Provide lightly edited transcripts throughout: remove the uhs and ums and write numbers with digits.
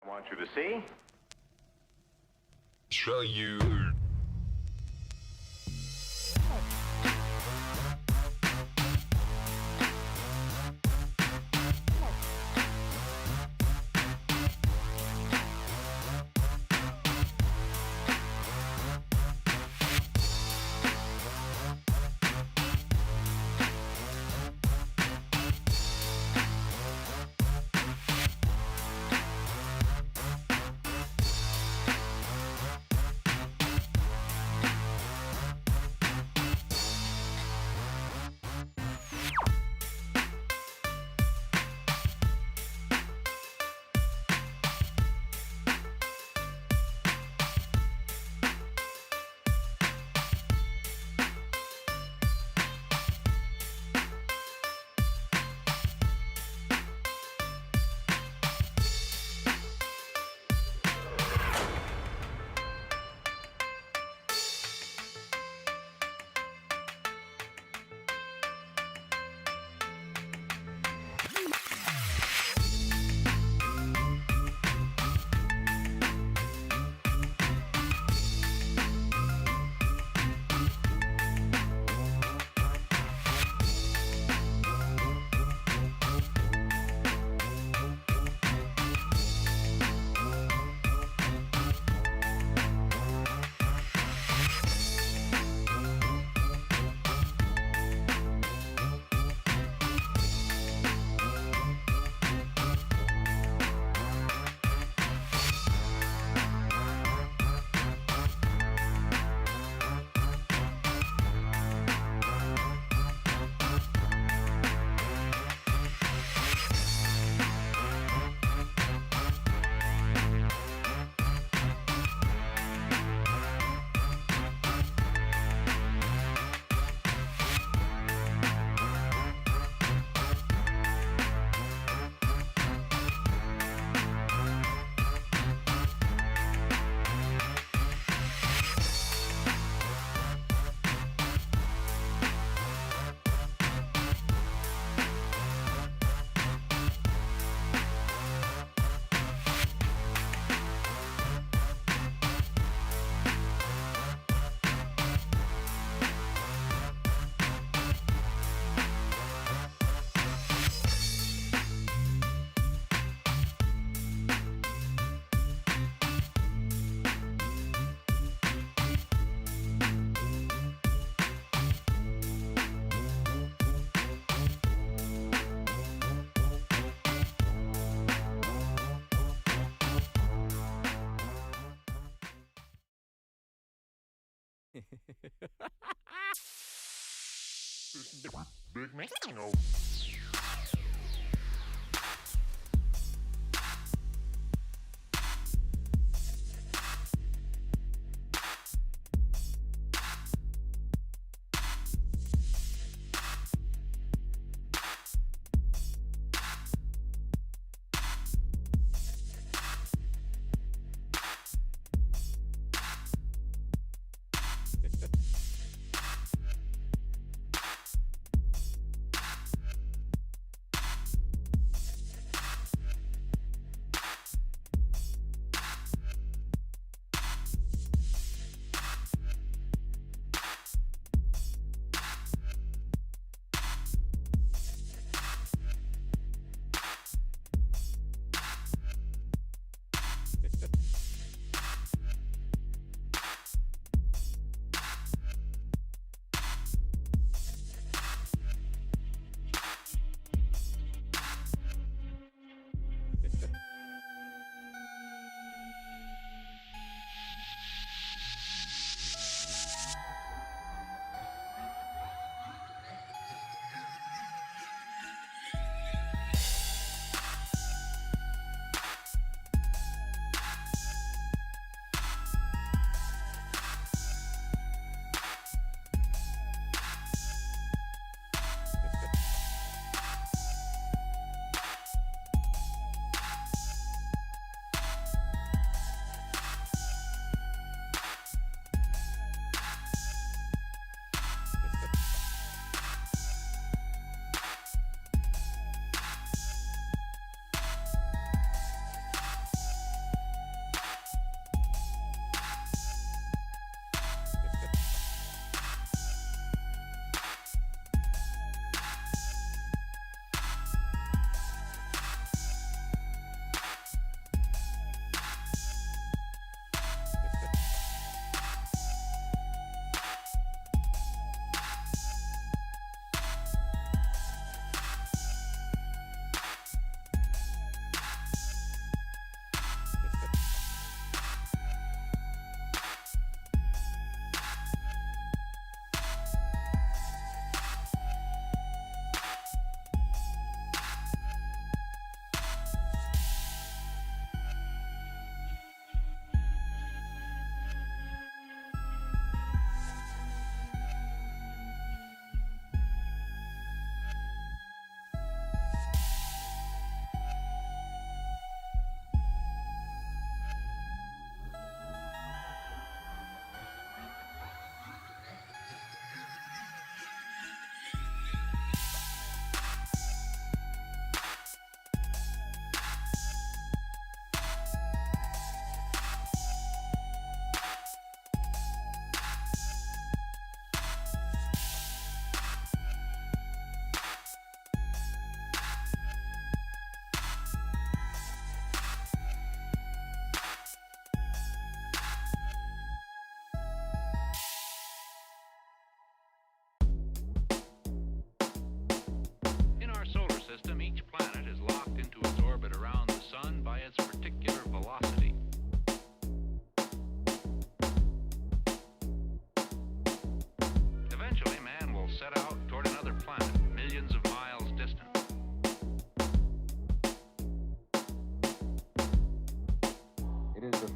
I want you to see. Show you. Big man. No.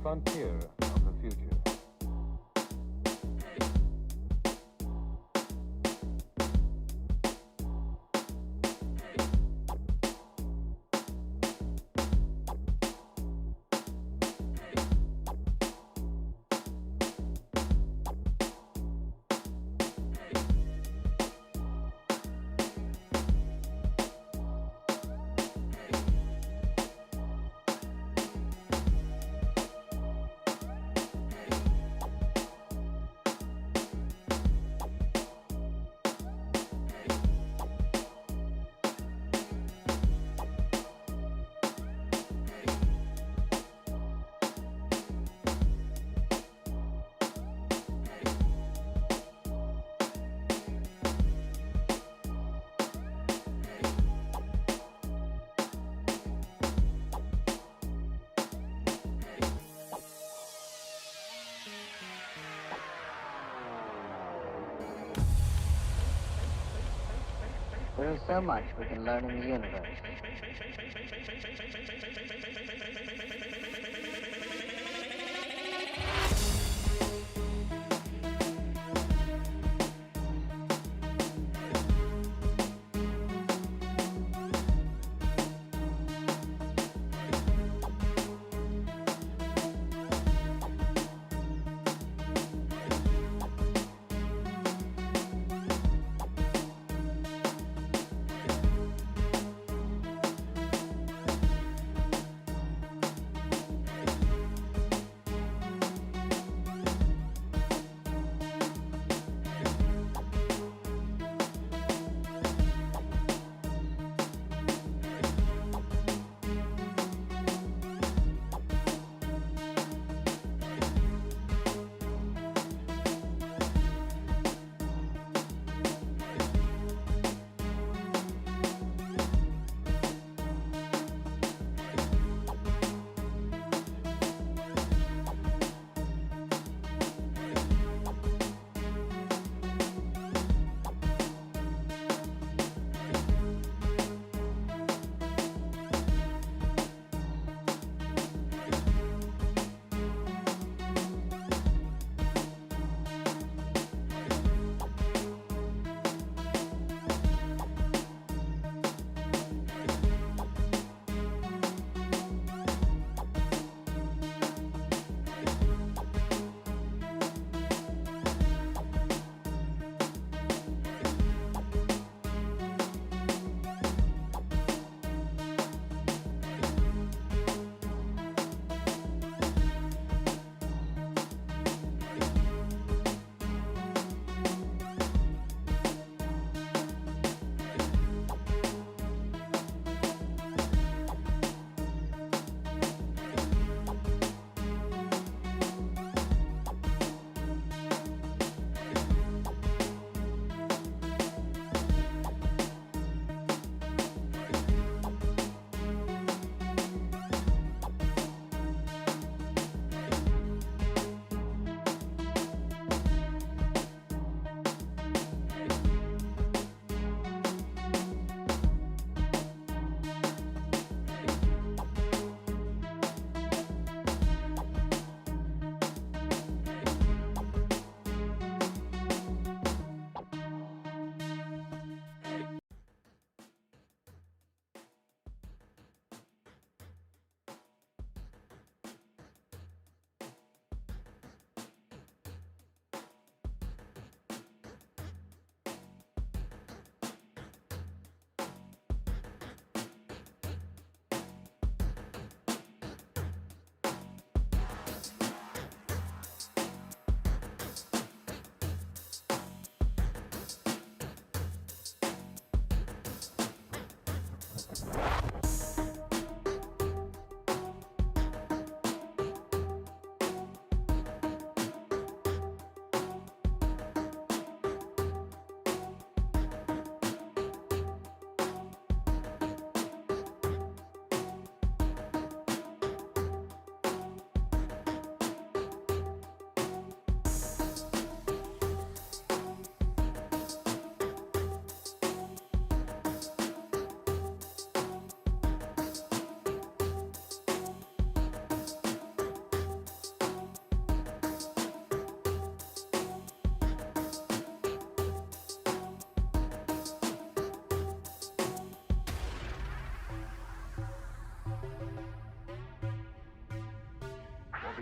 frontier of the future. There is so much we can learn in the universe.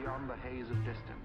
beyond the haze of distance.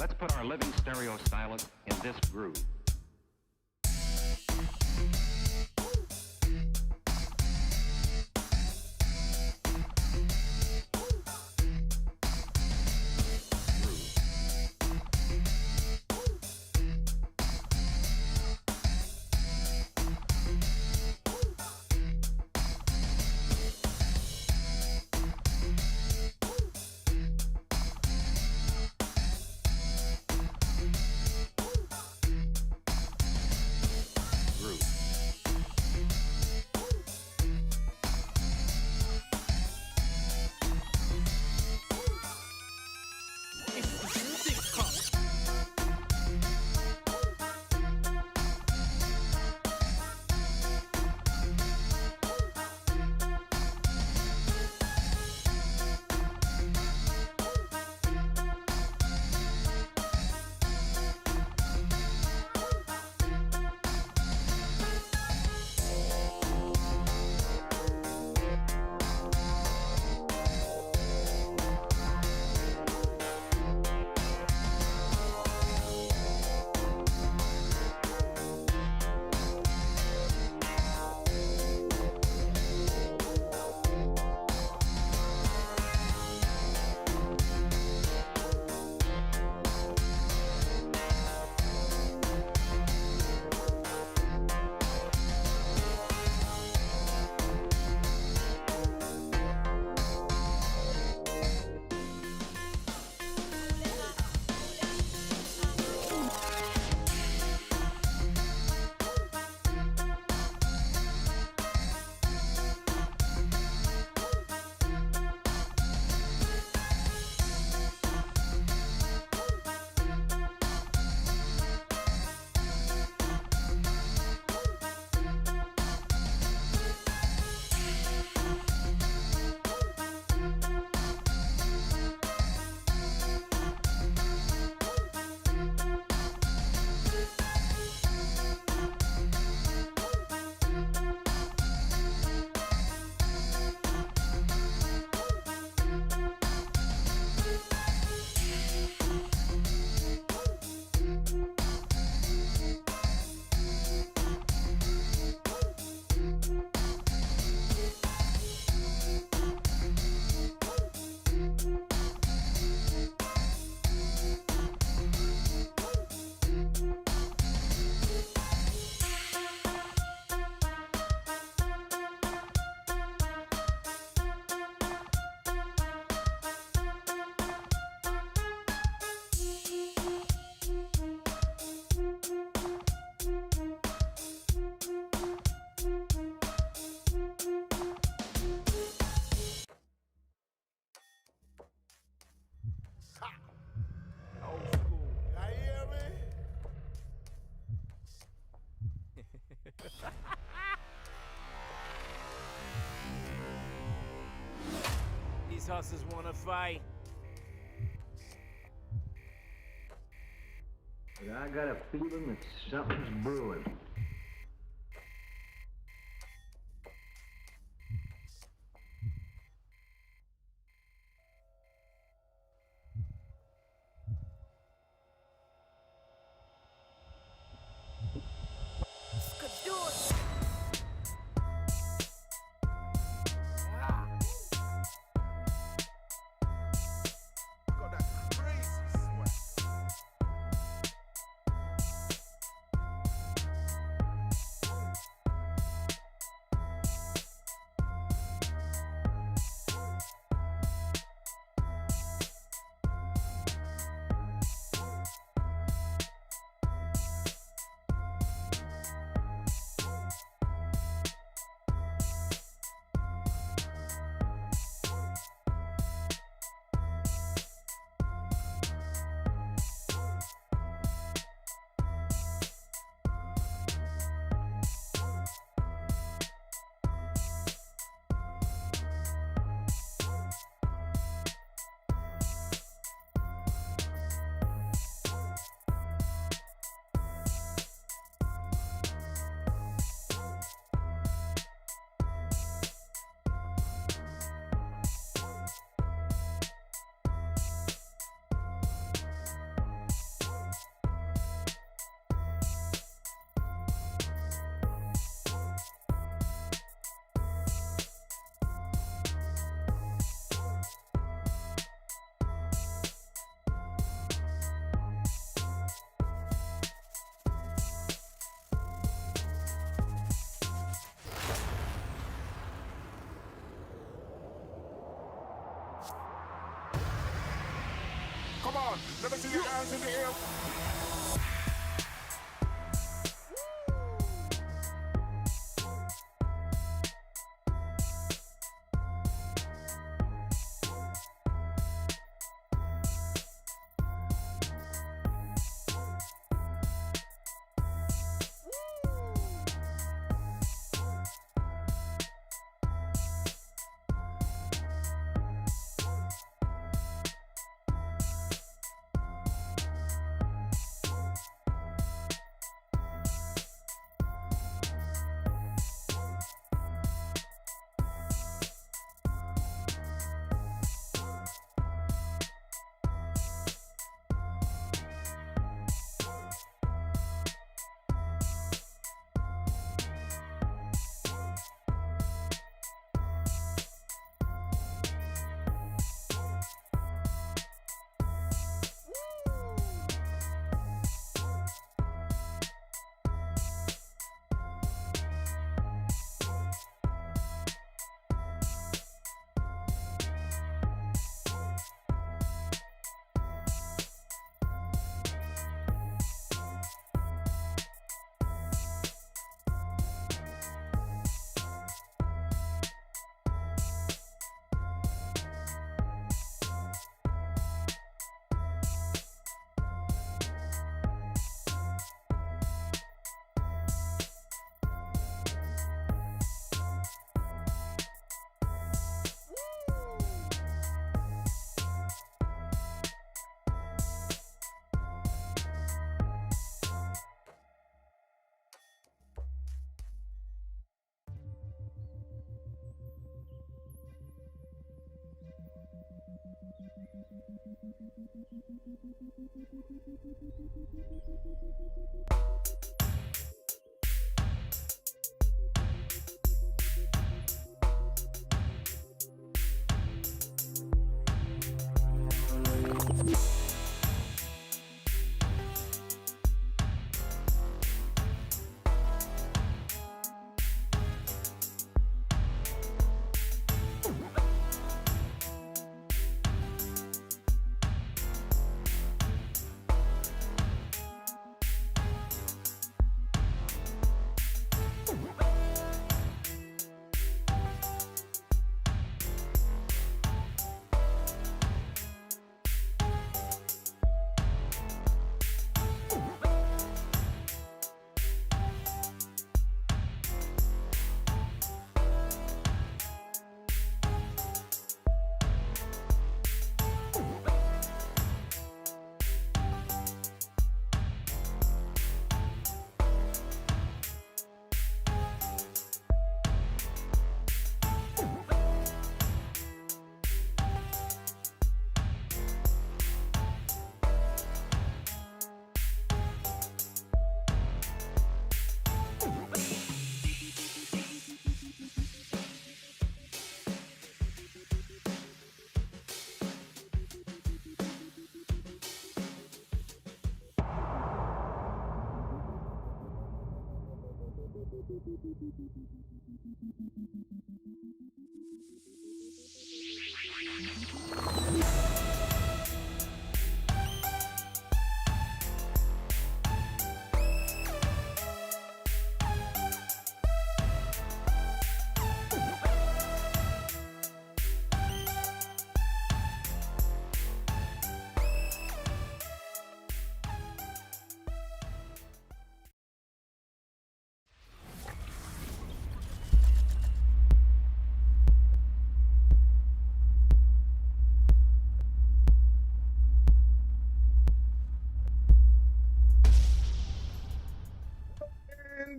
Let's put our living stereo stylus in this groove. tosses wanna fight. But I got a feeling that something's brewing. Come on, let me see your hands in the air.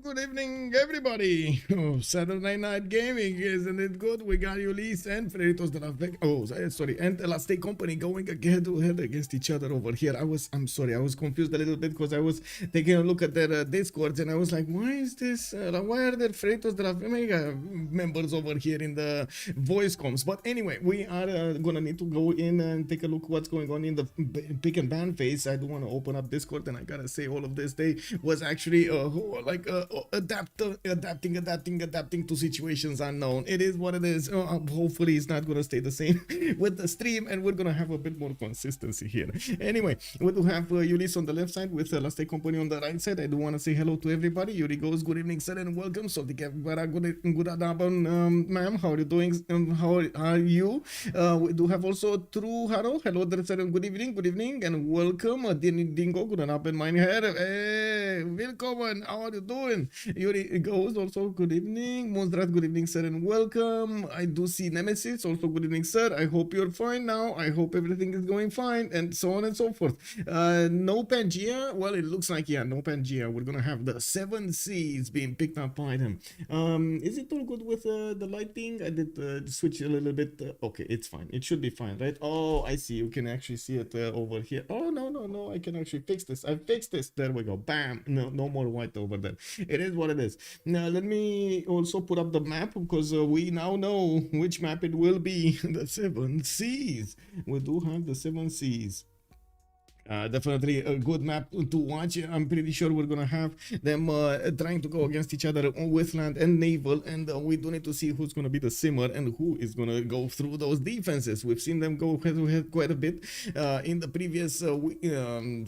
Good evening, everybody. Oh, Saturday Night Gaming, isn't it good? We got Ulyss and Frederitos de la Vega. Oh, sorry, and the Last Day Company going head to head against each other over here. I'm sorry, I was confused a little bit because I was taking a look at their Discords and I was like, why is this? Why are there Frederitos de la Vega members over here in the voice comms? But anyway, we are gonna need to go in and take a look what's going on in the pick and ban phase. I do want to open up Discord and I gotta say all of this day was actually adapting to situations unknown. It is what it is. Hopefully it's not gonna stay the same with the stream and we're gonna have a bit more consistency here. Anyway, we do have Ulyss on the left side with Last Day Company on the right side. I do want to say hello to everybody. Yuri goes, good evening sir and welcome. So good ma'am, how are you doing? How are you? We do have also True Haro. Hello there sir and good evening and welcome. Dingo, good abend mein Herr. Hey, willkommen. How are you doing? Yuri goes also good evening. Monstrat, good evening sir and welcome. I do see Nemesis also good evening sir. I hope you're fine now. I hope everything is going fine and so on and so forth. No Pangea. Well, it looks like no Pangea. We're gonna have the 7 Seas being picked up by them. Is it all good with the lighting? I did switch a little bit. Okay, it's fine. It should be fine, right? Oh, I see. You can actually see it over here. Oh no! I can actually fix this. I fixed this. There we go. Bam. No more white over there. It is what it is. Now let me also put up the map because we now know which map it will be. The 7 Seas. We do have the 7 Seas. Definitely a good map to watch. I'm pretty sure we're gonna have them trying to go against each other with land and naval, and we do need to see who's gonna be the simmer and who is gonna go through those defenses. We've seen them go head to head quite a bit in the previous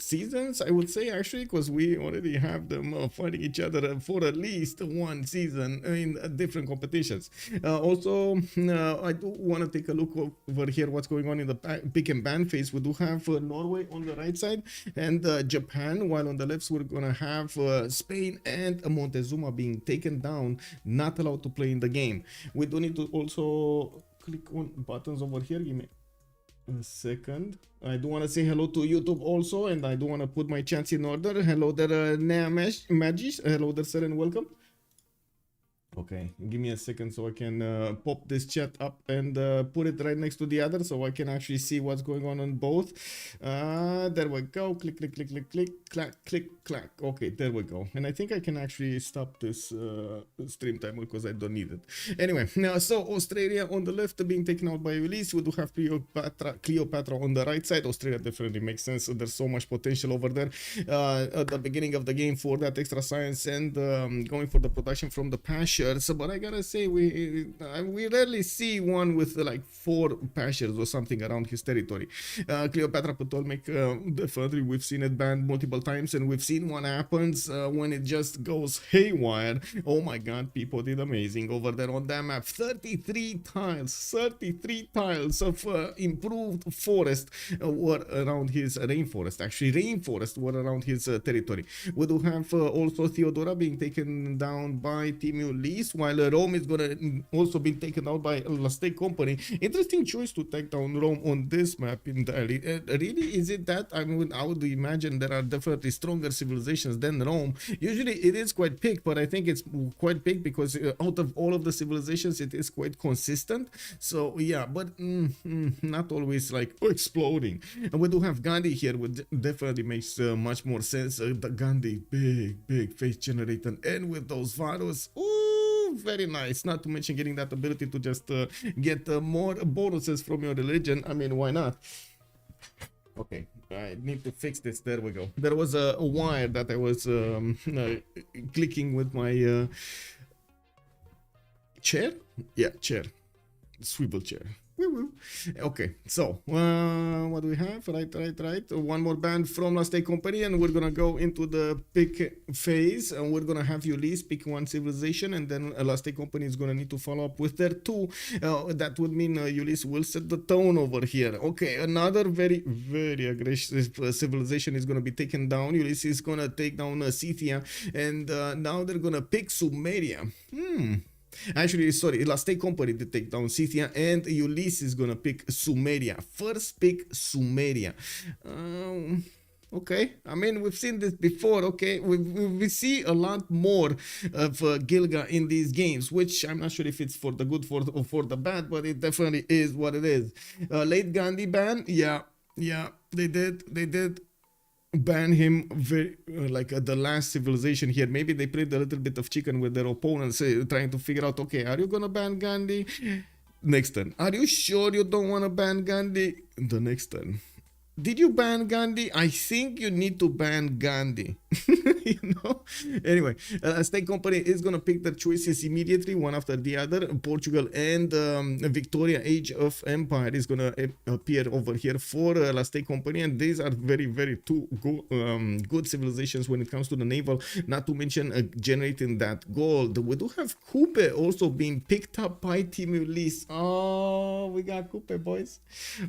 seasons, I would say, actually, because we already have them fighting each other for at least one season in different competitions. Also, I do want to take a look over here what's going on in the pick and ban phase. We do have Norway on the right side and Japan, while on the left we're gonna have Spain and Montezuma being taken down, not allowed to play in the game. We do need to also click on buttons over here. Give me a second. I do want to say hello to YouTube also, and I do want to put my chants in order. Hello there, Magis. Hello there, sir, and welcome. Okay, give me a second so I can pop this chat up and put it right next to the other so I can actually see what's going on both. There we go. Click, clack. Okay, there we go. And I think I can actually stop this stream timer because I don't need it. Anyway, now so Australia on the left being taken out by Ulyss. We do have Cleopatra on the right side. Australia definitely makes sense. There's so much potential over there at the beginning of the game for that extra science and going for the production from the pasture. But I gotta say, we rarely see one with like 4 pastures or something around his territory. Cleopatra Ptolemaic, definitely we've seen it banned multiple times, and we've seen what happens when it just goes haywire. Oh my god, people did amazing over there on that map. 33 tiles of improved forest were around his rainforest. Actually, rainforest were around his territory. We do have also Theodora being taken down by Team Ulyss, while Rome is gonna also be taken out by Last Day Company. Interesting choice to take down Rome on this map entirely. Really, is it that? I mean, I would imagine there are definitely stronger civilizations than Rome. Usually it is quite big, but I think it's quite big because out of all of the civilizations it is quite consistent. So yeah, but not always like exploding. And we do have Gandhi here, which definitely makes much more sense. The Gandhi, big face generator, and with those Varus, very nice. Not to mention getting that ability to just get more bonuses from your religion. I mean, why not? Okay, I need to fix this. There we go. There was a wire that I was clicking with my chair. Yeah, chair. Swivel chair. Woo-woo. Okay, so what do we have? Right. One more band from Last Day Company, and we're gonna go into the pick phase, and we're gonna have Ulyss pick one civilization, and then Last Day Company is gonna need to follow up with their two. That would mean Ulyss will set the tone over here. Okay, another very aggressive civilization is gonna be taken down. Ulyss is gonna take down Scythia, and now they're gonna pick Sumeria. Actually, sorry, Last Day Company to take down Scythia, and Ulyss is gonna pick Sumeria. First pick Sumeria. Okay, I mean, we've seen this before. Okay, we see a lot more of Gilga in these games, which I'm not sure if it's for the good or for the bad, but it definitely is what it is. Late Gandhi ban, yeah, they did ban him very like the last civilization here. Maybe they played a little bit of chicken with their opponents, trying to figure out, okay, are you gonna ban Gandhi? Next turn. Are you sure you don't want to ban Gandhi? The next turn. Did you ban Gandhi? I think you need to ban Gandhi. You know? Anyway, State Company is going to pick their choices immediately, one after the other. Portugal and Victoria Age of Empire is going to appear over here for State Company. And these are very two good civilizations when it comes to the naval, not to mention generating that gold. We do have Coupe also being picked up by Team Ulyss. Oh, we got Coupe, boys.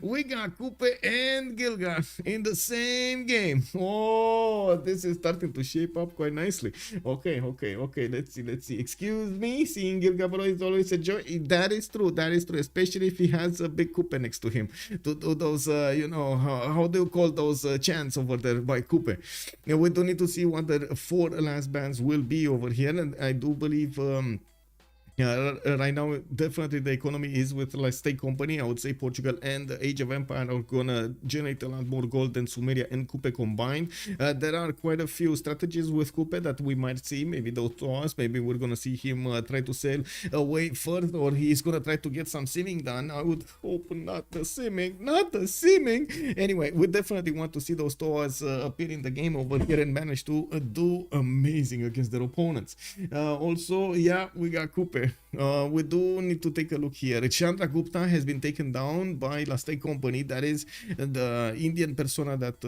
We got Coupe and Gilga in the same game. Oh, this is starting to shape up quite nicely. Okay. Let's see. Excuse me, seeing Gilga bro is always a joy. That is true, especially if he has a big Coupe next to him. To those, you know, how do you call those chants over there by Coupe? We do need to see what the 4 last bands will be over here, and I do believe yeah, right now definitely the economy is with Last Day Company. I would say Portugal and the Age of Empire are gonna generate a lot more gold than Sumeria and Coupe combined. There are quite a few strategies with Coupe that we might see. Maybe those toss, maybe we're gonna see him try to sail away further, or he's gonna try to get some simming done. I would hope not the simming. Anyway, we definitely want to see those tours appear in the game over here and manage to do amazing against their opponents. Also, yeah, we got Coupe. We do need to take a look here. Chandra Gupta has been taken down by Last Day Company. That is the Indian persona that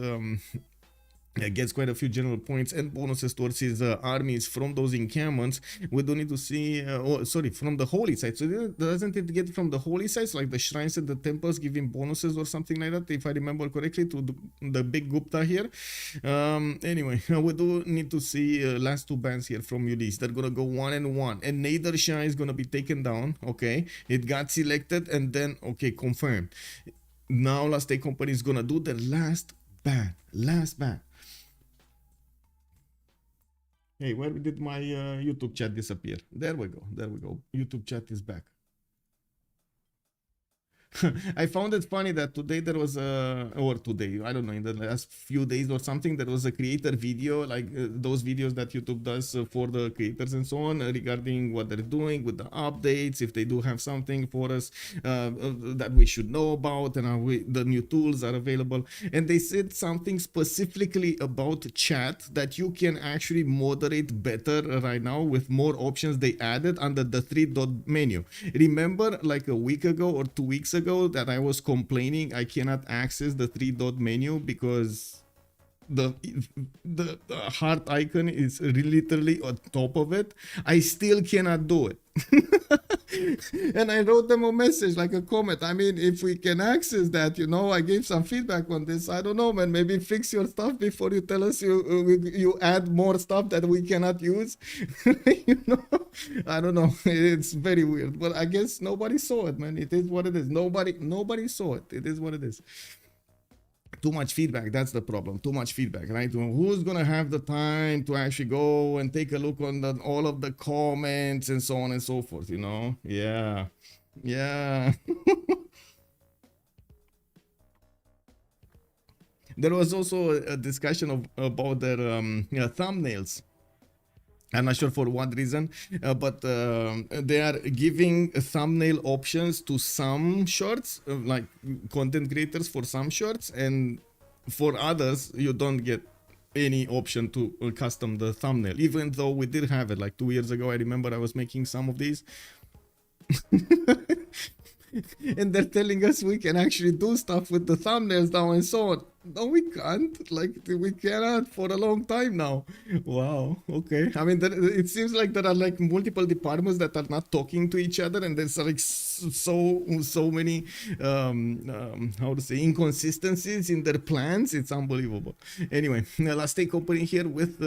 gets quite a few general points and bonuses towards his armies from those encampments. We do need to see, from the holy sites. So doesn't it get from the holy sites, like the shrines and the temples, giving bonuses or something like that, if I remember correctly, to the big Gupta here? Anyway, we do need to see last 2 bands here from Ulyss. They're gonna go 1 and 1, and Nader Shah is gonna be taken down. Okay, it got selected, and then okay, confirmed. Now Last Day Company is gonna do the last band. Hey, where did my YouTube chat disappear? There we go. YouTube chat is back. I found it funny that today there was today, I don't know, in the last few days or something, there was a creator video, like those videos that YouTube does for the creators and so on, regarding what they're doing with the updates, if they do have something for us that we should know about, and how the new tools are available. And they said something specifically about chat, that you can actually moderate better right now with more options they added under the 3-dot menu. Remember, like a week ago or 2 weeks ago, that I was complaining I cannot access the 3-dot menu because the heart icon is literally on top of it. I still cannot do it. And I wrote them a message, like a comment. I mean, if we can access that, you know, I gave some feedback on this. I don't know, man, maybe fix your stuff before you tell us you add more stuff that we cannot use. You know, I don't know, it's very weird, but I guess nobody saw it, man. It is what it is. Nobody saw it. It is what it is. Too much feedback, that's the problem. Too much feedback, right? Who's gonna have the time to actually go and take a look on all of the comments and so on and so forth, you know? Yeah. There was also a discussion about their thumbnails. I'm not sure for what reason, but they are giving thumbnail options to some shorts, like content creators for some shorts, and for others, you don't get any option to custom the thumbnail, even though we did have it like 2 years ago. I remember I was making some of these. And they're telling us we can actually do stuff with the thumbnails now and so on. No, we can't. Like, we cannot for a long time now. Wow. Okay. I mean, it seems like there are like multiple departments that are not talking to each other, and there's like so many how to say, inconsistencies in their plans. It's unbelievable. Anyway, let's take opening here with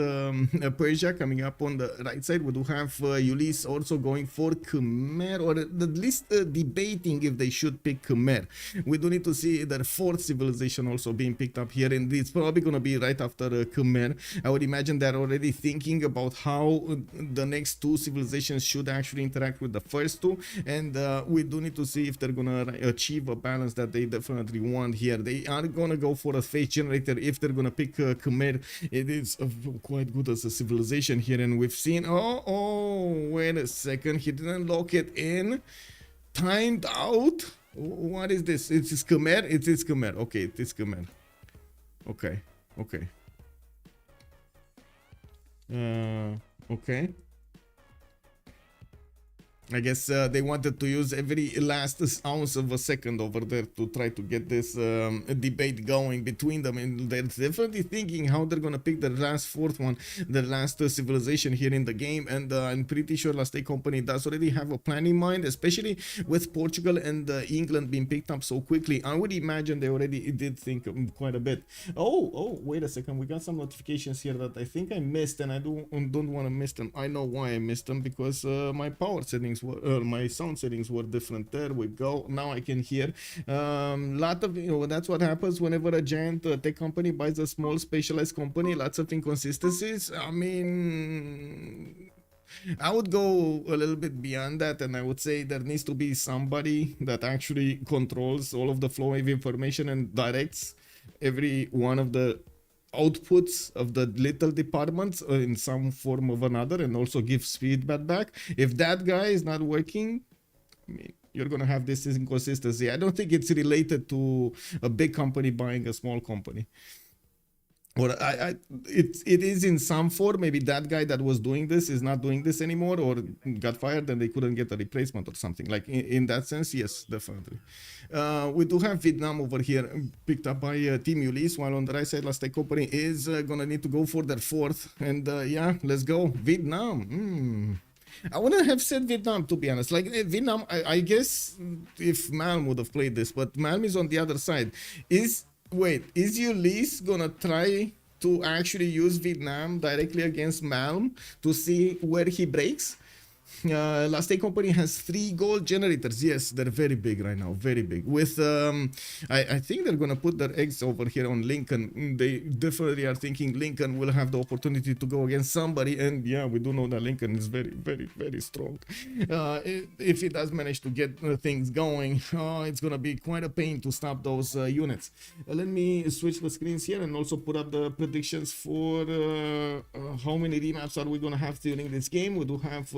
Persia coming up on the right side. We do have Ulyss also going for Khmer, or at least debating if they should pick Khmer. We do need to see their fourth civilization also being picked up here, and it's probably going to be right after Khmer. I would imagine they're already thinking about how the next two civilizations should actually interact with the first two, and we do need to see if they're going to achieve a balance that they definitely want here. They are going to go for a face generator if they're going to pick Khmer. It is quite good as a civilization here, and we've seen, oh, wait a second, he didn't lock it in. Timed out. What is this? It's Khmer. It is Khmer. Okay, it is Khmer. Okay. Okay. I guess they wanted to use every last ounce of a second over there to try to get this debate going between them, and they're definitely thinking how they're gonna pick the last fourth one, the last civilization here in the game. And I'm pretty sure Last Day Company does already have a plan in mind, especially with Portugal and England being picked up so quickly. I would imagine they already did think quite a bit. Oh, wait a second, we got some notifications here that I think I missed, and I don't want to miss them. I know why I missed them, because my power settings my sound settings were different. There we go. Now I can hear. Lot of, that's what happens whenever a giant tech company buys a small specialized company. Lots of inconsistencies. I mean, I would go a little bit beyond that, and I would say there needs to be somebody that actually controls all of the flow of information and directs every one of the outputs of the little departments in some form of another, and also gives feedback back. If that guy is not working, I mean, you're gonna have this inconsistency. I don't think it's related to a big company buying a small company. Or it is in some form. Maybe that guy that was doing this is not doing this anymore, or got fired and they couldn't get a replacement or something. Like in that sense, yes, definitely. We do have Vietnam over here picked up by Team Ulyss, while on the right side, Last Day Company is gonna need to go for their fourth. And yeah, let's go Vietnam. I wouldn't have said Vietnam, to be honest. Like Vietnam, I guess if Malm would have played this, but Malm is on the other side. Wait, is Ulyss gonna try to actually use Vietnam directly against Malm to see where he breaks? Last Day Company has 3 gold generators. Yes, they're very big right now, very big. With I think they're gonna put their eggs over here on Lincoln. They definitely are thinking Lincoln will have the opportunity to go against somebody, and yeah, we do know that Lincoln is very, very, very strong. If he does manage to get things going, it's gonna be quite a pain to stop those units. Let me switch the screens here and also put up the predictions for how many remaps are we gonna have during this game. We do have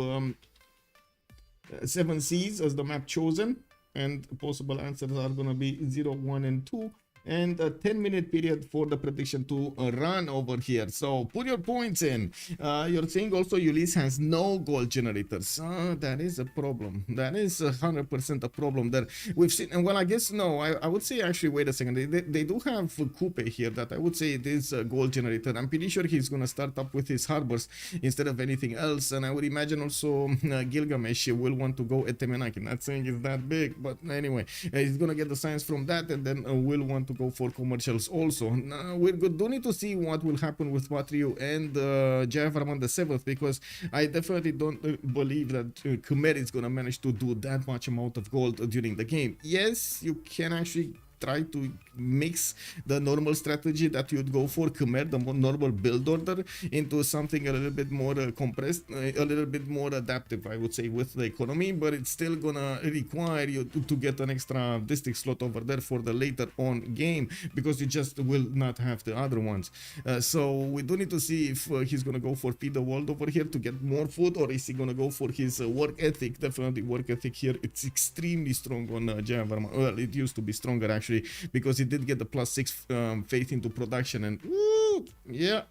7 Seas as the map chosen, and possible answers are going to be 0, 1, and 2, and a 10-minute period for the prediction to run over here. So put your points in. You're saying also Ulyss has no gold generators. That is a problem. That is 100% a problem there. We've seen, and well, I guess no, I would say actually, wait a second, they do have Coupe here that I would say it is a gold generator. I'm pretty sure he's gonna start up with his harbors instead of anything else, and I would imagine also Gilgamesh will want to go at Temenaki. Not saying it's that big, but anyway, he's gonna get the science from that, and then will want to go for commercials also. Now, we do need to see what will happen with Patriu and Jayavarman the 7th, because I definitely don't believe that Khmer is gonna manage to do that much amount of gold during the game. Yes, you can actually try to mix the normal strategy that you'd go for Khmer, the normal build order, into something a little bit more compressed, a little bit more adaptive, I would say, with the economy, but it's still gonna require you to get an extra district slot over there for the later on game, because you just will not have the other ones. So we do need to see if he's gonna go for feed the world over here to get more food, or is he gonna go for his work ethic. Definitely work ethic here, it's extremely strong on Jayavarman. Well, it used to be stronger actually actually, because he did get the +6 faith into production, and woo, yeah,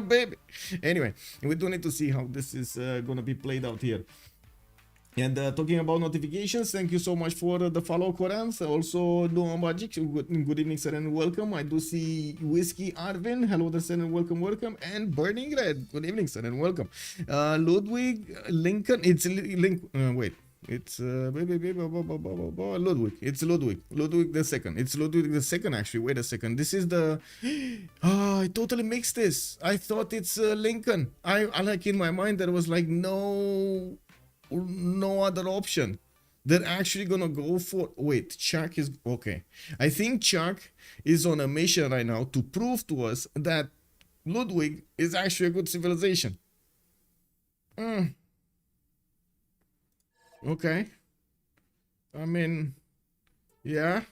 baby. Anyway, we do need to see how this is gonna be played out here. And talking about notifications, thank you so much for the follow, Korans. Also, Noam Bajic, good evening, sir, and welcome. I do see Whiskey Arvin, hello there, sir, and welcome. And Burning Red, good evening, sir, and welcome. Ludwig Lincoln, it's wait. It's Ludwig. It's Ludwig the second. It's Ludwig the second, actually. Wait a second. This is the. I totally mixed this. I thought it's Lincoln. I like in my mind there was like no other option. They're actually gonna go for. Wait, Chuck is okay. I think Chuck is on a mission right now to prove to us that Ludwig is actually a good civilization. Okay. I mean, yeah.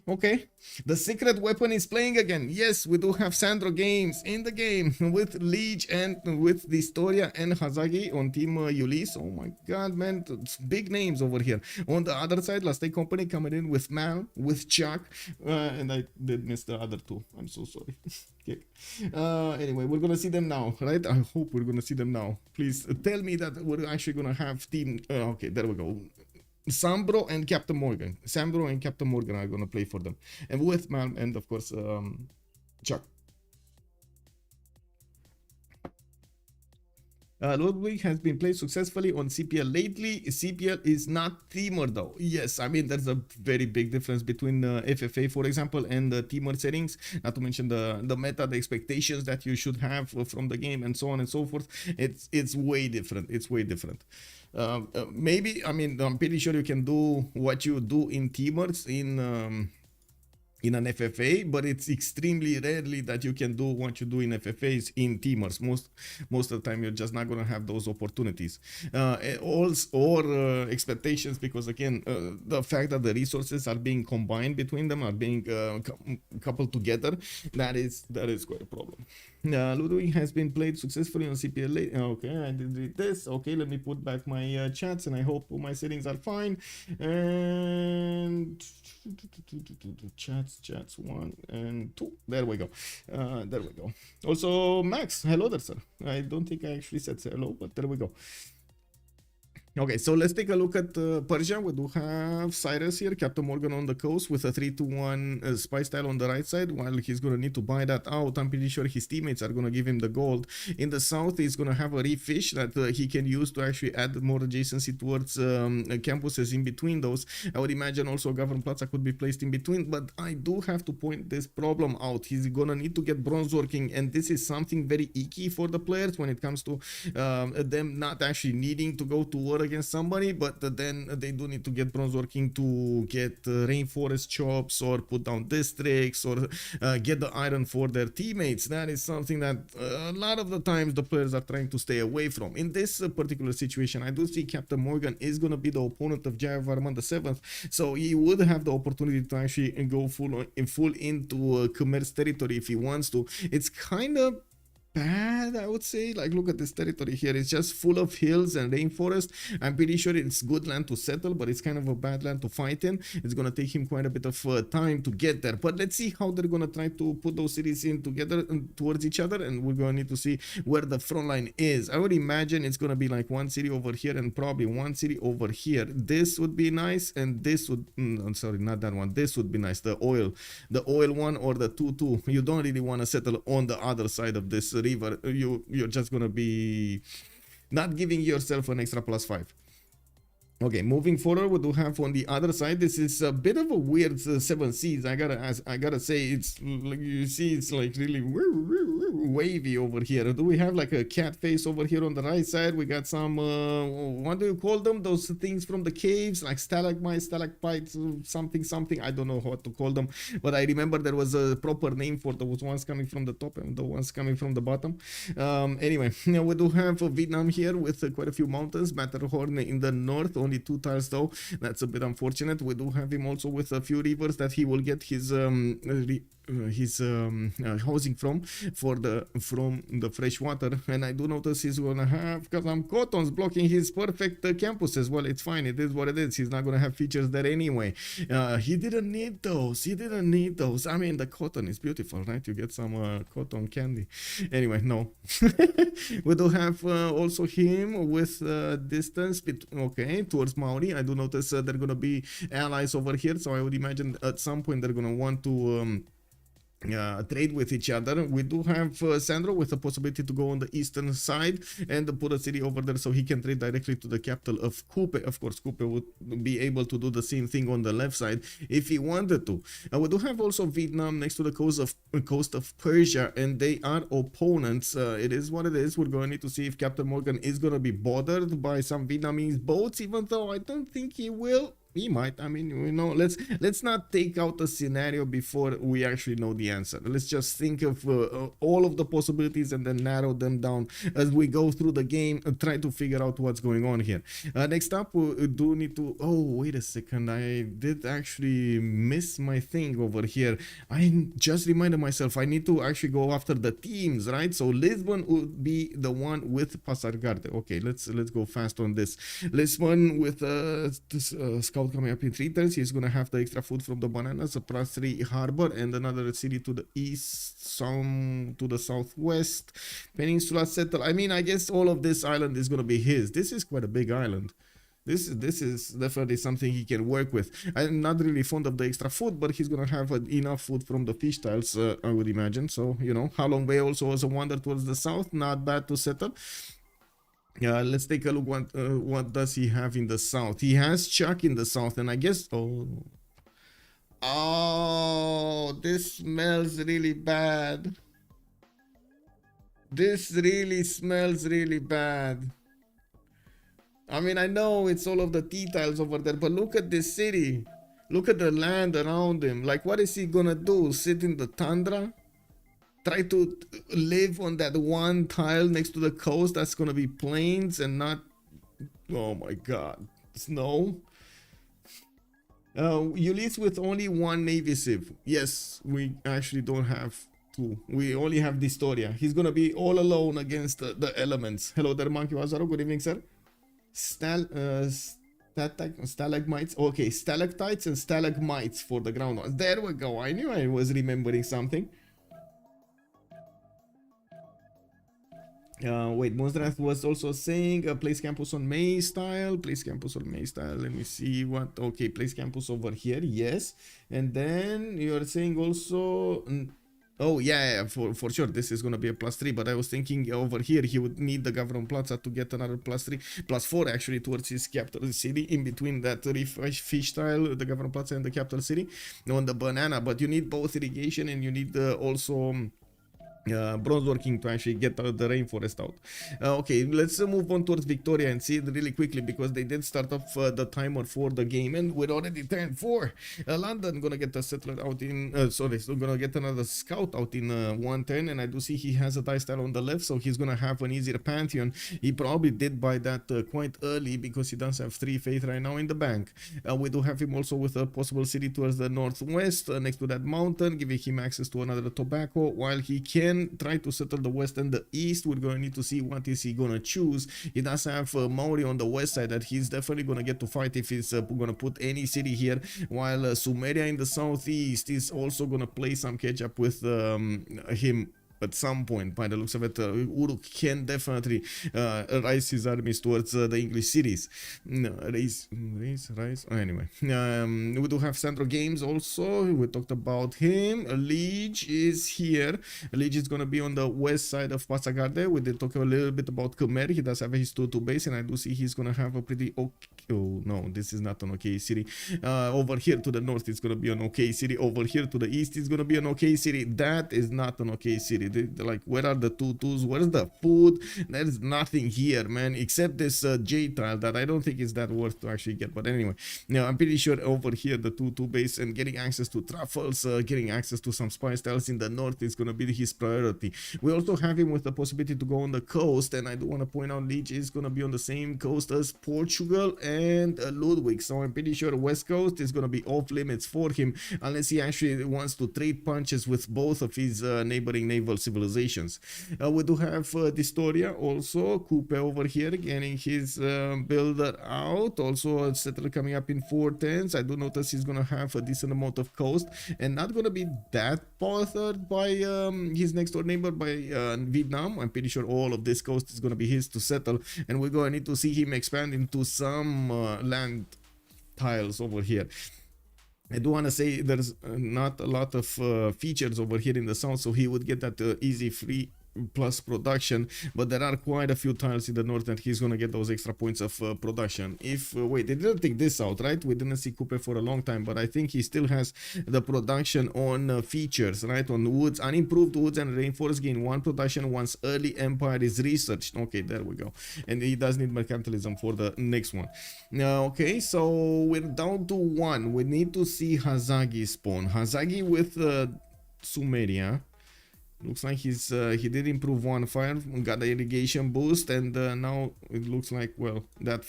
Okay. The secret weapon is playing again. Yes, we do have Sandro Games in the game with Leech and with the Historia and Hazagi on team Ulyss. Oh my god, man. It's big names over here. On the other side, Last Day Company coming in with Mal, with Chuck. And I did miss the other two. I'm so sorry. Okay. Anyway, we're gonna see them now, right? I hope we're gonna see them now. Please tell me that we're actually gonna have team. Okay, there we go. Sambro and Captain Morgan. Sambro and Captain Morgan are gonna play for them, and with Mal and of course Chuck. Ludwig has been played successfully on CPL lately. CPL is not teamer though. Yes, I mean there's a very big difference between FFA, for example, and the teamer settings. Not to mention the meta, the expectations that you should have from the game, and so on and so forth. It's way different. It's way different. Maybe, I mean, I'm pretty sure you can do what you do in teamers in an FFA, but it's extremely rarely that you can do what you do in FFAs in teamers. Most of the time, you're just not gonna have those opportunities or expectations, because again, the fact that the resources are being combined between them, are being coupled together, that is quite a problem. Ludwig has been played successfully on CPL. Okay, I did read this. Okay, let me put back my chats, and I hope my settings are fine. And chats 1 and 2. There we go. Also, Max, hello there, sir. I don't think I actually said hello, but there we go. Okay, so let's take a look at Persia. We do have Cyrus here, Captain Morgan on the coast with a 3-2-1 spy style on the right side. While he's going to need to buy that out, I'm pretty sure his teammates are going to give him the gold. In the south, he's going to have a reef fish that he can use to actually add more adjacency towards campuses in between those. I would imagine also Govern Plaza could be placed in between, but I do have to point this problem out. He's going to need to get bronze working, and this is something very icky for the players when it comes to them not actually needing to go to war against somebody, but then they do need to get bronze working to get rainforest chops or put down districts or get the iron for their teammates. That is something that a lot of the times the players are trying to stay away from. In this particular situation, I do see Captain Morgan is going to be the opponent of Jaya Varman the 7th, so he would have the opportunity to actually go full into Khmer's territory if he wants to. It's kind of bad, I would say. Like, look at this territory here. It's just full of hills and rainforest. I'm pretty sure it's good land to settle, but it's kind of a bad land to fight in. It's gonna take him quite a bit of time to get there, but let's see how they're gonna try to put those cities in together towards each other, and we're gonna need to see where the front line is. I would imagine it's gonna be like one city over here and probably one city over here. This would be nice, and this would I'm sorry, not that one. This would be nice, the oil one, or the 2-2. You don't really want to settle on the other side of this river. You're just gonna be not giving yourself an extra +5. Okay, moving forward, we do have on the other side. This is a bit of a weird 7 seas. I gotta say, it's like, you see, it's like really wavy over here. Do we have like a cat face over here on the right side? We got some what do you call them? Those things from the caves, like stalagmites, stalactites, something. I don't know what to call them, but I remember there was a proper name for those ones coming from the top and the ones coming from the bottom. Anyway, now we do have Vietnam here with quite a few mountains. Matterhorn in the north, only 2 tiles though. That's a bit unfortunate. We do have him also with a few rivers that he will get his housing from the fresh water. And I do notice he's gonna have some cottons blocking his perfect campus as well. It's fine, it is what it is. He's not gonna have features there anyway. He didn't need those. I mean, the cotton is beautiful, right? You get some cotton candy. Anyway, no. We do have also him with distance towards Maori. I do notice they're gonna be allies over here, so I would imagine at some point they're gonna want to trade with each other. We do have Sandro with the possibility to go on the eastern side and put a city over there so he can trade directly to the capital of Kupe. Of course, Kupe would be able to do the same thing on the left side if he wanted to. We do have also Vietnam next to the coast of Persia, and they are opponents. It is what it is. We're going to need to see if Captain Morgan is going to be bothered by some Vietnamese boats, even though I don't think he will. He might. I mean, you know, let's not take out a scenario before we actually know the answer. Let's just think of all of the possibilities and then narrow them down as we go through the game and try to figure out what's going on here. Next up, we do need to... Oh, wait a second. I did actually miss my thing over here. I just reminded myself I need to actually go after the teams, right? So Lisbon would be the one with Pasargarte. Okay, let's go fast on this. Lisbon with Scout coming up in 3 turns. He's gonna have the extra food from the bananas, a +3 harbor, and another city to the east, some to the southwest. Peninsula settle. I mean, I guess all of this island is gonna be his. This is quite a big island. This is definitely something he can work with. I'm not really fond of the extra food, but he's gonna have enough food from the fish tiles, I would imagine. So, you know, Halong Bay also was a wander towards the south, not bad to settle. Let's take a look what does he have in the south. He has Chuck in the south, and I guess this smells really bad. This really smells really bad. I mean, I know it's all of the tea tiles over there, but look at this city. Look at the land around him. Like, what is he gonna do? Sit in the tundra? Try to live on that one tile next to the coast that's gonna be plains and not... Oh my god. Snow? Ulyss with only 1 Navy Civ. Yes, we actually don't have 2. We only have Distoria. He's gonna be all alone against the elements. Hello there, Monkey Wazaro. Good evening, sir. Stalagmites. Okay, stalactites and stalagmites for the ground ones. There we go. I knew I was remembering something. Wait, Monstrath was also saying place campus on May style. Place campus on May style. Let me see what. Okay, place campus over here. Yes. And then you're saying also. Oh, yeah, for sure. This is going to be a +3. But I was thinking over here he would need the Gavron Plaza to get another +3, +4 actually towards his capital city. In between that fish tile, the Gavron Plaza and the capital city on the banana. But you need both irrigation and you need also. Bronze working to actually get the rainforest out. Okay, let's move on towards Victoria and see it really quickly because they did start off the timer for the game and we're already turned 4. London gonna get a settler out in so gonna get another scout out in 1 turn, and I do see he has a dice tile on the left, so he's gonna have an easier pantheon. He probably did buy that quite early because he does have 3 faith right now in the bank. We do have him also with a possible city towards the northwest next to that mountain, giving him access to another tobacco while he can try to settle the west and the east. We're going to need to see what is he gonna choose. He does have Maori on the west side that he's definitely gonna get to fight if he's gonna put any city here, while Sumeria in the southeast is also gonna play some catch up with him at some point. By the looks of it, Uruk can definitely rise his armies towards the English cities. Rise. Anyway, we do have Sandro Games also. We talked about him. Liege is here. Liege is gonna be on the west side of Pasargarte. We did talk a little bit about Khmer. He does have his 2-2 base, and I do see he's gonna have a pretty okay... Oh no, this is not an okay city. Over here to the north it's gonna be an okay city. Over here to the east it's gonna be an okay city. That is not an okay city. Like, where are the tutus? Where's the food? There's nothing here, man, except this J tile that I don't think is that worth to actually get. But anyway, now I'm pretty sure over here the tutu base and getting access to truffles, getting access to some spice tiles in the north is gonna be his priority. We also have him with the possibility to go on the coast, and I do want to point out Leech is gonna be on the same coast as Portugal and Ludwig. So I'm pretty sure West Coast is gonna be off limits for him unless he actually wants to trade punches with both of his neighboring naval civilizations. We do have Distoria also, Coupe over here getting his builder out. Also a settler coming up in 410s. I do notice he's gonna have a decent amount of coast and not gonna be that bothered by his next door neighbor, by Vietnam. I'm pretty sure all of this coast is gonna be his to settle, and we're gonna need to see him expand into some land tiles over here. I do want to say there's not a lot of features over here in the south, so he would get that easy free plus production, but there are quite a few tiles in the north and he's gonna get those extra points of production. If wait, they didn't take this out, right? We didn't see Coupe for a long time, but I think he still has the production on features, right? On woods, unimproved woods and reinforced gain 1 production once early empire is researched. Okay, there we go. And he does need mercantilism for the next one. Now, okay, so we're down to 1. We need to see Hazagi spawn. Hazagi with Sumeria. Looks like he did improve 1 fire, got the irrigation boost, and now it looks like, well, that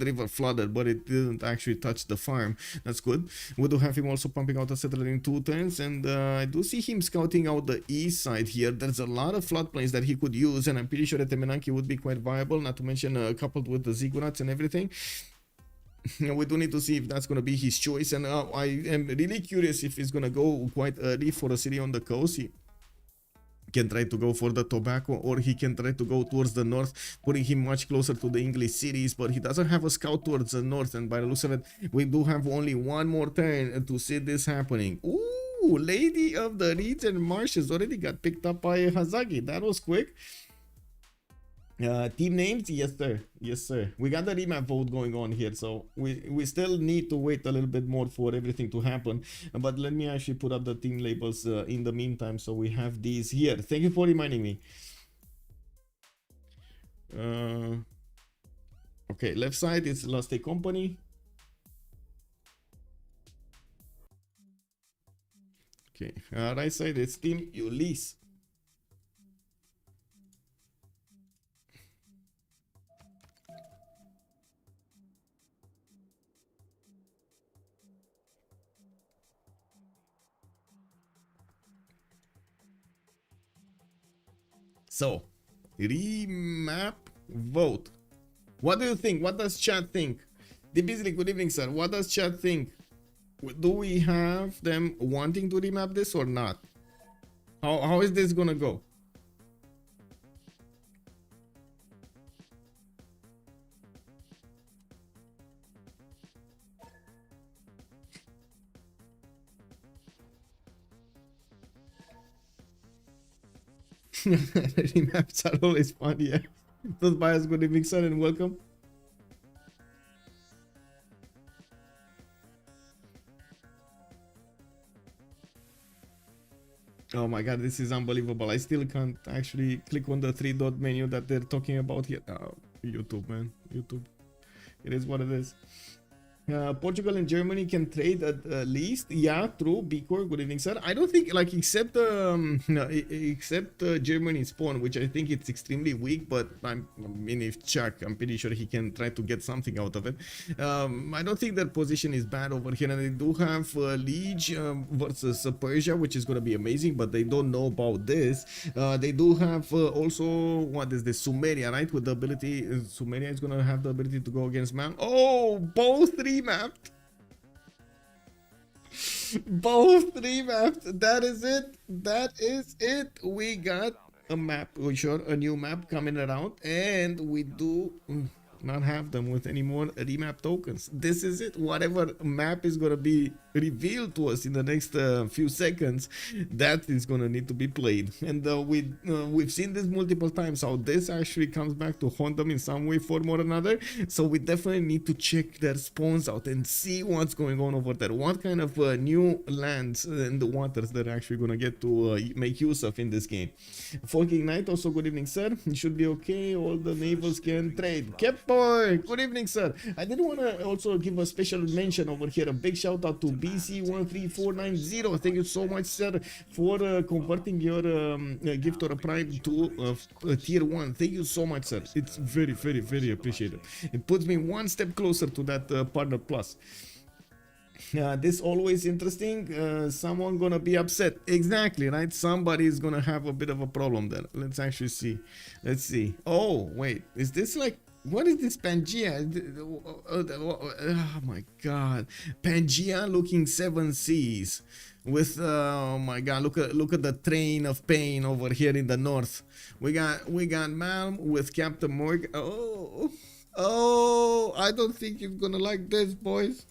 river flooded, but it didn't actually touch the farm. That's good. We do have him also pumping out a settler in 2 turns, and I do see him scouting out the east side here. There's a lot of floodplains that he could use, and I'm pretty sure that Temenanki would be quite viable, not to mention coupled with the ziggurats and everything. We do need to see if that's going to be his choice, and I am really curious if he's going to go quite early for a city on the coast. He can try to go for the tobacco, or he can try to go towards the north, putting him much closer to the English cities, but he doesn't have a scout towards the north, and by the looks of it, we do have only 1 more turn to see this happening. Ooh, Lady of the Reeds and Marshes already got picked up by Hazagi. That was quick. Team names, yes sir, yes sir. We got the remap vote going on here, so we still need to wait a little bit more for everything to happen, but let me actually put up the team labels in the meantime, so we have these here. Thank you for reminding me. Okay, left side is Last Day Company. Okay, right side is Team Ulyss. So, remap vote. What do you think? What does chat think? Dibisli, good evening, sir. What does chat think? Do we have them wanting to remap this or not? How is this gonna go? Remaps are always fun, yeah. Those buyers, good evening, sir, and welcome. Oh my god, this is unbelievable. I still can't actually click on the 3-dot menu that they're talking about here. Oh, YouTube, man. YouTube. It is what it is. Portugal and Germany can trade at least. Yeah, true. Bicor, good evening, sir. I don't think, like, except Germany spawn, which I think it's extremely weak, but I mean, if Chuck, I'm pretty sure he can try to get something out of it. I don't think their position is bad over here, and they do have Liege versus Persia, which is going to be amazing, but they don't know about this. They do have also, what is this, Sumeria, right? With the ability, Sumeria is going to have the ability to go against man. Oh, both remapped. Both remapped. That is it. That is it. We got a map, sure, a new map coming around, and we do not have them with any more remap tokens. This is it. Whatever map is gonna be revealed to us in the next few seconds, that is gonna need to be played. And we've seen this multiple times, how this actually comes back to haunt them in some way, form or another. So we definitely need to check their spawns out and see what's going on over there. What kind of new lands in the waters they're actually gonna get to make use of in this game. Folking Knight, also good evening, sir. It should be okay. All the navals can trade. Kepboy, good evening, sir. I did want to also give a special mention over here. A big shout out to BC13490. Thank you so much, sir, for converting your gift or a prime to tier 1. Thank you so much, sir. It's very, very, very appreciated. It puts me one step closer to that partner plus. This always interesting. Someone gonna be upset. Exactly, right? Somebody is gonna have a bit of a problem there. Let's actually see. Let's see. Oh, wait. Is this like... What is this Pangea? Oh my god. Pangea looking 7 Seas. With oh my god, look at the train of pain over here in the north. We got Malm with Captain Morgan. Oh, I don't think he's gonna like this, boys.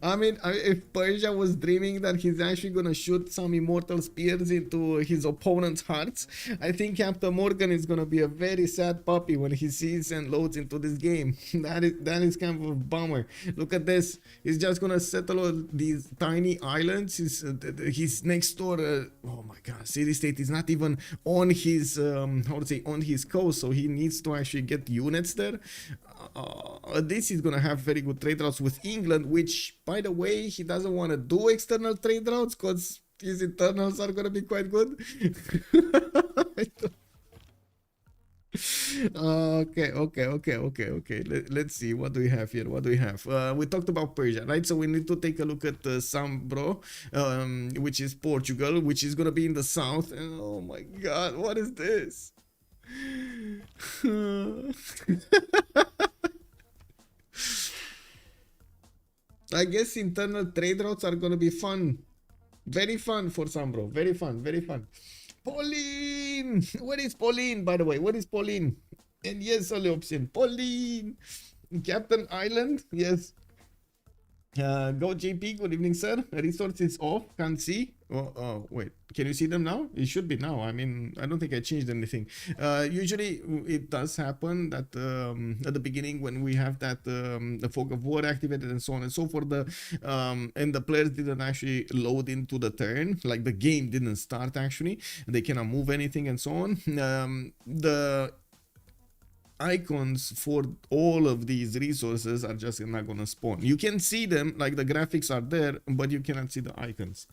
I mean, if Persia was dreaming that he's actually gonna shoot some immortal spears into his opponent's hearts, I think Captain Morgan is gonna be a very sad puppy when he sees and loads into this game. That is kind of a bummer. Look at this. He's just gonna settle on these tiny islands. He's next door. Oh my god, city state is not even on his how to say, on his coast, so he needs to actually get units there. This is gonna have very good trade routes with England, which, by the way, he doesn't want to do external trade routes because his internals are gonna be quite good. Okay. Let's see, what do we have here? We talked about Persia, right? So we need to take a look at Sambro, which is Portugal, which is gonna be in the south. And oh my god, what is this? I guess internal trade routes are gonna be fun. Very fun for Sambro. Very fun. Pauline! Where is Pauline, by the way? Where is Pauline? And yes, Oleopsin. Pauline! Captain Island? Yes. Go JP, good evening, sir. Resources off, can't see. Oh, wait, can you see them now? It should be now. I mean, I don't think I changed anything. Usually it does happen that at the beginning when we have that the fog of war activated and so on and so forth, and the players didn't actually load into the turn, like the game didn't start actually, they cannot move anything and so on. The icons for all of these resources are just not gonna spawn. You can see them, like the graphics are there, but you cannot see the icons.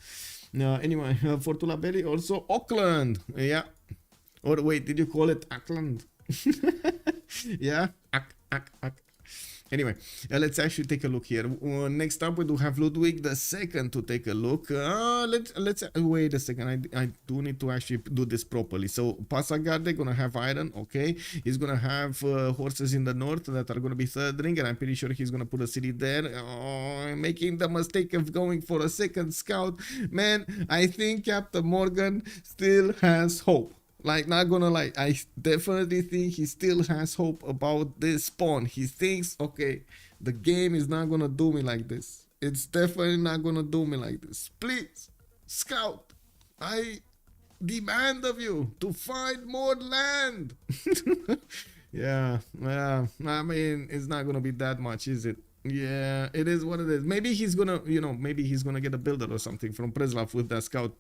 Anyway, for Tulabelli, also Auckland. Yeah. Or wait, did you call it Auckland? Yeah. Anyway, let's actually take a look here. Next up, we do have Ludwig II to take a look. Let's wait a second. I do need to actually do this properly. So Passagarde gonna have iron. Okay, he's gonna have horses in the north that are gonna be third ring, and I'm pretty sure he's gonna put a city there. Oh, I'm making the mistake of going for a second scout. Man, I think Captain Morgan still has hope. Like, not gonna lie, I definitely think he still has hope about this spawn. He thinks, okay, the game is not gonna do me like this. It's definitely not gonna do me like this. Please, scout, I demand of you to find more land. Yeah, I mean, it's not gonna be that much, is it? Yeah, it is what it is. Maybe he's gonna, maybe he's gonna get a builder or something from Preslav with that scout.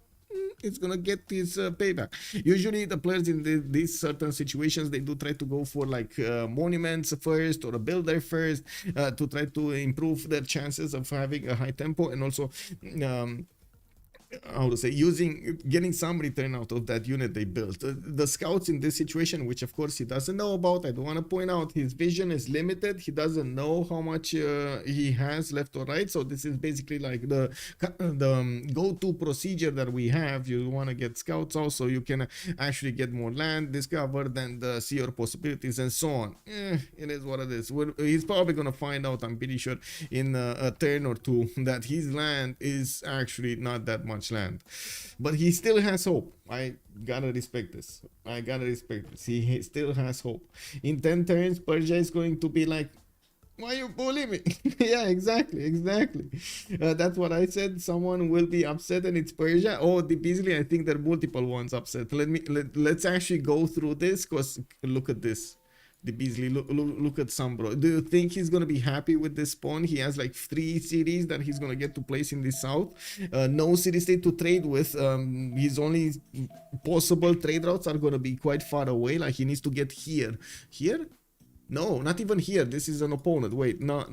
It's gonna get his payback. Usually the players in these certain situations, they do try to go for like monuments first or a builder first to try to improve their chances of having a high tempo, and also how to say, getting some return out of that unit they built. The scouts in this situation, which of course he doesn't know about, I do want to point out, his vision is limited. He doesn't know how much he has left or right. So this is basically like the go-to procedure that we have. You want to get scouts out so you can actually get more land, discover, then see your possibilities and so on. It is what it is. He's probably gonna find out, I'm pretty sure, in a turn or two, that his land is actually not that much much land, but he still has hope. I gotta respect this. He still has hope. In 10 turns, Persia is going to be like, why you bully me? Yeah, exactly. That's what I said. Someone will be upset, and it's Persia. Oh, the Beasley, I think there are multiple ones upset. Let's actually go through this, because look at this. The Beasley, look at Sambro. Do you think he's gonna be happy with this spawn? He has like 3 cities that he's gonna get to place in the south. No city state to trade with. His only possible trade routes are gonna be quite far away. Like he needs to get here. Here? No, not even here. This is an opponent. Wait, no.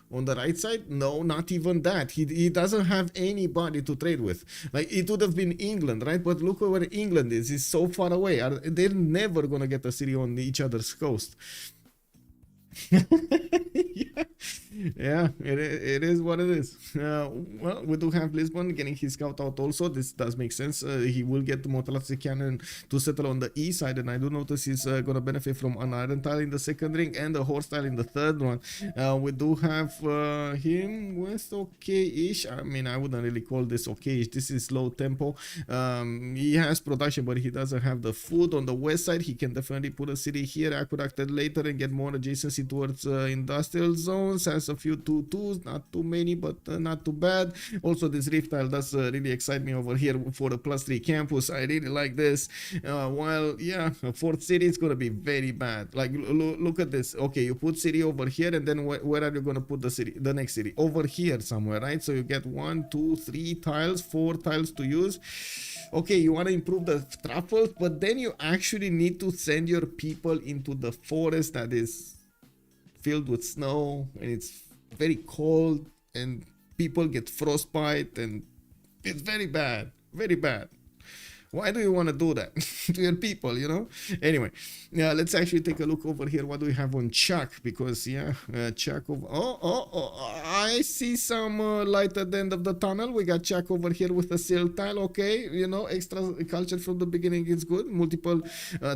On the right side? No, not even that. He doesn't have anybody to trade with. Like, it would have been England, right? But look where England is. It's so far away. They're never going to get a city on each other's coast. Yeah, it is what it is. Well, we do have Lisbon getting his scout out also. This does make sense. He will get the Motalatsi cannon to settle on the east side, and I do notice he's gonna benefit from an iron tile in the second ring and a horse tile in the third one. We do have him with okay-ish. I mean, I wouldn't really call this okay-ish. This is low tempo. He has production, but he doesn't have the food. On the west side, he can definitely put a city here, aqueducted later, and get more adjacency towards industrial zones. Has a few 2-2s, not too many, but not too bad. Also, this rift tile does really excite me over here for the +3 campus. I really like this. While yeah, a fourth city is gonna be very bad. Like look at this. Okay, you put city over here, and then where are you gonna put the next city? Over here somewhere, right? So you get 1, 2, 3 tiles, 4 tiles to use. Okay, you want to improve the truffles, but then you actually need to send your people into the forest that is filled with snow, and it's very cold, and people get frostbite, and it's very bad. Why do you want to do that to your people, you know? Anyway, yeah, let's actually take a look over here. What do we have on Chuck? Because, yeah, Chuck over... Oh, I see some light at the end of the tunnel. We got Chuck over here with a seal tile. Okay, you know, extra culture from the beginning is good. Multiple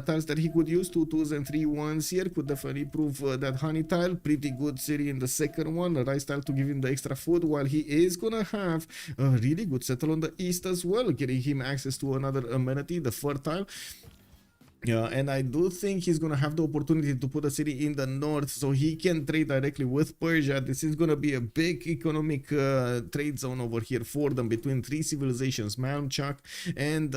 tiles that he could use. 2 2s and 3 1s here. Could definitely improve that honey tile. Pretty good city in the second one. A rice tile to give him the extra food, while he is going to have a really good settle on the east as well, getting him access to another amenity, the fertile. Yeah, and I do think he's gonna have the opportunity to put a city in the north, so he can trade directly with Persia. This is gonna be a big economic trade zone over here for them, between 3 civilizations, Malmchak and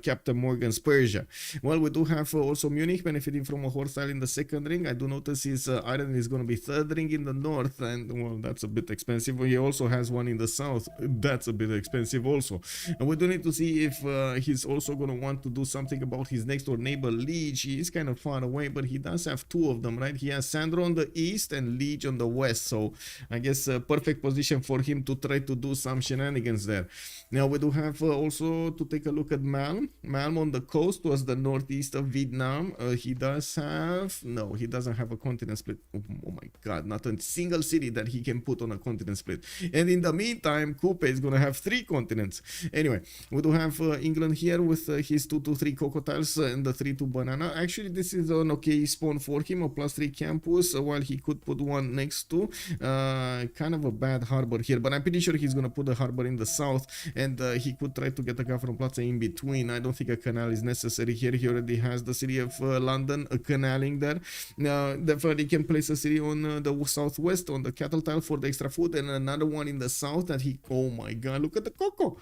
Captain Morgan's Persia. Well, we do have also Munich benefiting from a horse tile in the second ring. I do notice his iron is gonna be third ring in the north, and well, that's a bit expensive. He also has one in the south. That's a bit expensive also. And we do need to see if he's also gonna want to do something about his next door neighbor, Liege. He is kind of far away, but he does have 2 of them, right? He has Sandro on the east and Liege on the west, so I guess a perfect position for him to try to do some shenanigans there. Now we do have also to take a look at Malm on the coast towards the northeast of Vietnam. He does have, no, he doesn't have a continent split. Oh my god, not a single city that he can put on a continent split. And in the meantime, Coupe is gonna have 3 continents. Anyway, we do have England here with his 2-3 cocotiles and the 3-2 banana. Actually, this is an okay spawn for him, a +3 campus, while he could put one next to kind of a bad harbor here, but I'm pretty sure he's gonna put the harbor in the south, and he could try to get a government plaza in between. I don't think a canal is necessary here. He already has the city of London canaling there. Definitely can place a city on the southwest on the cattle tile for the extra food, and another one in the south that he, oh my god, look at the cocoa,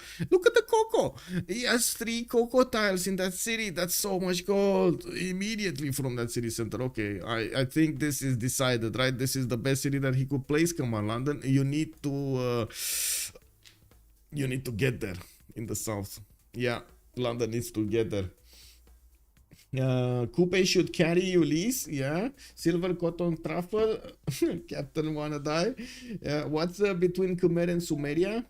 he has 3 cocoa tiles in that city. That's so much gold immediately from that city center. Okay, I think this is decided, right? This is the best city that he could place. Come on, London, you need to get there in the south. Yeah, London needs to get there. Coupe should carry Ulyss. Yeah, silver cotton truffle. Captain wanna die. What's between Khmer and Sumeria?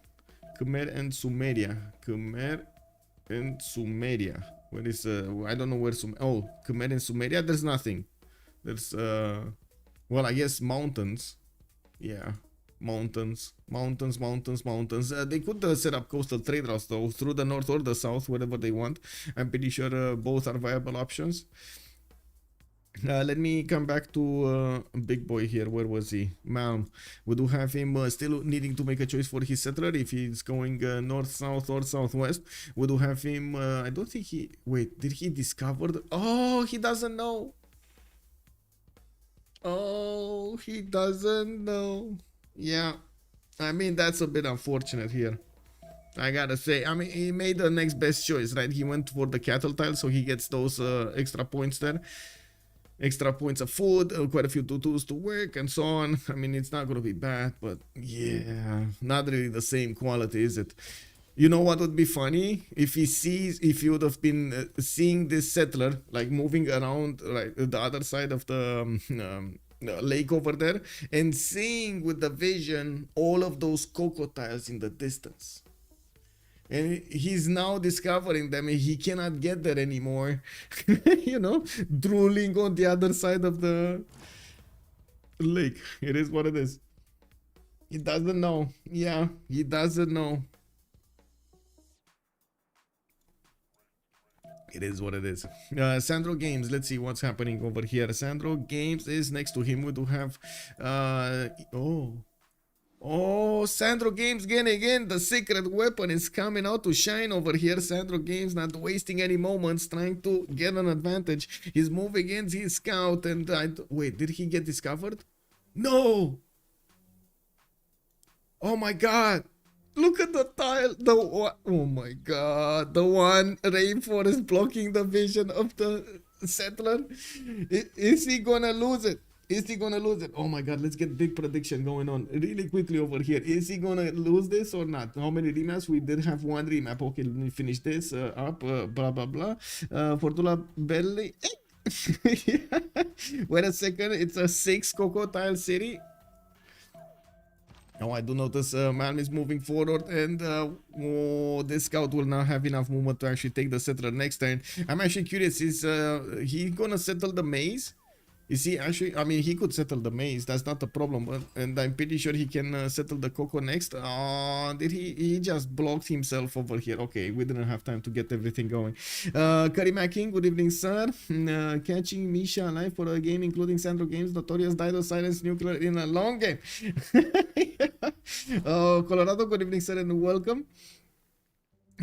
Where is I don't know where Khmer and Sumeria. There's nothing. There's well, I guess mountains. Yeah, mountains. They could set up coastal trade routes though, through the north or the south, whatever they want. I'm pretty sure both are viable options. Let me come back to big boy here. Where was he? Malm. We do have him still needing to make a choice for his settler if he's going north, south, or southwest. We do have him. I don't think he. Wait, did he discover? Oh, he doesn't know. Oh, he doesn't know. Yeah, I mean that's a bit unfortunate here. I gotta say, I mean, he made the next best choice, right? He went for the cattle tile, so he gets those extra points there. Extra points of food, quite a few tutus to work, and so on. I mean, it's not gonna be bad, but yeah, not really the same quality, is it? You know what would be funny? If he would have been seeing this settler, like moving around, like the other side of the lake over there, and seeing with the vision all of those cocoa tiles in the distance. And he's now discovering them and he cannot get there anymore. You know, drooling on the other side of the lake. It is what it is. He doesn't know. Yeah, he doesn't know. It is what it is. Sandro Games, let's see what's happening over here. Sandro Games is next to him. We do have Oh, Sandro Games again, the secret weapon is coming out to shine over here. Sandro Games not wasting any moments, trying to get an advantage. He's moving against his scout and wait, did he get discovered? No! Oh my god! Look at the tile! Oh my god, the one rainforest blocking the vision of the settler. Is he gonna lose it? Is he gonna lose it? Oh my god, let's get big prediction going on really quickly over here. Is he gonna lose this or not? How many remaps? We did have one remap. Okay, let me finish this up. Blah blah blah. Fortuna Belly. Wait a second, it's a 6 cocoa tile city. Now I do notice man is moving forward and this scout will not have enough movement to actually take the settler next turn. I'm actually curious, is he gonna settle the maze? Is he actually, I mean, he could settle the maze, that's not the problem, but, and I'm pretty sure he can settle the cocoa next. Did he just blocked himself over here. Okay, we didn't have time to get everything going. Karima King, good evening, sir. Catching Misha alive for a game including Sandro Games, Notorious, Dido, Silence, Nuclear in a long game. Colorado, good evening, sir, and welcome.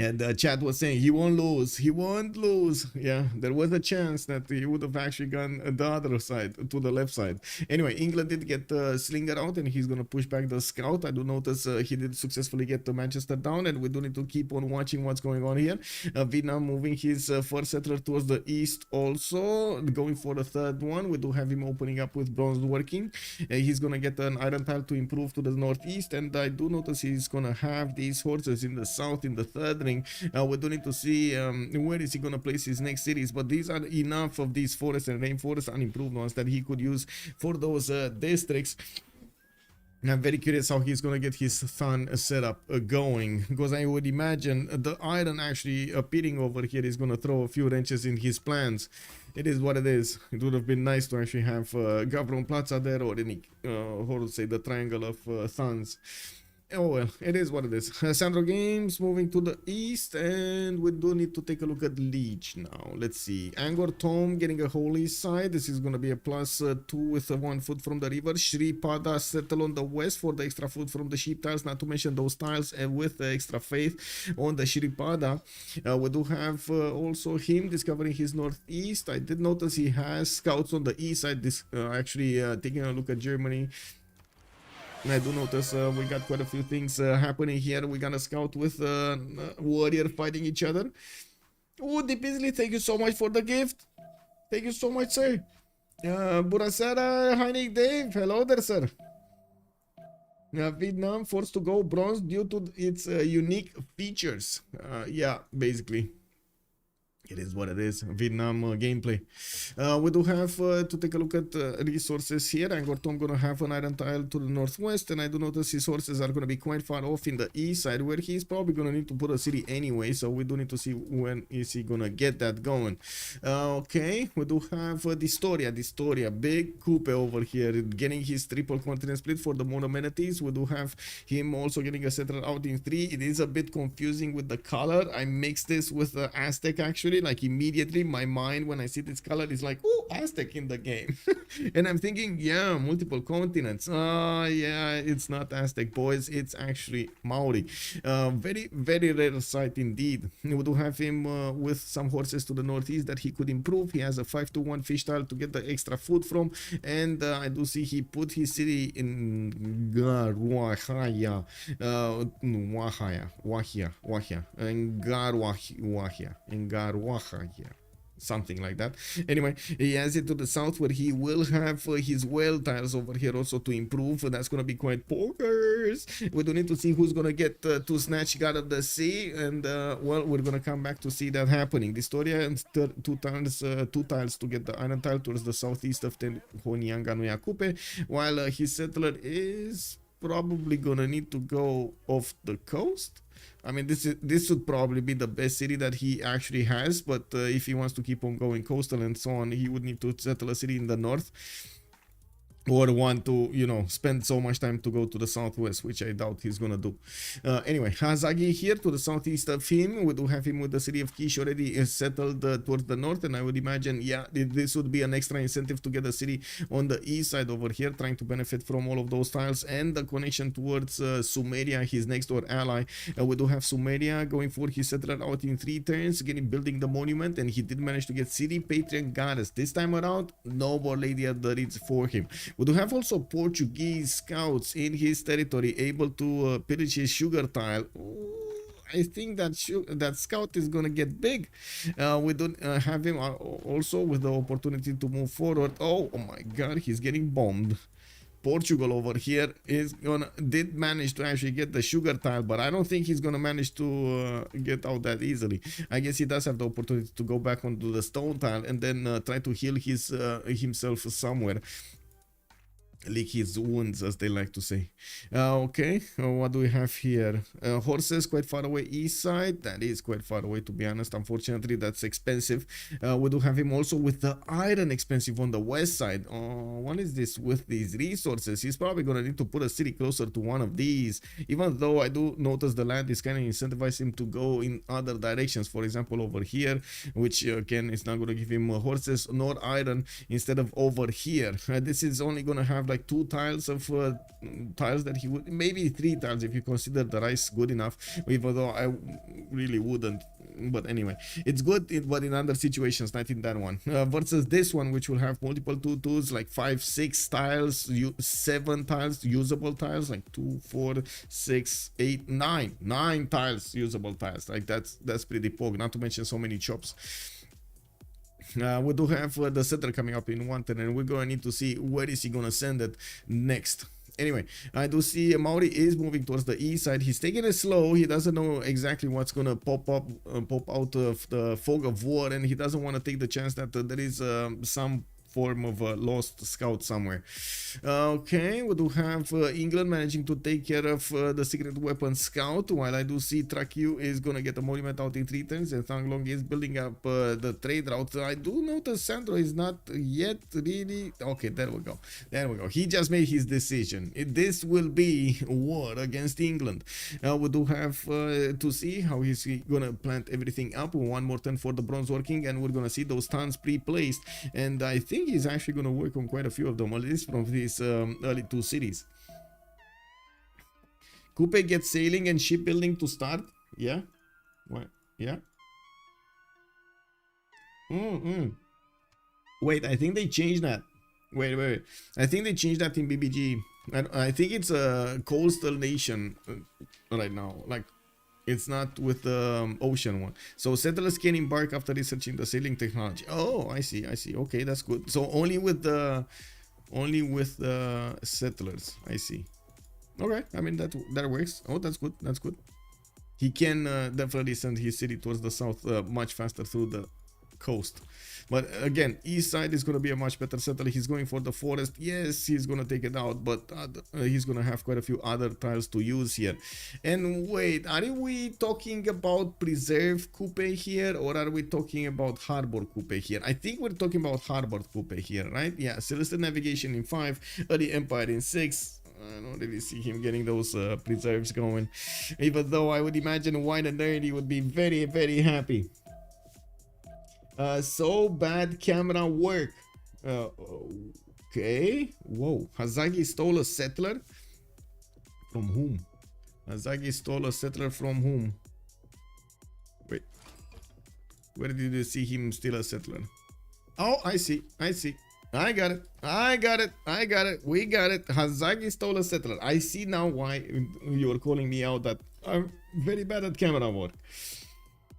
And Chad was saying he won't lose. He won't lose. Yeah, there was a chance that he would have actually gone the other side, to the left side. Anyway, England did get Slinger out and he's going to push back the scout. I do notice he did successfully get Manchester down and we do need to keep on watching what's going on here. Vietnam moving his first settler towards the east also. Going for the third one. We do have him opening up with bronze working. He's going to get an iron tile to improve to the northeast. And I do notice he's going to have these horses in the south in the third. We do need to see where is he going to place his next cities, but these are enough of these forests and rainforests, unimproved ones, that he could use for those districts. I'm very curious how he's going to get his Thun setup going, because I would imagine the iron actually appearing over here is going to throw a few wrenches in his plans. It is what it is. It would have been nice to actually have Gavron Plaza there, or any, how to say, the triangle of Thuns. Oh well, it is what it is. Sandro Games moving to the east, and we do need to take a look at Liege now. Let's see. Angkor Thom getting a holy side. This is going to be a +2 with 1 foot from the river. Shri Pada settle on the west for the extra foot from the sheep tiles, not to mention those tiles, and with the extra faith on the Shri Pada. We do have also him discovering his northeast. I did notice he has scouts on the east side, actually taking a look at Germany. And I do notice we got quite a few things happening here. We got a scout with warrior fighting each other. Oh, Deep Easily, thank you so much for the gift. Thank you so much, sir. Burasera, Heinig Dave, hello there, sir. Vietnam forced to go bronze due to its unique features. Yeah, basically. It is what it is. Vietnam gameplay. We do have to take a look at resources here. Angkor Thom gonna have an iron tile to the northwest, and I do notice his sources are gonna be quite far off in the east side, where he's probably gonna need to put a city anyway. So we do need to see when is he gonna get that going. Okay, we do have Distoria, big coupe over here, getting his triple continent split for the more amenities. We do have him also getting a settler out in 3. It is a bit confusing with the color. I mixed this with the Aztec actually. story, like immediately my mind when I see this color is like, oh, Aztec in the game. And I'm thinking, yeah, multiple continents. Yeah, it's not Aztec, boys, it's actually Maori. Very, very rare sight indeed. We do have him with some horses to the northeast that he could improve. He has a 5-1 fish tile to get the extra food from, and I do see he put his city in Garwahaya, in Garwahaya, something like that. Anyway, he has it to the south where he will have his whale tiles over here also to improve. That's gonna be quite pokers. We do need to see who's gonna get to snatch God of the Sea, and well, we're gonna come back to see that happening. Distoria and two tiles to get the iron tile towards the southeast of Tehonianga no Yakupe, while his settler is probably gonna need to go off the coast. I mean, this should probably be the best city that he actually has, but if he wants to keep on going coastal and so on, he would need to settle a city in the north, or want to, you know, spend so much time to go to the southwest, which I doubt he's gonna do. Anyway, Hazagi here to the southeast of him. We do have him with the city of Kish already settled towards the north, and I would imagine, yeah, this would be an extra incentive to get the city on the east side over here, trying to benefit from all of those tiles and the connection towards Sumeria, his next door ally. We do have Sumeria going for his settler out in 3 turns, building the monument, and he did manage to get city patriot goddess. This time around, no more lady at the Ritz for him. We do have also Portuguese scouts in his territory able to pillage his sugar tile. Ooh, I think that scout is gonna get big. We don't have him also with the opportunity to move forward. Oh my god, he's getting bombed. Portugal over here did manage to actually get the sugar tile, but I don't think he's gonna manage to get out that easily. I guess he does have the opportunity to go back onto the stone tile and then try to heal himself somewhere. Lick his wounds, as they like to say. Okay, what do we have here? Horses quite far away east side. That is quite far away, to be honest. Unfortunately, that's expensive. We do have him also with the iron expensive on the west side. What is this with these resources? He's probably gonna need to put a city closer to one of these, even though I do notice the land is kind of incentivizing him to go in other directions. For example, over here, which again is not gonna give him horses nor iron, instead of over here. This is only gonna have like 2 tiles of tiles that he would, maybe 3 tiles if you consider the rice good enough, even though I really wouldn't. But anyway, it's good, but in other situations, not in that one. Versus this one, which will have multiple 2-2s, like 5, 6 tiles, 7 tiles, usable tiles, like 2, 4, 6, 8, 9 tiles, usable tiles. Like that's pretty poor. Not to mention so many chops. We do have the settler coming up in 1 turn, and we're gonna need to see where is he gonna send it next. Anyway, I do see Maori is moving towards the east side. He's taking it slow. He doesn't know exactly what's gonna pop out of the fog of war, and he doesn't want to take the chance that there is some form of a lost scout somewhere. Okay, we do have England managing to take care of the secret weapon scout, while I do see Trakiu is gonna get a monument out in 3 turns, and Thanglong is building up the trade route. I do notice Sandro is not yet really okay. There we go. He just made his decision. This will be war against England. We do have to see how he's gonna plant everything up. 1 more turn for the bronze working, and we're gonna see those tons pre-placed, and I think he's actually going to work on quite a few of them, at least from these early 2 cities. Coupe gets sailing and shipbuilding to start. Yeah. What? Yeah. Wait, I think they changed that. Wait. I think they changed that in BBG. I think it's a coastal nation right now. Like, it's not with the ocean one. So settlers can embark after researching the sailing technology. Oh, I see. Okay, that's good. So only with the settlers. I see. Okay, I mean that works. Oh, that's good. He can definitely send his city towards the south much faster through the coast. But again, east side is going to be a much better settler. He's going for the forest. Yes, he's going to take it out, but he's going to have quite a few other tiles to use here. And wait, are we talking about preserve coupe here, or are we talking about harbor coupe here? I think we're talking about harbor coupe here, right? Yeah, Celestial Navigation in 5, Early Empire in 6. I don't really see him getting those preserves going, even though I would imagine Wine and Nerdy would be very, very happy. So bad camera work. Okay. Whoa. Hazagi stole a settler? From whom? Hazagi stole a settler from whom? Wait. Where did you see him steal a settler? Oh, I see. I see. I got it. I got it. I got it. We got it. Hazagi stole a settler. I see now why you're calling me out that I'm very bad at camera work.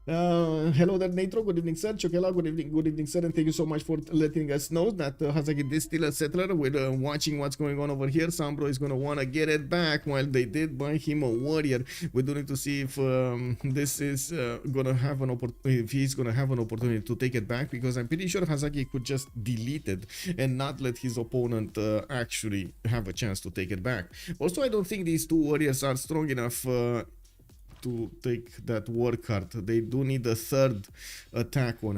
Hello there, Natro. Good evening, sir. Chokela, good evening, sir. And thank you so much for letting us know that Hazagi did steal a settler. We're watching what's going on over here. Sambro is going to want to get it back while they did buy him a warrior. We do need to see if this is going to have an opportunity, if he's going to have an opportunity to take it back, because I'm pretty sure Hazagi could just delete it and not let his opponent actually have a chance to take it back. Also, I don't think these two warriors are strong enough to take that war card. They do need a third attack on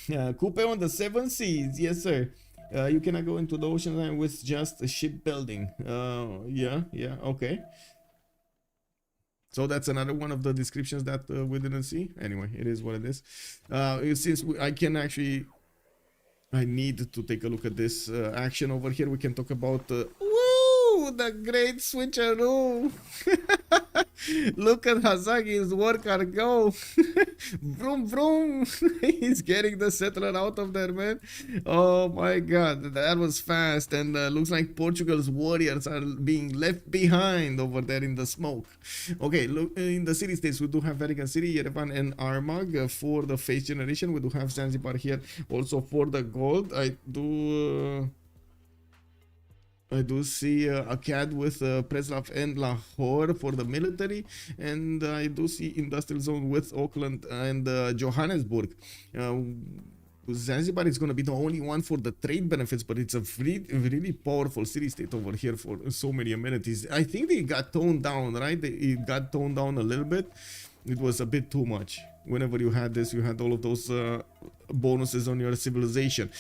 it. Coupe on the 7 seas, yes sir. You cannot go into the ocean line with just shipbuilding. Yeah, okay. So that's another one of the descriptions that we didn't see. Anyway, it is what it is. Since I can actually, I need to take a look at this action over here. We can talk about the great switcheroo. Look at Hazagi's worker go. Vroom vroom. He's getting the settler out of there, man. Oh my god, that was fast. And looks like Portugal's warriors are being left behind over there in the smoke. Okay, look, in the city states we do have Vatican City, Yerevan and Armagh for the face generation. We do have Zanzibar here also for the gold. I do see a CAD with Preslav and Lahore for the military, and I do see industrial zone with Auckland and Johannesburg. Zanzibar is going to be the only one for the trade benefits, but it's a really powerful city-state over here for so many amenities. I think they got toned down, right? It got toned down a little bit. It was a bit too much. Whenever you had this, you had all of those bonuses on your civilization.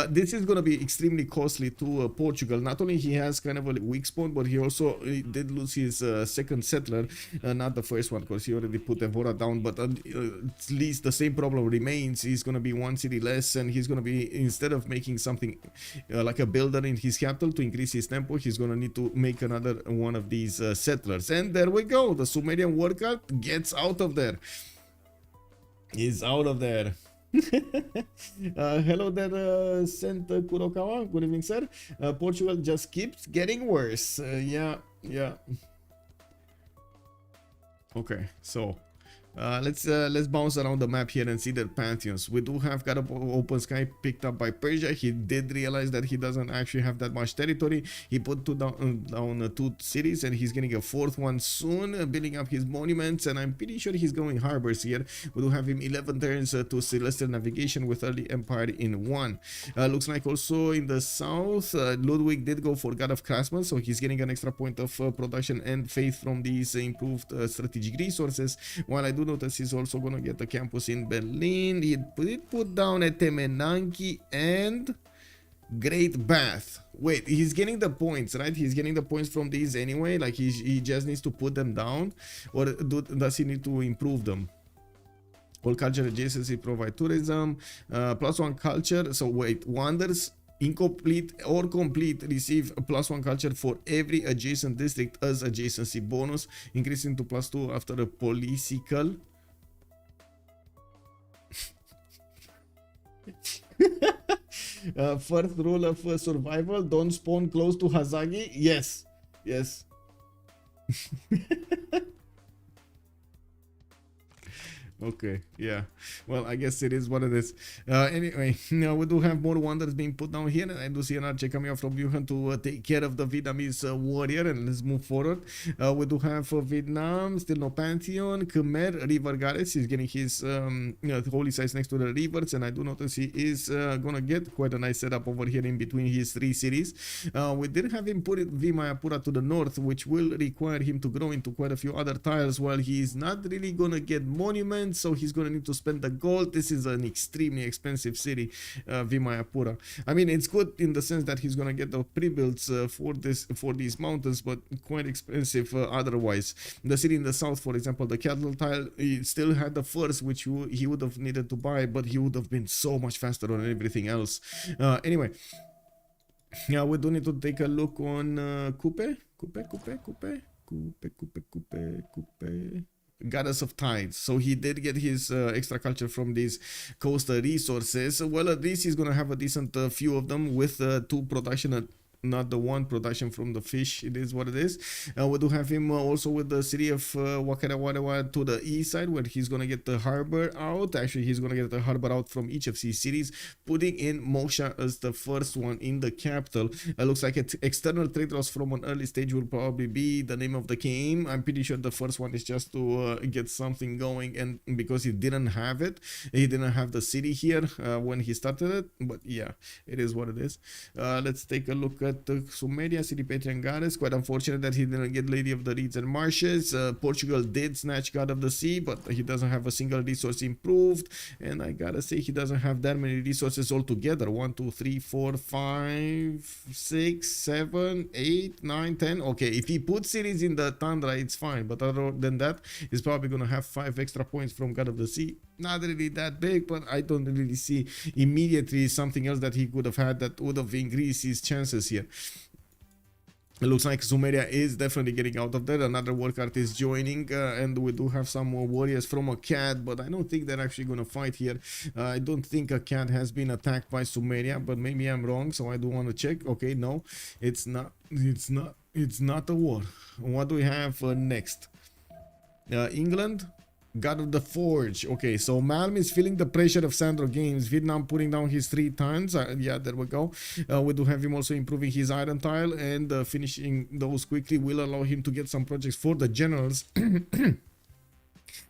This is going to be extremely costly to Portugal. Not only he has kind of a weak spot, but he also did lose his second settler, not the first one, because he already put Evora down, but at least the same problem remains. He's going to be one city less, and he's going to be, instead of making something like a builder in his capital to increase his tempo, he's going to need to make another one of these settlers. And there we go. The Sumerian worker gets out of there. He's out of there. Hello there, Saint Kurokawa. Good evening, sir. Portugal just keeps getting worse. Yeah. Okay, so let's bounce around the map here and see their pantheons. We do have got open sky picked up by Persia. He did realize that he doesn't actually have that much territory. He put down 2 cities, and he's getting a 4th one soon, building up his monuments, and I'm pretty sure he's going harbors here. We do have him 11 turns to celestial navigation with early empire in 1. Looks like also in the south, Ludwig did go for God of Craftsmen, so he's getting an extra point of production and faith from these improved strategic resources, while I do notice he's also going to get a campus in Berlin. He did put down a Temenanki and Great Bath. Wait, he's getting the points, right? He's getting the points from these anyway. Like he just needs to put them down, or does he need to improve them? All culture adjacency provide tourism, +1 culture. So wait, wonders incomplete or complete receive a +1 culture for every adjacent district as adjacency bonus, increasing to +2 after a political. First rule of survival: don't spawn close to Hazagi. Yes. Okay, yeah. Well, I guess it is what it is. Anyway, now we do have more wonders being put down here, and I do see an archer coming up from Wuhan to take care of the Vietnamese warrior, and let's move forward. We do have Vietnam, still no Pantheon. Khmer, River Goddess, is getting his holy sites next to the rivers, and I do notice he is gonna get quite a nice setup over here in between his 3 cities. We did have him put Vimayapura to the north, which will require him to grow into quite a few other tiles, while he is not really gonna get monuments. science, so he's gonna need to spend the gold. This is an extremely expensive city, Vimayapura. I mean, it's good in the sense that he's gonna get the pre-builds for these mountains, but quite expensive otherwise. The city in the south, for example, the cattle tile, he still had the furs, which he would have needed to buy, but he would have been so much faster on everything else. Anyway, yeah, we do need to take a look on Coupe. Goddess of Tides. So he did get his extra culture from these coastal resources. Well, at least he's gonna have a decent few of them with 2 production, not the 1 production from the fish. It is what it is. We do have him also with the city of Wakarawarewa to the east side, where he's gonna get the harbor out. Actually, he's gonna get the harbor out from each of these cities, putting in Moksha as the first one in the capital. Looks like external trade routes from an early stage will probably be the name of the game. I'm pretty sure the first one is just to get something going, and because he didn't have it, he didn't have the city here when he started it. But yeah, it is what it is. Let's take a look at the Sumeria, City Patrian Goddess. Quite unfortunate that he didn't get Lady of the Reeds and Marshes. Portugal did snatch God of the Sea, but he doesn't have a single resource improved, and I gotta say he doesn't have that many resources altogether. 1 2 3 4 5 6 7 8 9 10. Okay, if he puts cities in the Tundra, it's fine, but other than that, he's probably gonna have 5 extra points from God of the Sea. Not really that big, but I don't really see immediately something else that he could have had that would have increased his chances here. It looks like Sumeria is definitely getting out of there. Another work art is joining, and we do have some more warriors from a cat, but I don't think they're actually going to fight here. I don't think a cat has been attacked by Sumeria, but maybe I'm wrong, so I do want to check. Okay, no, it's not a war. What do we have next? England, God of the Forge. Okay, so Malm is feeling the pressure of Sandro Games. Vietnam putting down his 3 tons. Yeah, there we go. We do have him also improving his iron tile, and finishing those quickly will allow him to get some projects for the generals.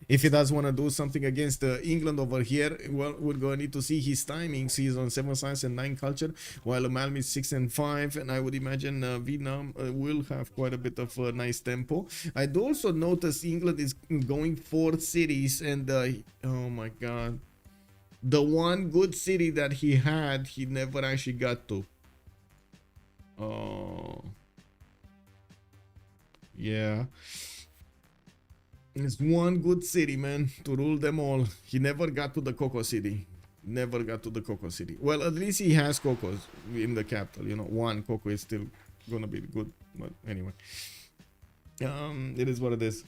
If he does want to do something against England over here, well, we're going to need to see his timings. He's on 7 science and 9 culture, while Malm is 6 and 5, and I would imagine Vietnam will have quite a bit of nice tempo. I do also notice England is going 4 cities, and oh my god, the one good city that he had, he never actually got to. Oh, yeah. It's one good city, man, to rule them all. He never got to the Cocoa City. Never got to the Cocoa City. Well, at least he has Cocos in the capital. You know, one Coco is still gonna be good. But anyway, it is what it is.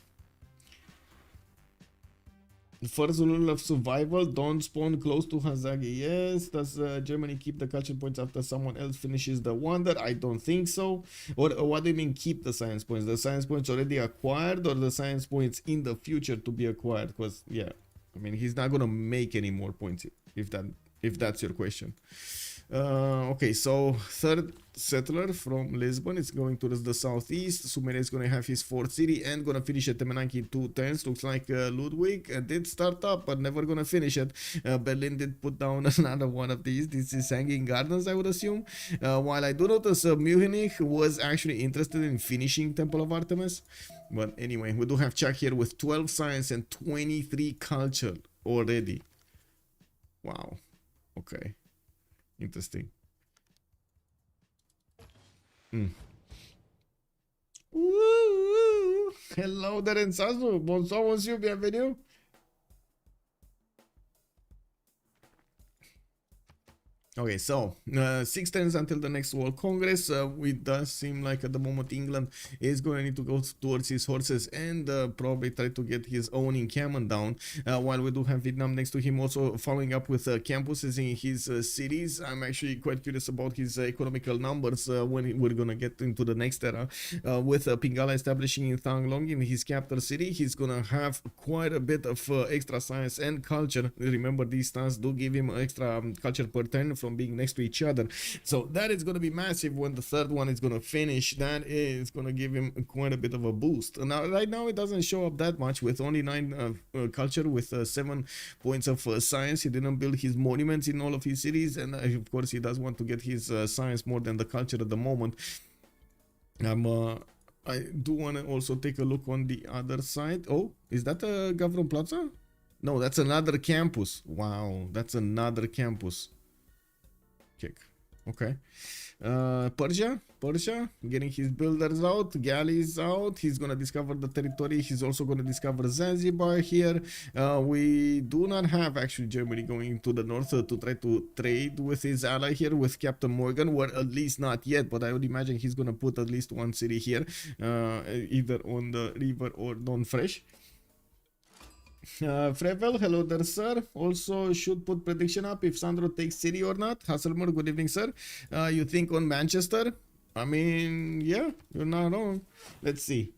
The first rule of survival: don't spawn close to Hazagi. Yes. Does Germany keep the culture points after someone else finishes the wonder? I don't think so. Or what do you mean keep the science points? The science points already acquired, or the science points in the future to be acquired? Because yeah, I mean, he's not gonna make any more points if that's your question. Okay, so third settler from Lisbon is going towards the southeast. Sumeria is going to have his 4th city and going to finish at Temenanki in 2 turns. Looks like Ludwig did start up, but never going to finish it. Berlin did put down another one of these. This is Hanging Gardens, I would assume. While I do notice Munich was actually interested in finishing Temple of Artemis. But anyway, we do have Chuck here with 12 science and 23 culture already. Wow. Okay. Interesting. Hello there, Ensazu. Bonsoir, monsieur. Bienvenue. Okay, so 6 turns until the next World Congress. It does seem like at the moment England is going to need to go towards his horses and probably try to get his own encampment down. While we do have Vietnam next to him also following up with campuses in his cities. I'm actually quite curious about his economical numbers when we're going to get into the next era. With Pingala establishing in Thang Long in his capital city, he's going to have quite a bit of extra science and culture. Remember, these stats do give him extra culture per turn from being next to each other, so that is going to be massive. When the third one is going to finish, that is going to give him quite a bit of a boost. Now, right now, it doesn't show up that much with only 9 culture, with 7 points of science. He didn't build his monuments in all of his cities, and of course, he does want to get his science more than the culture at the moment. I do want to also take a look on the other side. Oh, is that a Gavron Plaza? No, that's another campus. Wow, that's another campus. Kick. Okay. Persia, getting his builders out, galleys out. He's gonna discover the territory. He's also gonna discover Zanzibar here. We do not have actually Germany going into the north to try to trade with his ally here with Captain Morgan, or at least not yet. But I would imagine he's gonna put at least one city here, either on the river or Don Fresh. Frevel, hello there, sir. Also, should put prediction up if Sandro takes city or not. Hasselmer, good evening, sir. You think on Manchester? I mean, yeah, you're not wrong. Let's see.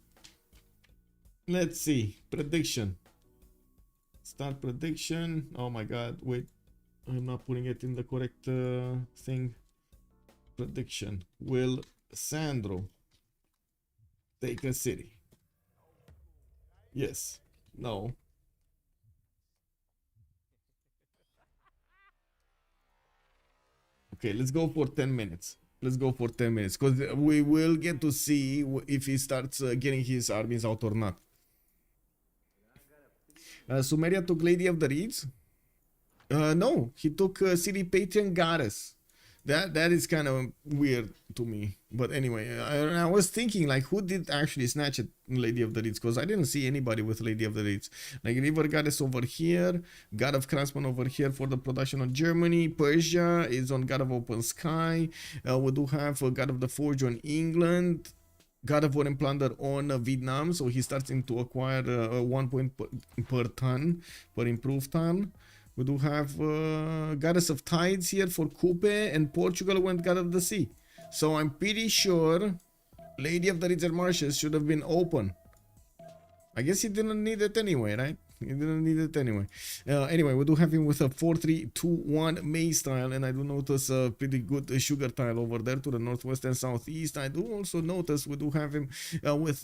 Let's see. Prediction. Start prediction. Oh my god, wait. I'm not putting it in the correct thing. Prediction. Will Sandro take a city? Yes. No. Okay, let's go for 10 minutes. Let's go for 10 minutes because we will get to see if he starts getting his armies out or not. Sumeria took Lady of the Reeds. No, he took City Patron Goddess. That is kind of weird to me. But anyway, I was thinking like who did actually snatch it, Lady of the Reeds, because I didn't see anybody with Lady of the Reeds. Like River Goddess over here, God of Craftsman over here for the production of Germany. Persia is on God of Open Sky. We do have God of the Forge on England. God of War and Plunder on Vietnam, so he starts to acquire 1 point per ton, per improved ton. We do have Goddess of Tides here for Coupe, and Portugal went God of the Sea. So I'm pretty sure Lady of the Reeds and Marshes should have been open. I guess he didn't need it anyway, right? He didn't need it anyway. Anyway, we do have him with a 4-3-2-1 Maze tile, and I do notice a pretty good sugar tile over there to the northwest and southeast. I do also notice we do have him with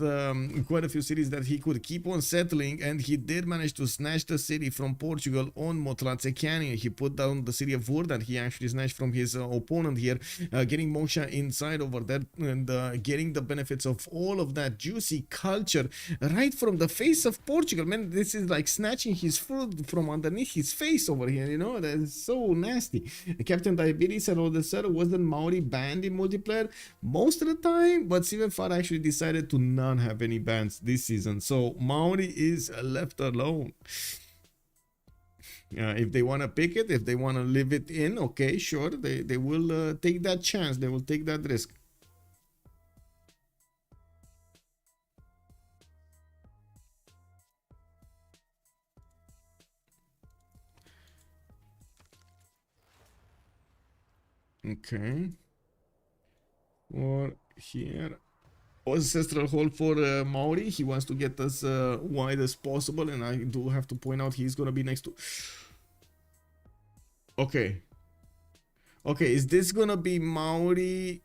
quite a few cities that he could keep on settling, and he did manage to snatch the city from Portugal on Motlatse Canyon. He put down the city of Wood that he actually snatched from his opponent here, getting Moksha inside over there and getting the benefits of all of that juicy culture right from the face of Portugal. Man, this is like snatching his food from underneath his face over here, you know. That is so nasty. Captain Diabetes and all the sir, wasn't Maori banned in multiplayer most of the time, but CivFR actually decided to not have any bans this season, so Maori is left alone. If they want to pick it, if they want to leave it in, okay, sure, they will take that chance, they will take that risk. Okay. For here. Ancestral Hall for Maori. He wants to get as wide as possible, and I do have to point out he's gonna be next to. Okay. Okay, is this gonna be Maori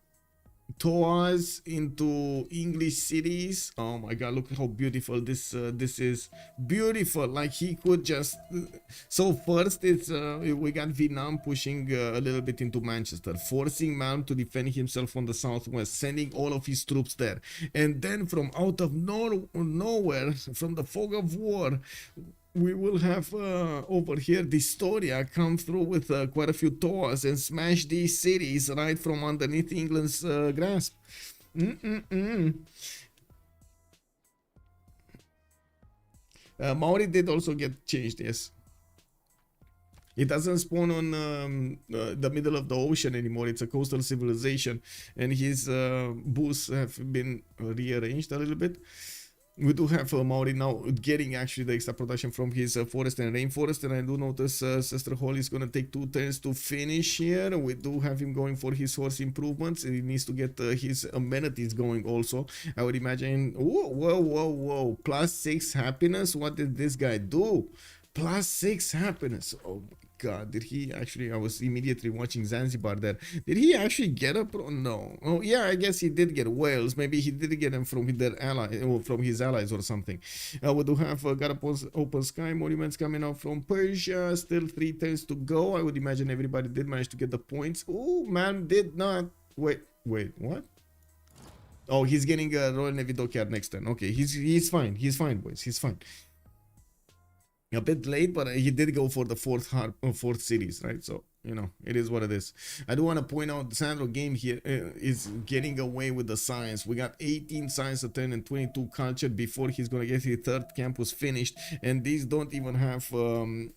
tours into English cities? Oh my god, look how beautiful this is. Beautiful. Like he could just so first it's we got Vietnam pushing a little bit into Manchester, forcing Malm to defend himself on the southwest, sending all of his troops there, and then from out of nowhere, from the fog of war, we will have over here Distoria come through with quite a few tours and smash these cities right from underneath England's grasp. Maori did also get changed, yes. It doesn't spawn on the middle of the ocean anymore. It's a coastal civilization, and his boosts have been rearranged a little bit. We do have Maori now getting actually the extra production from his forest and rainforest, and I do notice Sister Hall is going to take 2 turns to finish here. We do have him going for his horse improvements, and he needs to get his amenities going also. I would imagine, whoa, +6 happiness. What did this guy do? +6 happiness. Oh my god, did he actually, I was immediately watching Zanzibar there, did he actually get a pro? No. Oh yeah, I guess he did get whales. Maybe he did get them from their ally, or from his allies or something. We do have got open sky monuments coming out from Persia. Still 3 turns to go. I would imagine everybody did manage to get the points. Oh man, did not. Wait, what? Oh, he's getting a Royal Navy dockyard next turn. Okay, he's fine, boys, he's fine. a bit late, but he did go for the fourth series, right? So you know, it is what it is. I do want to point out Sandro game here is getting away with the science. We got 18 science a turn and 22 culture before he's gonna get his third campus finished, and these don't even have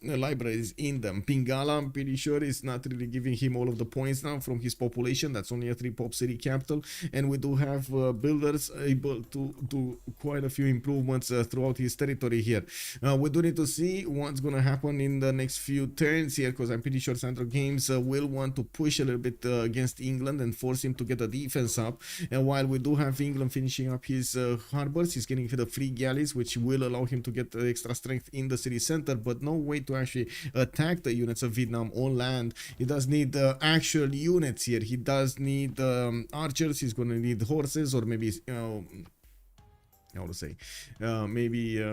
libraries in them. Pingala, I'm pretty sure, is not really giving him all of the points now from his population. That's only a 3-pop city capital, and we do have builders able to do quite a few improvements throughout his territory here. We do need to see what's gonna happen in the next few turns here, because I'm pretty sure Sandro Games will want to push a little bit against England and force him to get the defense up. And while we do have England finishing up his harbors, he's getting the free galleys, which will allow him to get extra strength in the city center, but no way to actually attack the units of Vietnam on land. He does need actual units here. He does need archers. He's going to need horses, or maybe how to say, maybe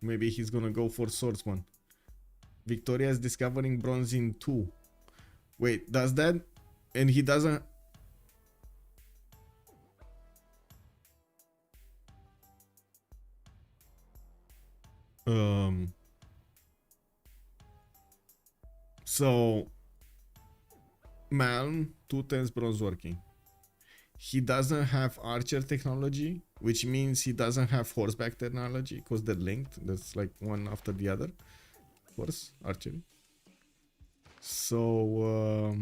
maybe he's gonna go for swordsman. Victoria is discovering bronze in 2. Wait, does that? And he doesn't. So Malm 210 bronze working. He doesn't have archer technology, which means he doesn't have horseback technology, because they're linked. That's like one after the other. Horse, archery. So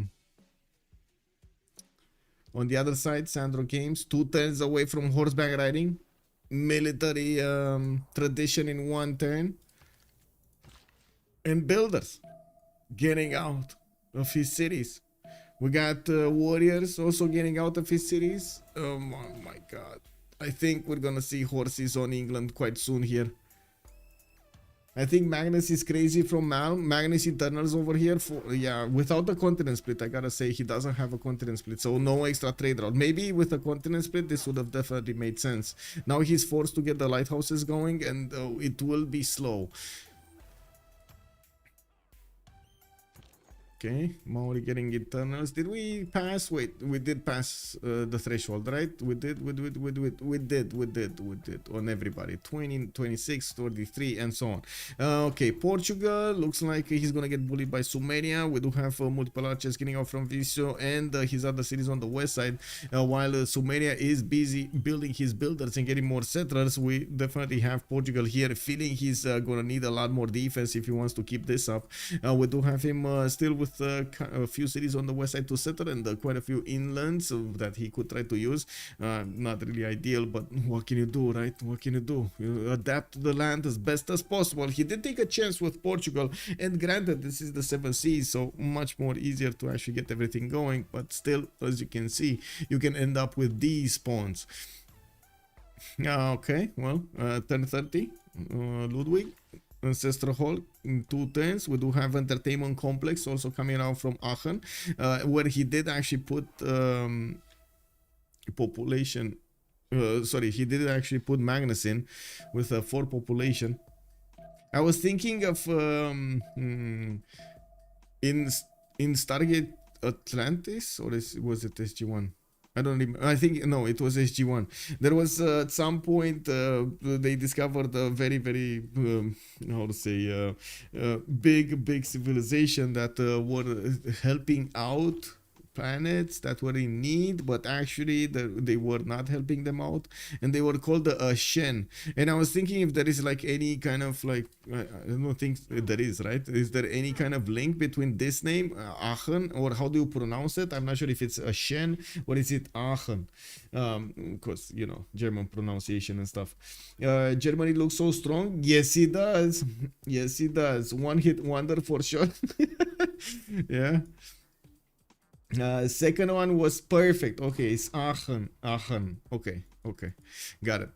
on the other side, Sandro Games 2 turns away from horseback riding, military tradition in 1 turn, and builders getting out of his cities. We got warriors also getting out of his cities. Oh my god, I think we're gonna see horses on England quite soon here. I think Magnus is crazy from Malm. Magnus Eternals over here for, yeah, without the continent split. I gotta say, he doesn't have a continent split, so no extra trade route. Maybe with a continent split this would have definitely made sense. Now he's forced to get the lighthouses going, and it will be slow. Okay, Maori getting Eternals. Did we pass? Wait, we did pass the threshold, right? We did on everybody. 20, 26, 33, and so on. Okay, Portugal looks like he's gonna get bullied by Sumania. We do have multiple archers getting out from Visio and his other cities on the west side. While Sumania is busy building his builders and getting more settlers, we definitely have Portugal here feeling he's gonna need a lot more defense if he wants to keep this up. We do have him still with a few cities on the west side to settle, and quite a few inlands that he could try to use. Not really ideal, but what can you do, right? What can you do? You adapt to the land as best as possible. He did take a chance with Portugal, and granted, this is the 7 seas, so much more easier to actually get everything going, but still, as you can see, you can end up with these spawns. Okay, well, turn 30, Ludwig. Ancestral Hall in 2 turns. We do have Entertainment Complex also coming out from Aachen, where he did actually put population. Sorry, he did actually put Magnus in with a 4 population. I was thinking of in Stargate Atlantis, or was it SG1? I don't remember. I think no, it was SG1. There was at some point they discovered a very how to say big civilization that were helping out planets that were in need, but actually they were not helping them out, and they were called the Shen. And I was thinking if there is like any kind of like, I don't think there is, right? Is there any kind of link between this name Aachen, or how do you pronounce it? I'm not sure if it's a Shen or is it Aachen, because you know, German pronunciation and stuff. Germany looks so strong. Yes it does. Yes it does. One hit wonder for sure. Yeah. Second one was perfect. Okay, it's Aachen. Okay, got it.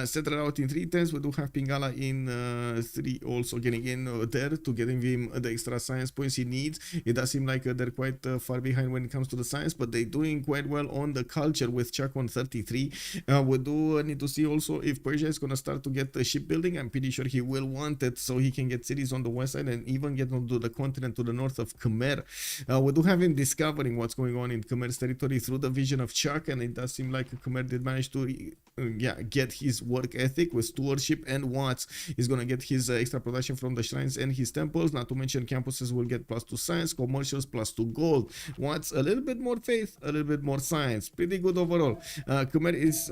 Settled out in 3 turns. We do have Pingala in 3 also getting in there to getting him the extra science points he needs. It does seem like they're quite far behind when it comes to the science, but they're doing quite well on the culture with Chuck on 33. We do need to see also if Persia is going to start to get the shipbuilding. I'm pretty sure he will want it so he can get cities on the west side and even get onto the continent to the north of Khmer. We do have him discovering what's going on in Khmer's territory through the vision of Chuck, and it does seem like Khmer did manage to get get his work ethic with stewardship, and Watts is going to get his extra production from the shrines and his temples. Not to mention campuses will get +2 science, commercials +2 gold. Watts a little bit more faith, a little bit more science. Pretty good overall. Khmer is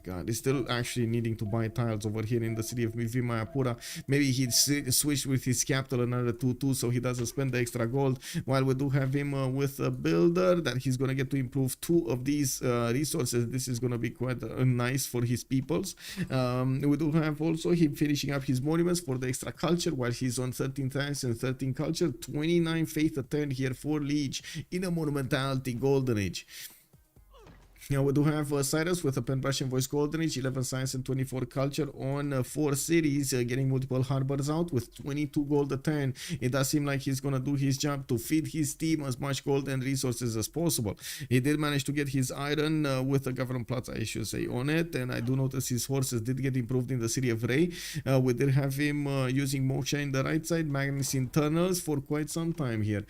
God, he's still actually needing to buy tiles over here in the city of Mayapura. Maybe he switched with his capital another 2 so he doesn't spend the extra gold. While we do have him with a builder that he's gonna get to improve 2 of these resources. This is gonna be quite nice for his peoples. We do have also him finishing up his monuments for the extra culture while he's on 13 times and 13 culture. 29 faith a turn here for Liege in a monumentality golden age. Now we do have Cyrus with a pen brush and voice golden age, 11 science and 24 culture on 4 cities, getting multiple harbors out with 22 gold a turn. It does seem like he's gonna do his job to feed his team as much gold and resources as possible. He did manage to get his iron with a government plot, I should say, on it, and I do notice his horses did get improved in the city of Ray. We did have him using Moksha in the right side, Magnus internals for quite some time here.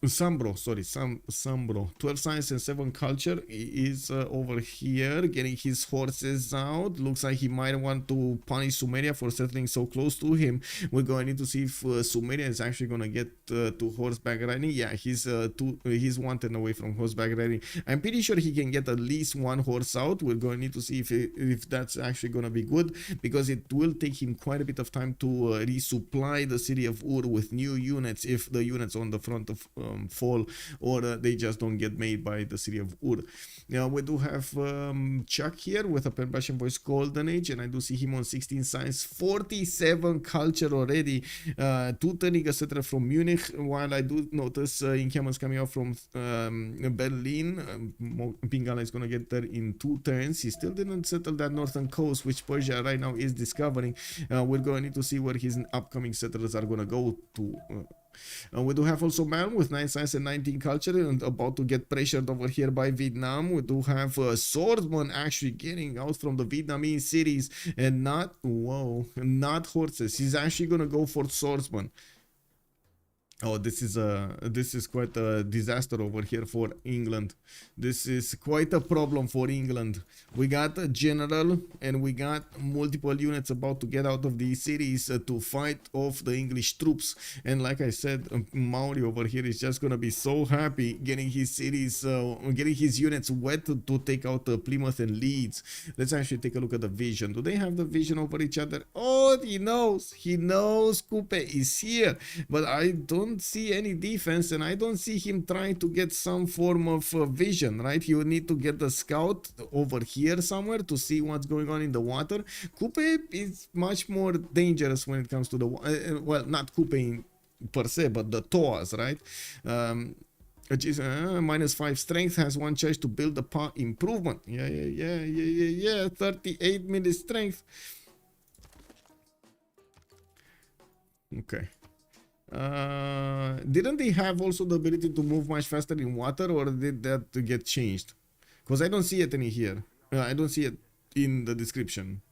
Sambro, 12 science and 7 culture is over here getting his horses out. Looks like he might want to punish Sumeria for settling so close to him. We're going to need to see if Sumeria is actually going to get to horseback riding. Yeah, he's 1 turn away from horseback riding. I'm pretty sure he can get at least 1 horse out. We're going to need to see if that's actually going to be good, because it will take him quite a bit of time to resupply the city of Ur with new units if the units on the front of fall, or they just don't get made by the city of Ur. Now we do have Chuck here with a pen brush and voice golden age, and I do see him on 16 science, 47 culture already, 2 turning etc. from Munich, while I do notice encampments coming out from Berlin. Pingala is going to get there in 2 turns. He still didn't settle that northern coast, which Persia right now is discovering. We're going to need to see where his upcoming settlers are going to go to. We do have also Malm with 9 science and 19 culture, and about to get pressured over here by Vietnam. We do have swordsman actually getting out from the Vietnamese cities, and not horses. He's actually gonna go for swordsman. Oh, this is quite a disaster over here for England. This is quite a problem for England. We got a general and we got multiple units about to get out of these cities to fight off the English troops. And like I said, Maori over here is just gonna be so happy getting his cities, getting his units wet to take out Plymouth and Leeds. Let's actually take a look at the vision. Do they have the vision over each other? Oh, he knows. Coupe is here, but I don't see any defense, and I don't see him trying to get some form of vision, right? He would need to get the scout over here somewhere to see what's going on in the water. Coupe is much more dangerous when it comes to the well, not Coupe per se, but the Toas, right? -5 strength, has 1 charge to build the improvement. Yeah. 38 minute strength. Okay. Didn't they have also the ability to move much faster in water, or did that get changed? Because I don't see it any here. I don't see it in the description.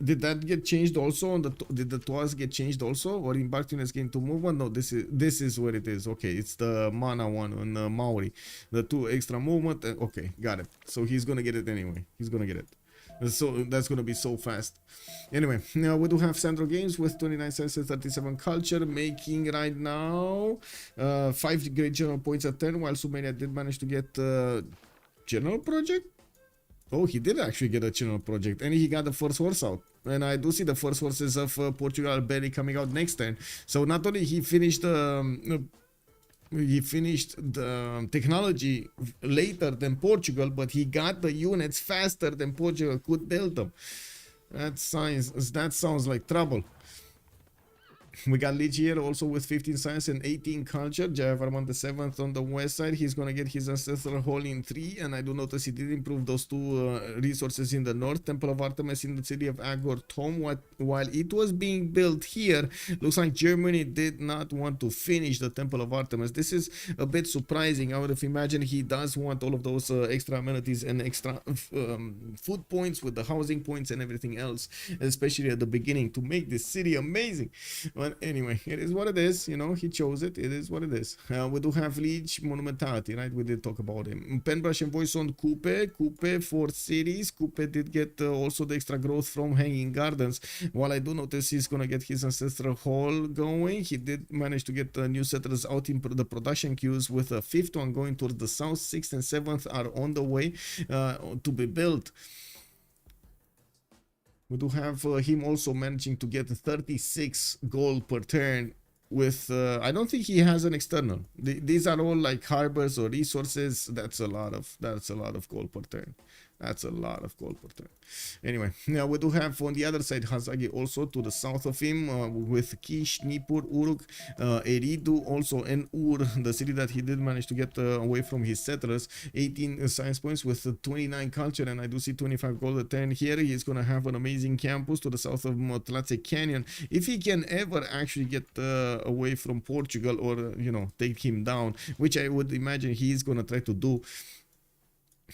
Did that get changed also? Did the Toas get changed also, or embarked units gain 2 movement? No, this is where it is. Okay, it's the mana one on Maori, the 2 extra movement. Okay, got it. So he's gonna get it anyway. He's gonna get it. So that's gonna be so fast. Anyway, now we do have Sandro Games with 29 senses, 37 culture, making right now 5 great general points a turn, while Sumeria did manage to get general project. Oh, he did actually get a general project, and he got the first horse out. And I do see the first horses of Portugal barely coming out next turn. So not only he finished the technology later than Portugal, but he got the units faster than Portugal could build them. That sounds like trouble. We got Lich here also with 15 science and 18 culture. Jayavarman the 7th on the west side. He's gonna get his ancestral hall in 3, and I do notice he did improve those 2 resources in the north. Temple of Artemis in the city of Agor Tom. While it was being built here, looks like Germany did not want to finish the Temple of Artemis. This is a bit surprising. I would have imagined he does want all of those extra amenities and extra food points with the housing points and everything else, especially at the beginning, to make this city amazing. But anyway, it is what it is. You know, he chose it. It is what it is. We do have Liege Monumentality, right? We did talk about him. Penbrush and voice on Coupe for cities. Coupe did get also the extra growth from Hanging Gardens. While I do notice he's gonna get his Ancestral Hall going, he did manage to get new settlers out in the production queues, with a fifth one going towards the south. Sixth and seventh are on the way to be built. We do have him also managing to get 36 gold per turn with, I don't think he has an external. These are all like harbors or resources. That's a lot of gold per turn. That's a lot of gold per turn. Anyway, now we do have on the other side Hazagi also to the south of him, with Kish, Nippur, Uruk, Eridu also, and Ur, the city that he did manage to get away from his settlers. 18 science points with 29 culture, and I do see 25 gold a turn here. He's gonna have an amazing campus to the south of Motlatse Canyon. If he can ever actually get away from Portugal, or you know, take him down, which I would imagine he's gonna try to do.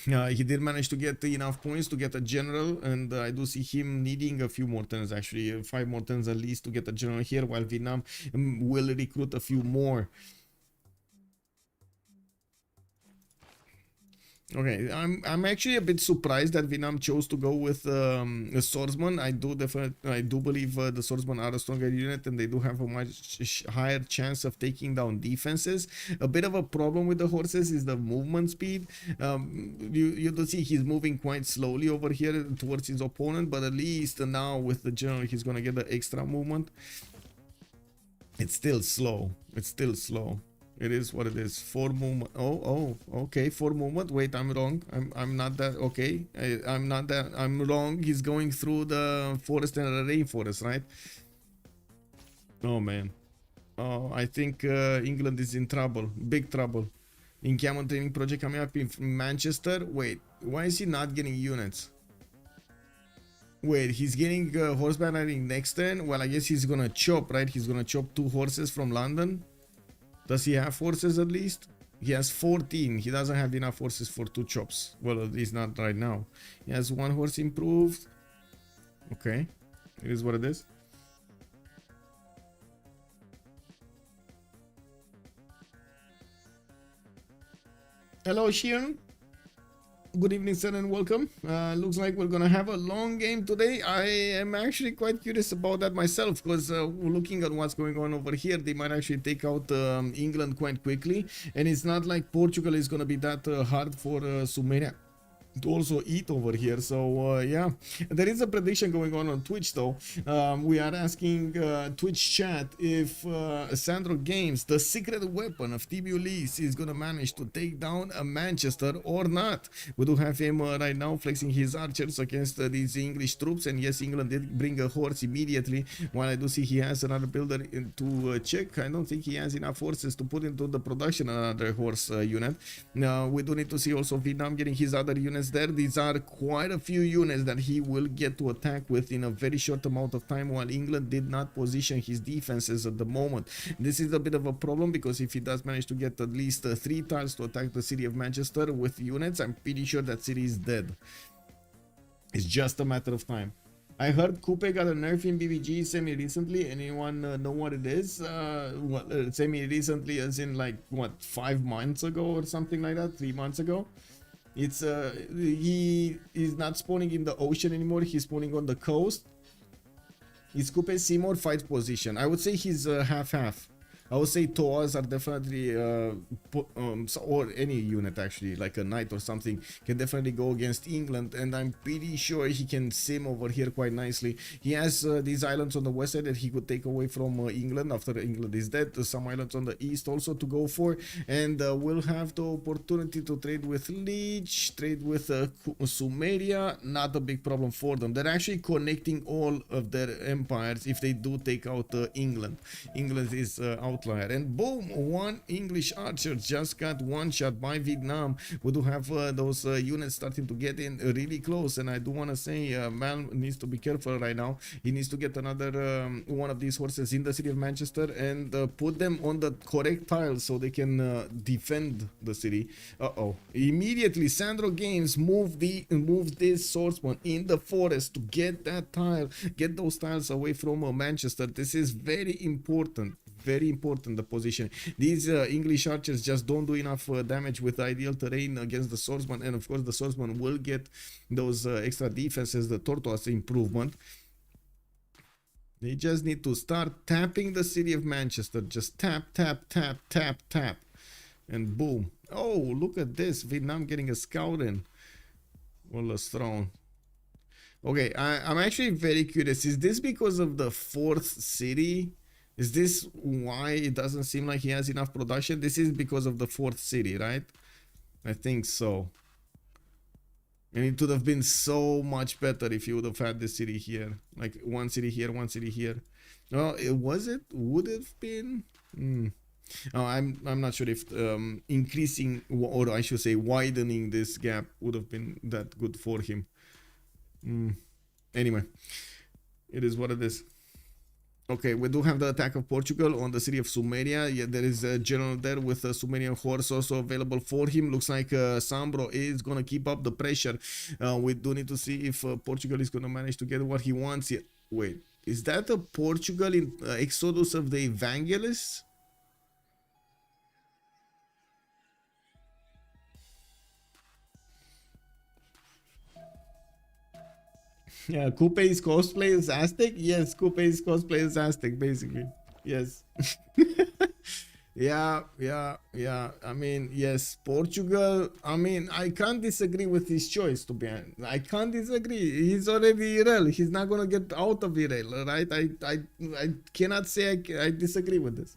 He did manage to get enough points to get a general, and I do see him needing a few more turns, actually 5 more turns at least to get a general here, while Vietnam will recruit a few more. Okay, I'm actually a bit surprised that Vietnam chose to go with a swordsman. I do believe the swordsmen are a stronger unit, and they do have a much higher chance of taking down defenses. A bit of a problem with the horses is the movement speed. You do see he's moving quite slowly over here towards his opponent, but at least now with the general he's gonna get the extra movement. It's still slow. It's still slow. It is what it is. 4 movement. Oh, okay. 4 movement. Wait, I'm wrong. I'm not that. Okay, I'm not that. I'm wrong. He's going through the forest and the rainforest, right? Oh man. Oh, I think England is in trouble. Big trouble. Encampment training project coming up in Manchester. Wait, why is he not getting units? Wait, he's getting horseback riding next turn. Well, I guess he's gonna chop, right? He's gonna chop 2 horses from London. Does he have horses at least? He has 14. He doesn't have enough horses for 2 chops. Well, at least not right now. He has 1 horse improved. Okay. It is what it is. Hello, Sheeran. Good evening, sir, and welcome. Looks like we're gonna have a long game today. I am actually quite curious about that myself, because looking at what's going on over here, they might actually take out England quite quickly, and it's not like Portugal is gonna be that hard for Sumeria to also eat over here. So yeah, there is a prediction going on Twitch though. We are asking Twitch chat if Sandro Games, the secret weapon of TB Ulyss, is gonna manage to take down a Manchester or not. We do have him right now flexing his archers against these English troops, and yes, England did bring a horse immediately, while I do see he has another builder to check. I don't think he has enough horses to put into the production another horse unit. Now we do need to see also Vietnam getting his other units there. These are quite a few units that he will get to attack with in a very short amount of time, while England did not position his defenses at the moment. This is a bit of a problem, because if he does manage to get at least 3 tiles to attack the city of Manchester with units, I'm pretty sure that city is dead. It's just a matter of time. I heard Coupe got a nerf in BBG semi-recently. Anyone know what it is? Semi-recently as in like, what, 5 months ago or something like that? 3 months ago? It's he is not spawning in the ocean anymore. He's spawning on the coast. Is Coupe Seymour fight position? I would say he's half-half. I would say Toas are definitely, or any unit actually, like a knight or something, can definitely go against England, and I'm pretty sure he can sim over here quite nicely. He has these islands on the west side that he could take away from England after England is dead. Some islands on the east also to go for, and we'll have the opportunity to trade with Liege, trade with Sumeria. Not a big problem for them. They're actually connecting all of their empires if they do take out England. England is out outlier. And boom, one English archer just got one shot by Vietnam. We do have those units starting to get in really close, and I do want to say Mal needs to be careful right now. He needs to get another one of these horses in the city of Manchester and put them on the correct tiles so they can defend the city. Immediately Sandro Games moved this swordsman in the forest to get that tile, get those tiles away from Manchester. This is very important, the position. These English archers just don't do enough damage with ideal terrain against the swordsman, and of course the swordsman will get those extra defenses, the tortoise improvement. They just need to start tapping the city of Manchester. Just tap, tap, tap, tap, tap, and boom. Oh, look at this, Vietnam getting a scout in. Ulyss throne. Okay, I'm actually very curious. Is this because of the 4th city? Is this why it doesn't seem like he has enough production? This is because of the 4th city, right? I think so. And it would have been so much better if you would have had this city here. Like one city here, one city here. No, would have been? Oh, I'm not sure if increasing, or I should say widening this gap would have been that good for him. Anyway, it is what it is. Okay, we do have the attack of Portugal on the city of Sumeria. Yeah, there is a general there with a Sumerian horse also available for him. Looks like Sambro is gonna keep up the pressure. We do need to see if Portugal is gonna manage to get what he wants here. Wait, is that a Portugal in Exodus of the Evangelists? Yeah, Coupe is cosplay as Aztec. Yes, Coupe is cosplay as Aztec, basically. Yes. Yeah. I mean, yes, Portugal. I mean, I can't disagree with his choice, to be honest. I can't disagree. He's already Irel. He's not gonna get out of Irel, right? I cannot say I disagree with this.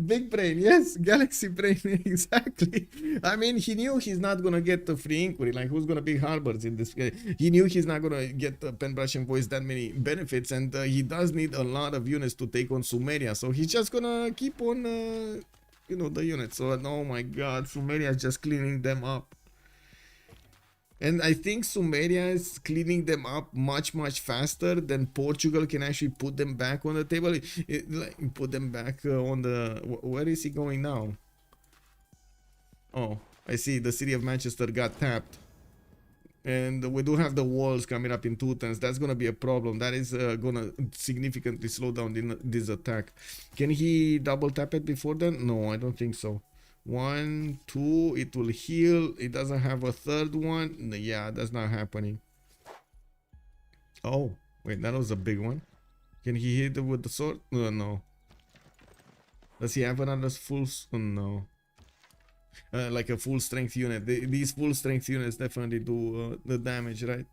Big brain, yes, galaxy brain, exactly. I mean, he knew he's not gonna get the free inquiry. Like, who's gonna be harbors in this? He knew he's not gonna get the Penbrush and Voice that many benefits, and he does need a lot of units to take on Sumeria. So he's just gonna keep on, the units. So, oh my God, Sumeria is just cleaning them up. And I think Sumeria is cleaning them up much faster than Portugal can actually put them back on the table. Put them back on the... Where is he going now? Oh, I see. The city of Manchester got tapped. And we do have the walls coming up in 2 turns. That's going to be a problem. That is going to significantly slow down this attack. Can he double tap it before then? No, I don't think so. 1, 2, it will heal. It doesn't have a third one. Yeah, that's not happening. Oh, wait, that was a big one. Can he hit it with the sword? No. Does he have another full? No. Like a full strength unit. These full strength units definitely do the damage, right?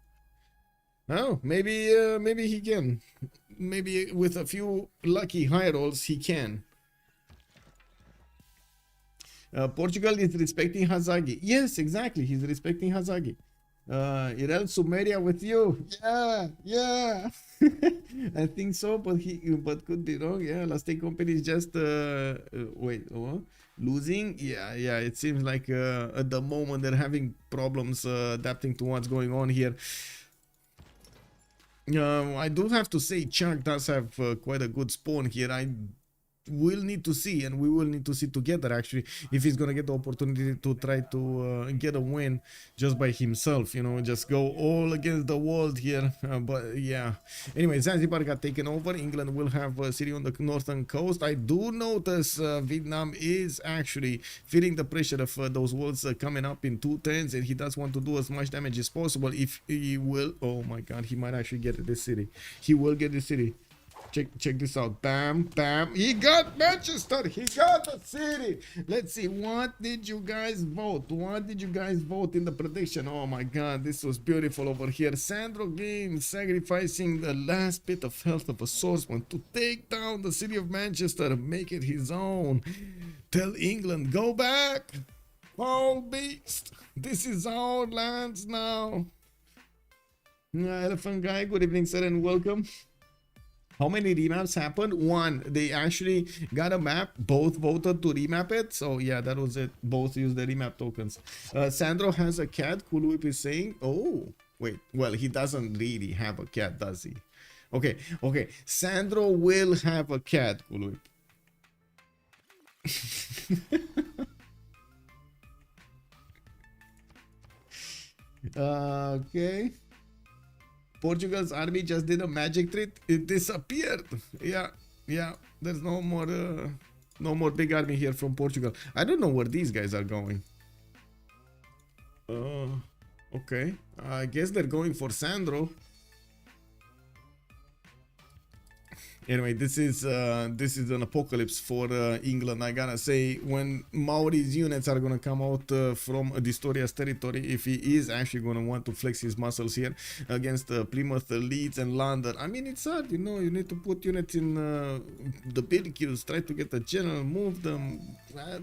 Oh, maybe he can. Maybe with a few lucky high rolls, he can. Portugal is respecting Hazagi. Yes, exactly. He's respecting Hazagi. Irel Sumeria with you. Yeah. I think so, but could be wrong. Yeah, Last Day Company is just losing. Yeah. It seems like at the moment they're having problems adapting to what's going on here. I do have to say Chuck does have quite a good spawn here. We'll need to see, and we will need to see together actually, if he's gonna get the opportunity to try to get a win just by himself, just go all against the world here. But yeah, anyway, Zanzibar got taken over. England will have a city on the northern coast. I do notice Vietnam is actually feeling the pressure of those walls coming up in 2 turns, and he does want to do as much damage as possible. If he will, oh my God, he might actually get this city. He will get this city. Check this out. Bam. He got Manchester. He got the city. Let's see. What did you guys vote? In the prediction? Oh my God, this was beautiful over here. Sandro Games sacrificing the last bit of health of a swordsman to take down the city of Manchester, make it his own. Tell England, go back. Foul beast. This is our lands now. Elephant guy, good evening, sir, and welcome. How many remaps happened? One. They actually got a map. Both voted to remap it. So yeah, that was it. Both used the remap tokens. Sandro has a cat. Cool Whip is saying. Oh, wait. Well, he doesn't really have a cat, does he? Okay, okay. Sandro will have a cat. Cool Whip. Okay. Portugal's army just did a magic trick. It disappeared. Yeah, yeah. There's no more big army here from Portugal. I don't know where these guys are going. Okay. I guess they're going for Sandro. Anyway, this is an apocalypse for England. I gotta say, when Maori's units are gonna come out from Distoria's territory, if he is actually gonna want to flex his muscles here against Plymouth, Leeds, and London. I mean, it's hard, you know. You need to put units in the big queues, try to get the general, move them.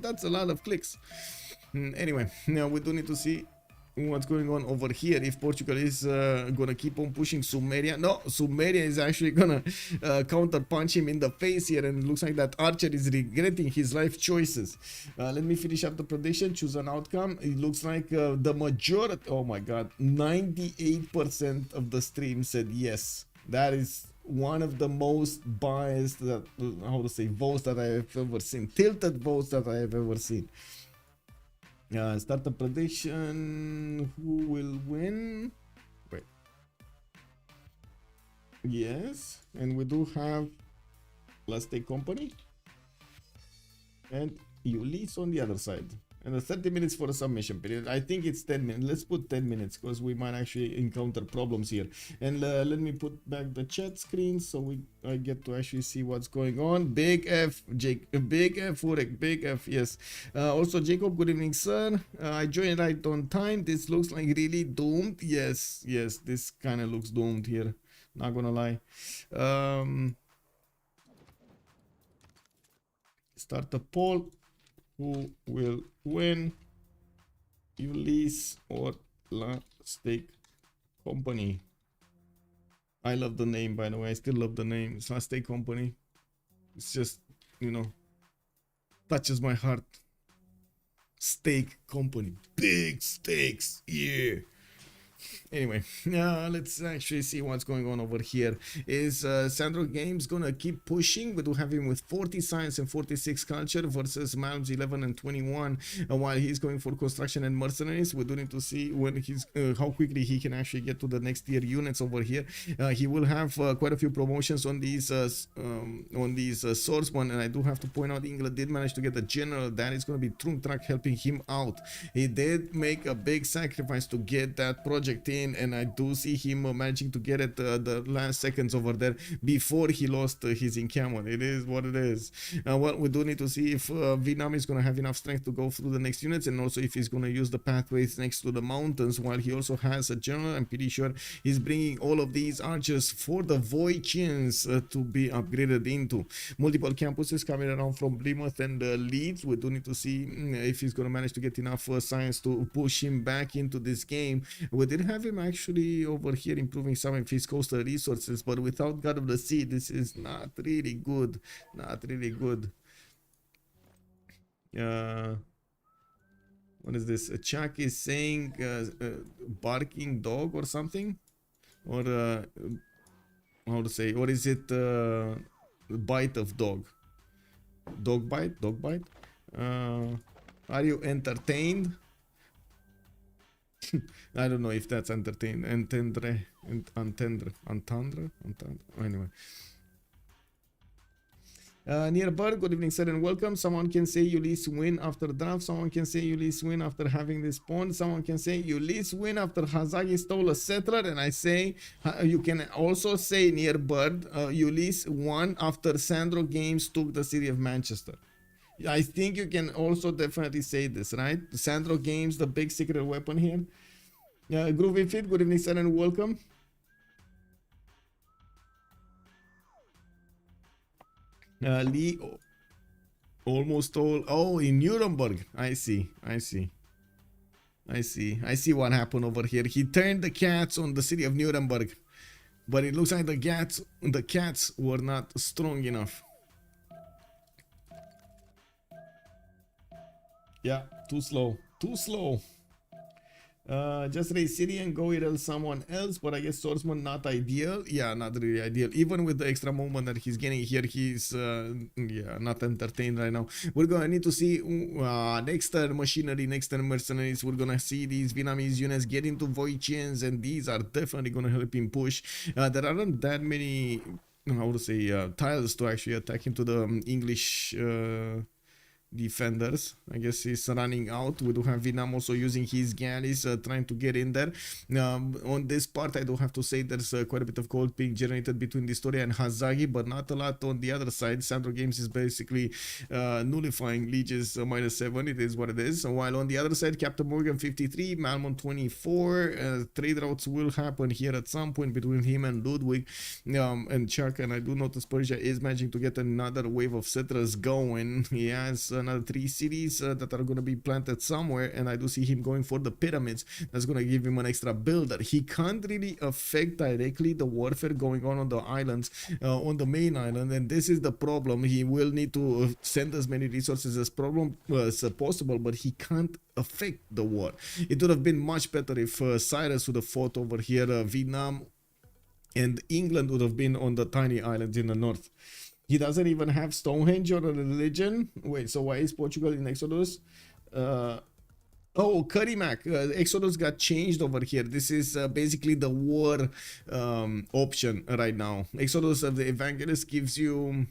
That's a lot of clicks. Anyway, now we do need to see what's going on over here. If Portugal is gonna keep on pushing Sumeria. No, Sumeria is actually gonna counter punch him in the face here, and it looks like that Archer is regretting his life choices. Let me finish up the prediction, choose an outcome. It looks like the majority, oh my god, 98% of the stream said yes. That is one of the most biased, that how to say, votes that I have ever seen, tilted votes that I have ever seen. Start the prediction. Who will win? Wait. Yes, and we do have Let's Take Company and Ulyss on the other side. And 30 minutes for a submission period. I think it's 10 minutes. Let's put 10 minutes because we might actually encounter problems here. And let me put back the chat screen so I get to actually see what's going on. Big F, Jake, Big F, Urek, Big F, yes. Also, Jacob, good evening, sir. I joined right on time. This looks like really doomed. Yes, yes, this kind of looks doomed here. Not gonna lie. Start the poll. Who will win, Ulyss or Let's Take Company? I love the name, by the way. I still love the name. It's Let's Take Company. It's just, you know, touches my heart. Steak Company. Big steaks. Yeah. Anyway, let's actually see what's going on over here. Is Sandro Games gonna keep pushing? We do have him with 40 science and 46 culture versus Malms 11 and 21, while he's going for construction and mercenaries. We do need to see when he's how quickly he can actually get to the next tier units over here. He will have quite a few promotions on these swordsmen, and I do have to point out England did manage to get a general. That is going to be Trumtrak helping him out. He did make a big sacrifice to get that project in, and I do see him managing to get it the last seconds over there before he lost his encampment. It is what it is. Well, we do need to see if Vietnam is going to have enough strength to go through the next units, and also if he's going to use the pathways next to the mountains, while he also has a general. I'm pretty sure he's bringing all of these archers for the Voyagers to be upgraded into. Multiple campuses coming around from Plymouth and Leeds. We do need to see if he's going to manage to get enough science to push him back into this game. We did have him actually over here improving some of his coastal resources, but without God of the Sea, this is not really good. Not really good. What is this? Chuck is saying barking dog or something, or how to say? Or is it bite of dog? Dog bite? Dog bite? Are you entertained? I don't know if that's entertained. Entendre. Anyway. Nearburg, good evening, sir, and welcome. Someone can say Ulyss win after draft. Someone can say Ulyss win after having this pawn. Someone can say Ulyss win after Hazagi stole a settler. And I say, you can also say Nearbird, Ulyss won after Sandro Games took the city of Manchester. I think you can also definitely say this, right? Sandro Games, the big secret weapon here. Groovy Fit, good evening, sir, and welcome. Lee, almost all. Oh, in Nuremberg. I see what happened over here. He turned the cats on the city of Nuremberg. but it looks like the cats were not strong enough. Yeah, too slow, too slow. Just raise City and go with someone else, but I guess Swordsman not ideal. Yeah, not really ideal. Even with the extra movement that he's getting here, he's yeah, not entertained right now. We're gonna need to see next turn machinery, next turn mercenaries. We're gonna see these Vietnamese units get into Voichins, and these are definitely gonna help him push. There aren't that many, how to say, tiles to actually attack into the English defenders. I guess he's running out. We do have Vietnam also using his galleys, trying to get in there. On this part, I do have to say there's quite a bit of gold being generated between Distoria and Hazagi, but not a lot on the other side. Sandro Games is basically nullifying Liege's -7. It is what it is. While on the other side, Captain Morgan 53, Malmon 24. Trade routes will happen here at some point between him and Ludwig and Chuck. And I do notice Persia is managing to get another wave of settlers going. He has another 3 cities that are going to be planted somewhere, and I do see him going for the pyramids. That's going to give him an extra builder. He can't really affect directly the warfare going on the islands, on the main island, and this is the problem. He will need to send as many resources as possible, but he can't affect the war. It would have been much better if Cyrus would have fought over here, Vietnam and England would have been on the tiny islands in the north. He doesn't even have Stonehenge or a religion. Wait, so why is Portugal in Exodus? Oh, Currymac. Exodus got changed over here. This is basically the war option right now. Exodus of the Evangelist gives you...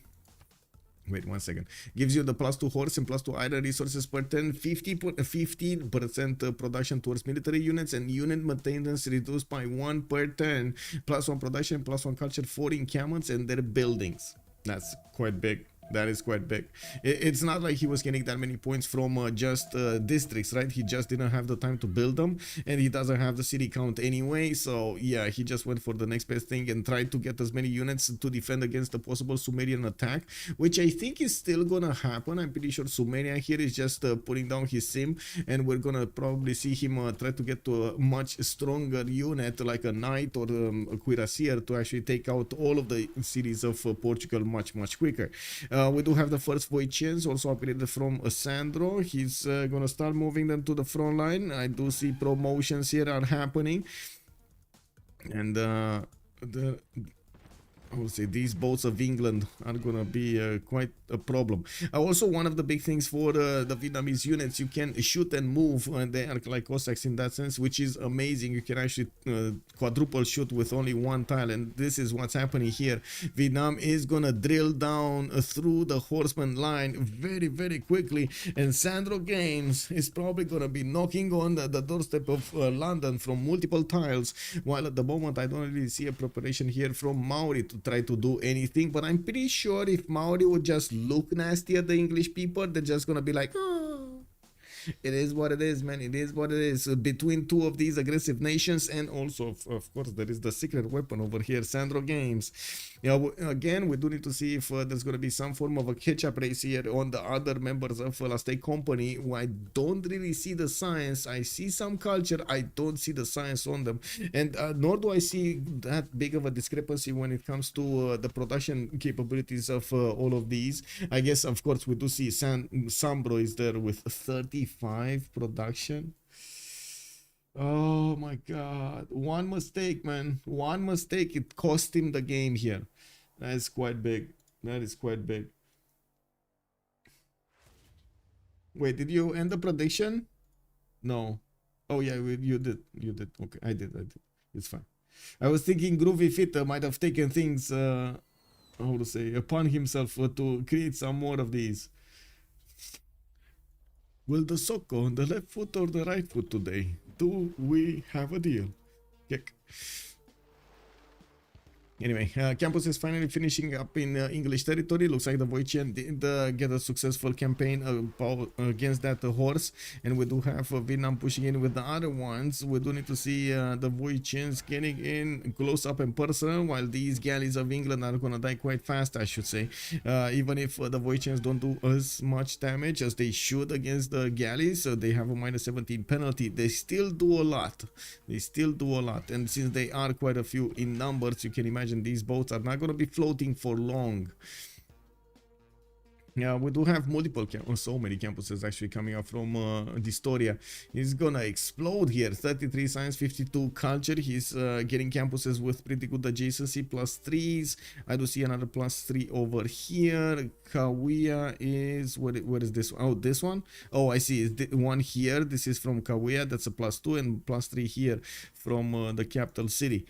Wait 1 second. Gives you the +2 horse and +2 iron resources per turn, 15% production towards military units, and unit maintenance reduced by 1 per turn, +1 production, +1 culture for encampments and their buildings. That's quite big. That is quite big. It's not like he was getting that many points from just districts, right? He just didn't have the time to build them, and he doesn't have the city count anyway. So yeah, he just went for the next best thing and tried to get as many units to defend against the possible Sumerian attack, which I think is still gonna happen. I'm pretty sure Sumeria here is just putting down his sim, and we're gonna probably see him try to get to a much stronger unit like a knight or a cuirassier to actually take out all of the cities of Portugal much quicker. We do have the first Voichins also upgraded from Sandro. He's gonna start moving them to the front line. I do see promotions here are happening, and I would say these boats of England are gonna be quite a problem. Also, one of the big things for the Vietnamese units, you can shoot and move, and they are like Cossacks in that sense, which is amazing. You can actually quadruple shoot with only 1 tile, and this is what's happening here. Vietnam is gonna drill down through the horseman line very quickly, and Sandro Games is probably gonna be knocking on the doorstep of London from multiple tiles, while at the moment I don't really see a preparation here from Maori to try to do anything. But I'm pretty sure if Maori would just look nasty at the English people, they're just gonna be like, oh, it is what it is, man. It is what it is. Between 2 of these aggressive nations, and also of course there is the secret weapon over here, Sandro Games. Again, we do need to see if there's going to be some form of a catch-up race here on the other members of La State Company, who I don't really see the science. I see some culture, I don't see the science on them, and nor do I see that big of a discrepancy when it comes to the production capabilities of all of these. I guess, of course, we do see Sambro is there with 35 production. Oh my god, 1 mistake, man. 1 mistake, it cost him the game here. That is quite big. That is quite big. Wait, did you end the prediction? No. Oh yeah, you did. You did. Okay, I did. It's fine. I was thinking Groovy Fitter might have taken things, how to say, upon himself to create some more of these. Will the sock go on the left foot or the right foot today? Do we have a deal? Kick. Anyway, campus is finally finishing up in English territory. Looks like the Voician did get a successful campaign against that horse, and we do have Vietnam pushing in with the other ones. We do need to see the Voicians getting in close up and personal, while these galleys of England are gonna die quite fast, I should say. Even if the Voicians don't do as much damage as they should against the galleys, so they have a -17 penalty. They still do a lot. They still do a lot, and since they are quite a few in numbers, you can imagine these boats are not going to be floating for long. Yeah, we do have multiple so many campuses actually coming up from Distoria. He's gonna explode here. 33 science, 52 culture. He's getting campuses with pretty good adjacency, +3s. I do see another +3 over here. Kawiya is where is this? Oh, this one. Oh, I see. One here. This is from Kawiya. That's a +2, and +3 here from the capital city.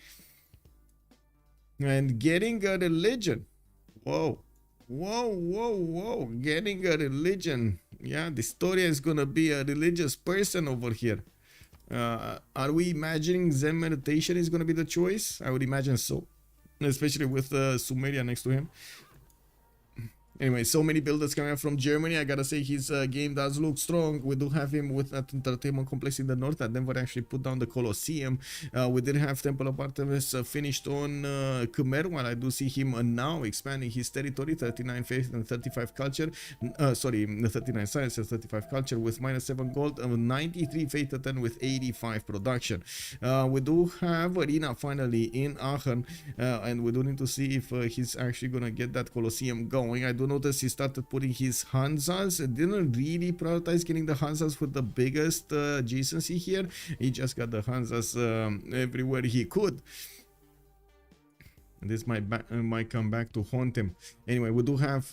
And getting a religion. Whoa. Whoa. Getting a religion. Yeah, Distoria is gonna be a religious person over here. Are we imagining Zen meditation is gonna be the choice? I would imagine so. Especially with Sumeria next to him. Anyway, so many builders coming up from Germany. I gotta say his game does look strong. We do have him with that entertainment complex in the north that never actually put down the Colosseum. We did have Temple of Artemis finished on Khmer, while I do see him now expanding his territory. 39 faith and 35 culture. Sorry, 39 science and 35 culture with -7 gold, 93 faith and 10 with 85 production. We do have Arena finally in Aachen, and we do need to see if he's actually gonna get that Colosseum going. I do notice he started putting his Hansas. Didn't really prioritize getting the Hansas with the biggest adjacency here. He just got the Hansas everywhere he could. This might come back to haunt him. Anyway, we do have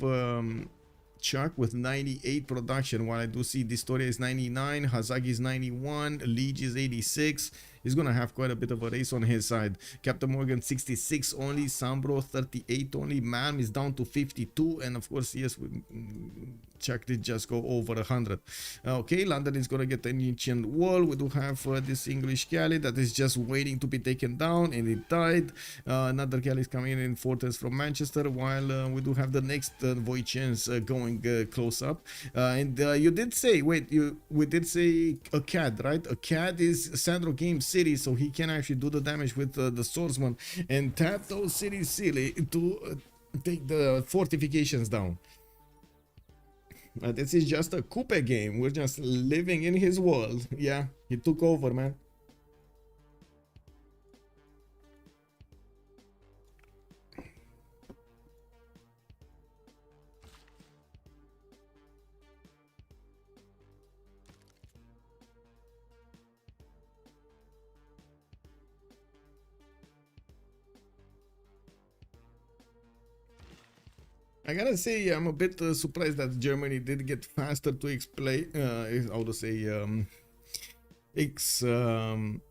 Chuck with 98 production, while I do see Distoria is 99, Hazagi is 91, Liege is 86. He's gonna have quite a bit of a race on his side. Captain Morgan 66 only, Sambro 38 only, Mam is down to 52, and of course, yes, Chuck did just go over 100. Okay, London is gonna get an ancient wall. We do have this English galley that is just waiting to be taken down, and it died. Another galley is coming in Fortress from Manchester, while we do have the next Voicians going close up. And you did say, we did say a CAD, right? A CAD is Sandro Game City, so he can actually do the damage with the swordsman and tap those cities silly to take the fortifications down. This is just a coupe game. We're just living in his world. Yeah, he took over, man. I gotta say, I'm a bit surprised that Germany did get faster to how to say, export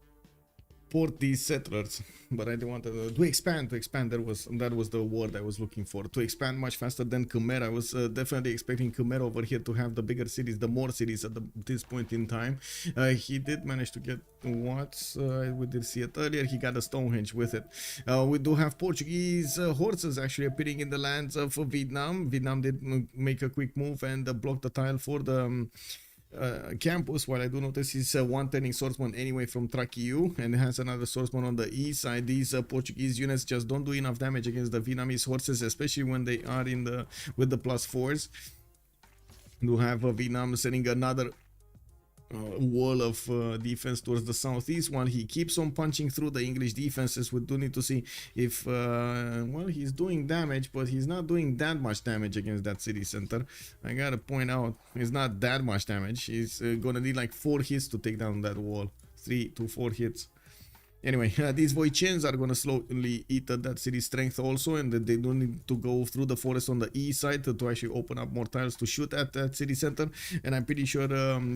these settlers, but I didn't want to expand. That was the word I was looking for. To expand much faster than Khmer. I was definitely expecting Khmer over here to have the bigger cities, the more cities at this point in time. He did manage to get what we did see it earlier. He got a Stonehenge with it. We do have Portuguese horses actually appearing in the lands of Vietnam. Vietnam did make a quick move and block the tile for the campus, while I do notice he's one turning swordsman anyway from Trakiu, and has another swordsman on the east side. These Portuguese units just don't do enough damage against the Vietnamese horses, especially when they are in the with the +4s. Do have Vietnam sending another wall of defense towards the southeast, while he keeps on punching through the English defenses. We do need to see if well, he's doing damage, but he's not doing that much damage against that city center. I gotta point out, it's not that much damage. He's gonna need like 4 hits to take down that wall. 3 to 4 hits. Anyway, these Voicians are going to slowly eat that city strength also, and they don't need to go through the forest on the east side to actually open up more tiles to shoot at that city center. And I'm pretty sure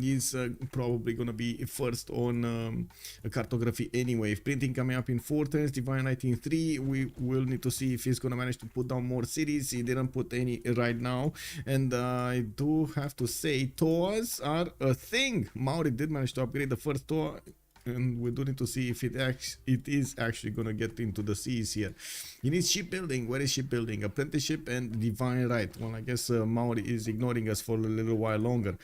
he's probably going to be first on cartography anyway. If printing coming up in 4 turns, Divine 19-3, we will need to see if he's going to manage to put down more cities. He didn't put any right now, and I do have to say, Toas are a thing. Maori did manage to upgrade the first Toa and we do need to see if it is actually gonna get into the seas here. He needs shipbuilding. Where is shipbuilding? Apprenticeship and divine right. Well, I guess Maori is ignoring us for a little while longer.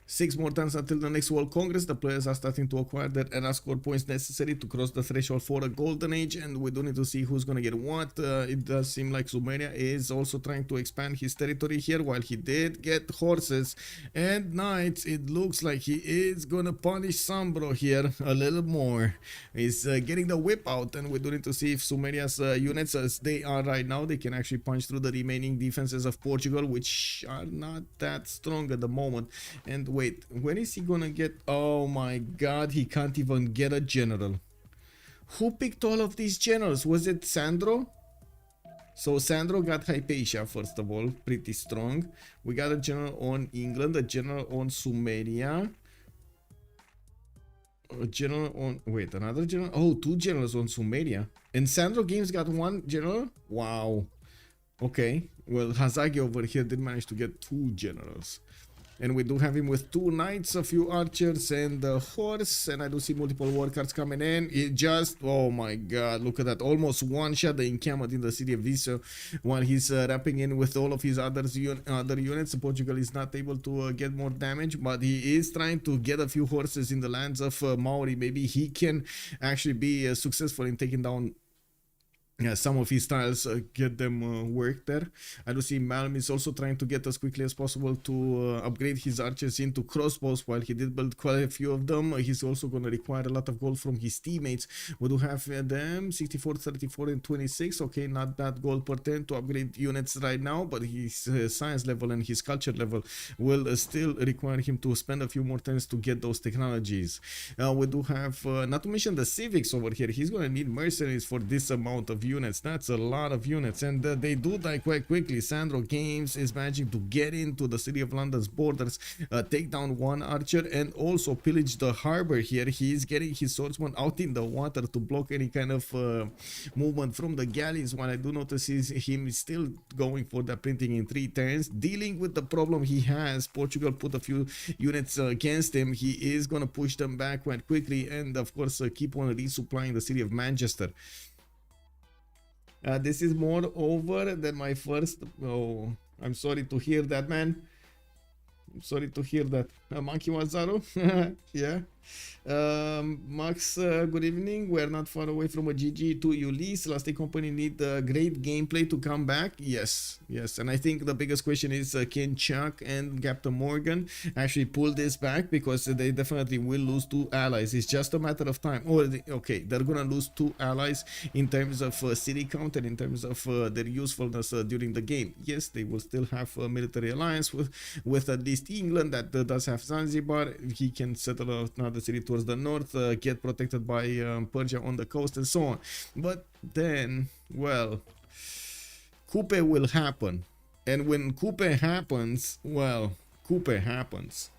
6 more turns until the next World Congress. The players are starting to acquire their era score points necessary to cross the threshold for a golden age, and we do need to see who's gonna get what. It does seem like Sumeria is also trying to expand his territory here. While he did get horses and knights, it looks like he is gonna punish Sambro here a little more. He's getting the whip out, and we do need to see if Sumeria's units, as they are right now, they can actually punch through the remaining defenses of Portugal, which are not that strong at the moment. And wait, when is he gonna get? Oh my god, he can't even get a general. Who picked all of these generals? Was it Sandro? So Sandro got Hypatia, first of all, pretty strong. We got a general on England, a general on Sumeria, a general on, wait, another general? Oh, 2 generals on Sumeria. And Sandro Games got 1 general? Wow. Okay, well, Hazagi over here did manage to get 2 generals. And we do have him with 2 knights, a few archers, and a horse. And I do see multiple war cards coming in. It just, oh my god, look at that. Almost one shot the encampment in the city of Viseu while he's wrapping in with all of his other units. Portugal is not able to get more damage, but he is trying to get a few horses in the lands of Maori. Maybe he can actually be successful in taking down some of his tiles, get them work there. I do see Malm is also trying to get as quickly as possible to upgrade his archers into crossbows. While he did build quite a few of them, he's also going to require a lot of gold from his teammates. We do have them 64, 34 and 26. Okay, not that gold per turn to upgrade units right now, but his science level and his culture level will still require him to spend a few more turns to get those technologies. We do have, not to mention the Civ6 over here. He's going to need mercenaries for this amount of units. That's a lot of units, and they do die quite quickly. Sandro Games is managing to get into the city of London's borders, take down 1 archer, and also pillage the harbor here. He is getting his swordsman out in the water to block any kind of movement from the galleys. What I do notice is him still going for the printing in 3 turns, dealing with the problem he has. Portugal put a few units against him. He is gonna push them back quite quickly, and of course keep on resupplying the city of Manchester. This is more over than my first. Oh, I'm sorry to hear that, man. I'm sorry to hear that. Monkey Wazaru. Yeah. Max, good evening. We're not far away from a GG to Ulyss. Last Day Company need great gameplay to come back. Yes, yes. And I think the biggest question is can Chuck and Captain Morgan actually pull this back? Because they definitely will lose 2 allies. It's just a matter of time. Or okay, they're gonna lose 2 allies in terms of city count and in terms of their usefulness during the game. Yes, they will still have a military alliance with at least England that does have Zanzibar. He can settle another city towards the north, get protected by Persia on the coast and so on. But then, well, Coupe will happen. And when Coupe happens, well, Coupe happens.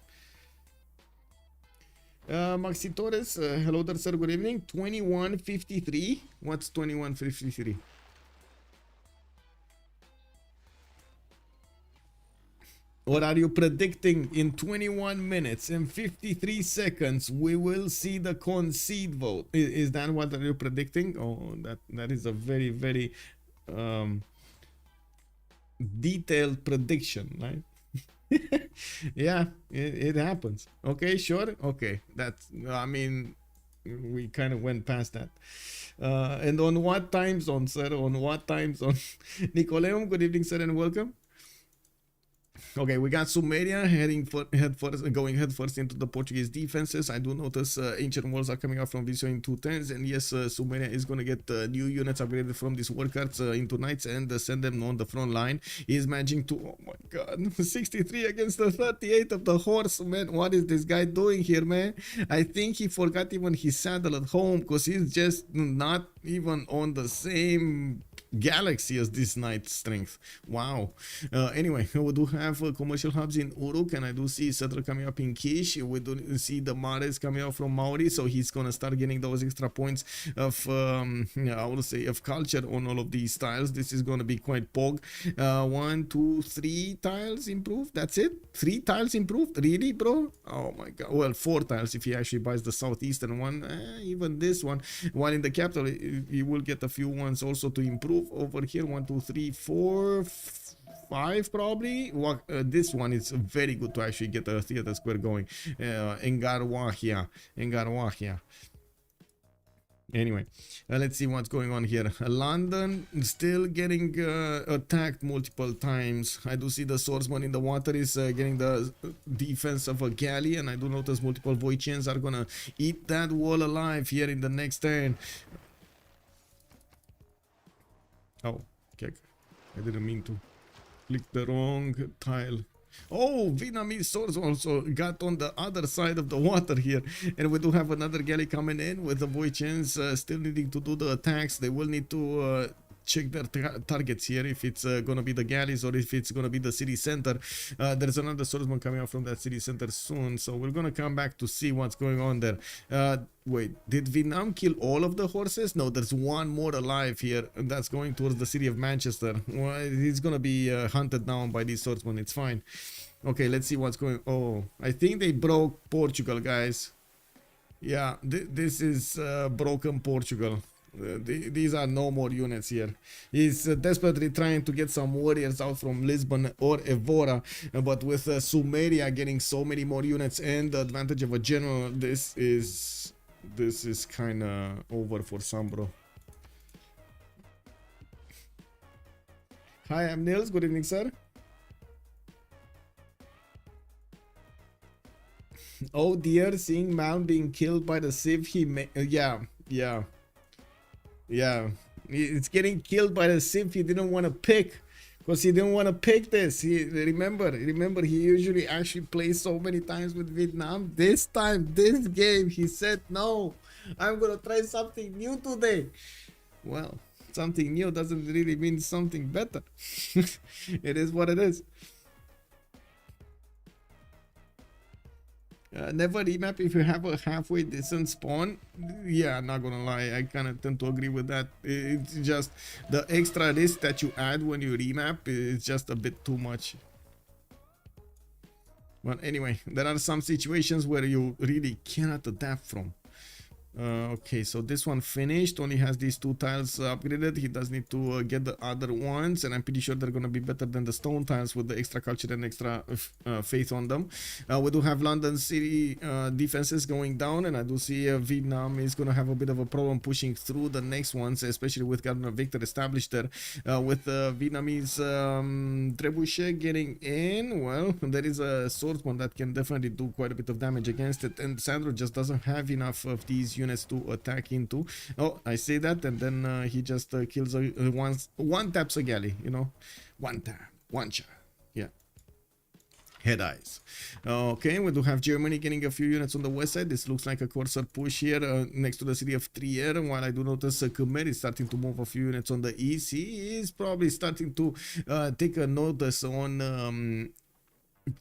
Maxi Torres, hello there, sir, good evening. 2153. What's 2153? Or are you predicting in 21 minutes and 53 seconds we will see the concede vote? Is that what are you predicting? Oh, that is a very, very detailed prediction, right? Yeah, it happens. Okay, sure. Okay, that's, I mean, we kind of went past that. And on what time zone, sir? On what time zone? Nicoleum, good evening, sir, and welcome. Okay, we got Sumeria going head first into the Portuguese defenses. I do notice ancient walls are coming out from Viseu in 2 turns, and yes, Sumeria is going to get new units upgraded from these war cards into knights and send them on the front line. He is managing to, oh my god, 63 against the 38 of the horse, man. What is this guy doing here, man? I think he forgot even his saddle at home, because he's just not even on the same galaxy as this knight strength. Wow. Anyway, we do have commercial hubs in Uruk, and I do see Settler coming up in Kish. We do see the Mares coming up from Maori, so he's gonna start getting those extra points of I would say of culture on all of these tiles. This is gonna be quite pog. 1, 2, 3 tiles improved. That's it. 3 tiles improved. Really, bro? Oh my god. Well, 4 tiles if he actually buys the southeastern one. Even this one. While in the capital, he will get a few ones also to improve. Over here, 1, 2, 3, 4, 5 probably. This one is very good to actually get a theater square going. Engarwahia. Anyway, let's see what's going on here. London still getting attacked multiple times. I do see the swordsman in the water is getting the defense of a galley, and I do notice multiple Voichians are gonna eat that wall alive here in the next turn. Oh, okay. I didn't mean to click the wrong tile. Oh, Vietnamese swords also got on the other side of the water here. And we do have another galley coming in with the Voichians still needing to do the attacks. They will need to check their targets here, if it's gonna be the galleys or if it's gonna be the city center. There's another swordsman coming out from that city center soon, so we're gonna come back to see what's going on there. Wait, did Vietnam kill all of the horses? No, there's one more alive here, and that's going towards the city of Manchester. Well, he's gonna be hunted down by these swordsmen. It's fine. Okay, let's see what's going. Oh, I think they broke Portugal, guys. Yeah, this is broken Portugal. These are no more units here. He's desperately trying to get some warriors out from Lisbon or Evora, but with Sumeria getting so many more units and the advantage of a general, this is kind of over for some, bro. Hi, I'm Nils. Good evening, sir. Oh dear, seeing Mount being killed by the Civ, yeah, it's getting killed by the Civ he didn't want to pick, because he didn't want to pick this. Remember, he usually actually plays so many times with Vietnam. This time, this game, he said, no, I'm gonna try something new today. Well, something new doesn't really mean something better. It is what it is. Never remap if you have a halfway decent spawn. Yeah, not gonna lie, I kind of tend to agree with that. It's just the extra risk that you add when you remap is just a bit too much. But anyway, there are some situations where you really cannot adapt from. Okay, so this one finished, only has these 2 tiles upgraded. He does need to get the other ones, and I'm pretty sure they're gonna be better than the stone tiles with the extra culture and extra faith on them. We do have London city defenses going down, and I do see Vietnam is gonna have a bit of a problem pushing through the next ones, especially with Governor Victor established there. With Vietnamese trebuchet getting in, well, there is a swordsman that can definitely do quite a bit of damage against it, and Sandro just doesn't have enough of these units to attack into. Oh, I say that, and then he just kills one taps a galley, you know, one tap, one shot. Yeah, head eyes. Okay, we do have Germany getting a few units on the west side. This looks like a Corsair push here next to the city of Trier, while I do notice Khmer is starting to move a few units on the east. He is probably starting to take a notice on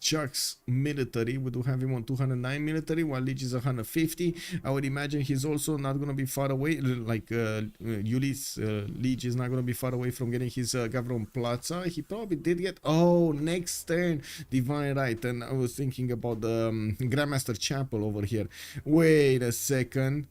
Chuck's military. We do have him on 209 military, while Leech is 150. I would imagine he's also not going to be far away, like Ulyss. Leech is not going to be far away from getting his Gavron Plaza. He probably did get, oh, next turn, Divine Right. And I was thinking about the Grandmaster Chapel over here. Wait a second.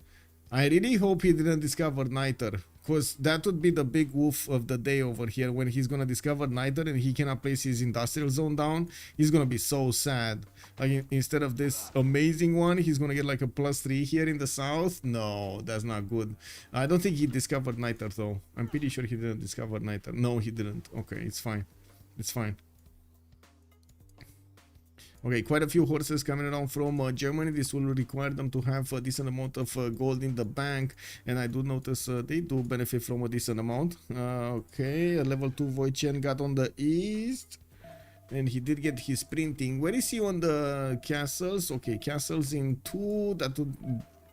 I really hope he didn't discover Niter, because that would be the big woof of the day over here. When he's gonna discover Niter and he cannot place his industrial zone down, he's gonna be so sad. Like, instead of this amazing one, he's gonna get like a +3 here in the south. No, that's not good. I don't think he discovered Niter though. I'm pretty sure he didn't discover Niter. No, he didn't. Okay, it's fine. It's fine. Okay, quite a few horses coming around from Germany. This will require them to have a decent amount of gold in the bank, and I do notice they do benefit from a decent amount. Okay, a level 2 Voichen got on the east, and he did get his printing. Where is he on the castles? Okay, castles in 2. That would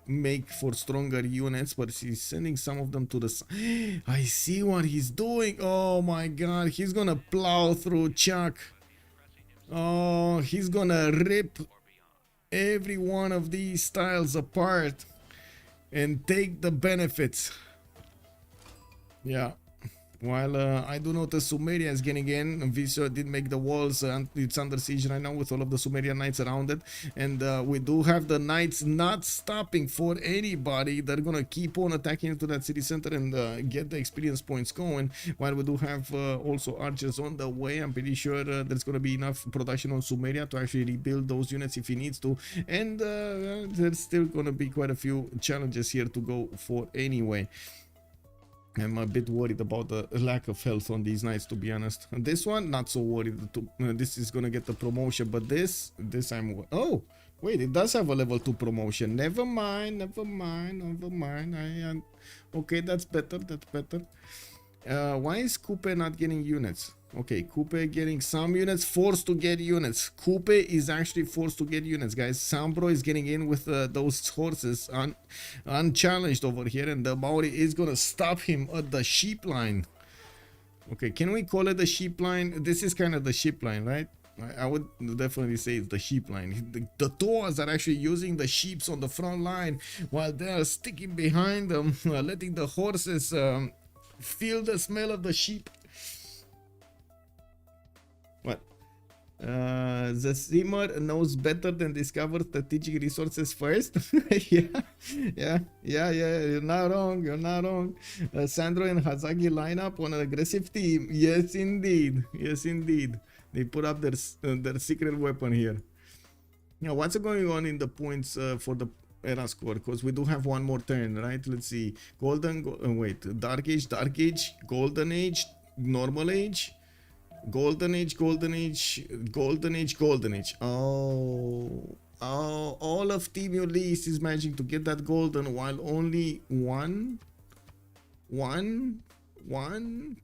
make for stronger units, but he's sending some of them to the I see what he's doing. Oh my god, he's gonna plow through Chuck. Oh, he's gonna rip every one of these tiles apart and take the benefits. Yeah. While I do notice Sumeria is getting in, Visio did make the walls, it's under siege right now with all of the Sumerian knights around it. And we do have the knights not stopping for anybody. They're gonna keep on attacking into that city center and get the experience points going. While we do have also archers on the way. I'm pretty sure there's gonna be enough production on Sumeria to actually rebuild those units if he needs to. And there's still gonna be quite a few challenges here to go for anyway. I'm a bit worried about the lack of health on these knights, to be honest. This one, not so worried. This is gonna get the promotion, but this I'm... Oh, wait, it does have a level 2 promotion. Never mind, never mind, never mind. Okay, that's better, that's better. Why is Coupe not getting units? Okay, Coupe getting some units, forced to get units. Coupe is actually forced to get units, guys. Sambro is getting in with those horses unchallenged over here, and the Maori is gonna stop him at the sheep line. Okay, can we call it the sheep line? This is kind of the sheep line, right? I would definitely say it's the sheep line. The Toas are actually using the sheeps on the front line while they're sticking behind them, letting the horses feel the smell of the sheep. What? The Simmer knows better than discover strategic resources first. yeah, you're not wrong, you're not wrong. Sandro and Hazagi line up on an aggressive team. Yes, indeed. Yes, indeed. They put up their secret weapon here. Now, what's going on in the points for the era score? Because we do have one more turn, right? Let's see. Wait, Dark Age, Golden Age, Normal Age, Golden Age, Golden Age, Golden Age, Golden Age. Oh, all of Team Ulyss is managing to get that golden, while only one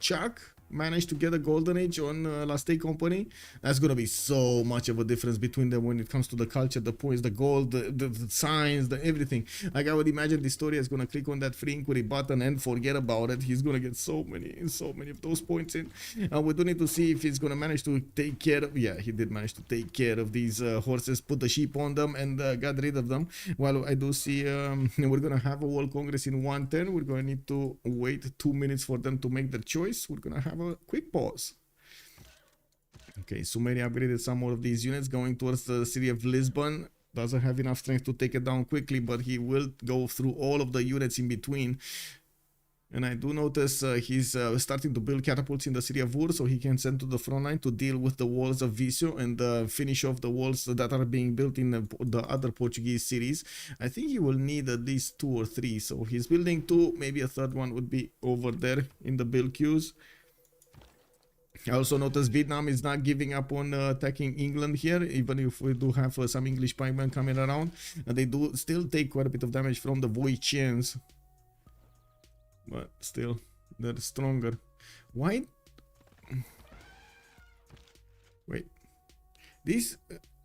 Chuck managed to get a golden age on Last Day Company. That's gonna be so much of a difference between them when it comes to the culture, the points, the gold, the signs, the everything. Like, I would imagine Historia is gonna click on that free inquiry button and forget about it. He's gonna get so many of those points in. We do need to see if he's gonna manage to take care of... Yeah, he did manage to take care of these horses, put the sheep on them, and got rid of them. While I do see we're gonna have a World Congress in 110. We're gonna need to wait 2 minutes for them to make their choice. We're gonna have a quick pause. Okay, Sumeria upgraded some more of these units going towards the city of Lisbon. Doesn't have enough strength to take it down quickly, but he will go through all of the units in between. And I do notice he's starting to build catapults in the city of Ur, so he can send to the front line to deal with the walls of Visio and finish off the walls that are being built in the other Portuguese cities. I think he will need at least 2 or 3, so he's building 2, maybe a third one would be over there in the build queues. I also noticed Vietnam is not giving up on attacking England here, even if we do have some English pikemen coming around. They do still take quite a bit of damage from the Voichians, but still, they're stronger. Why? Wait, these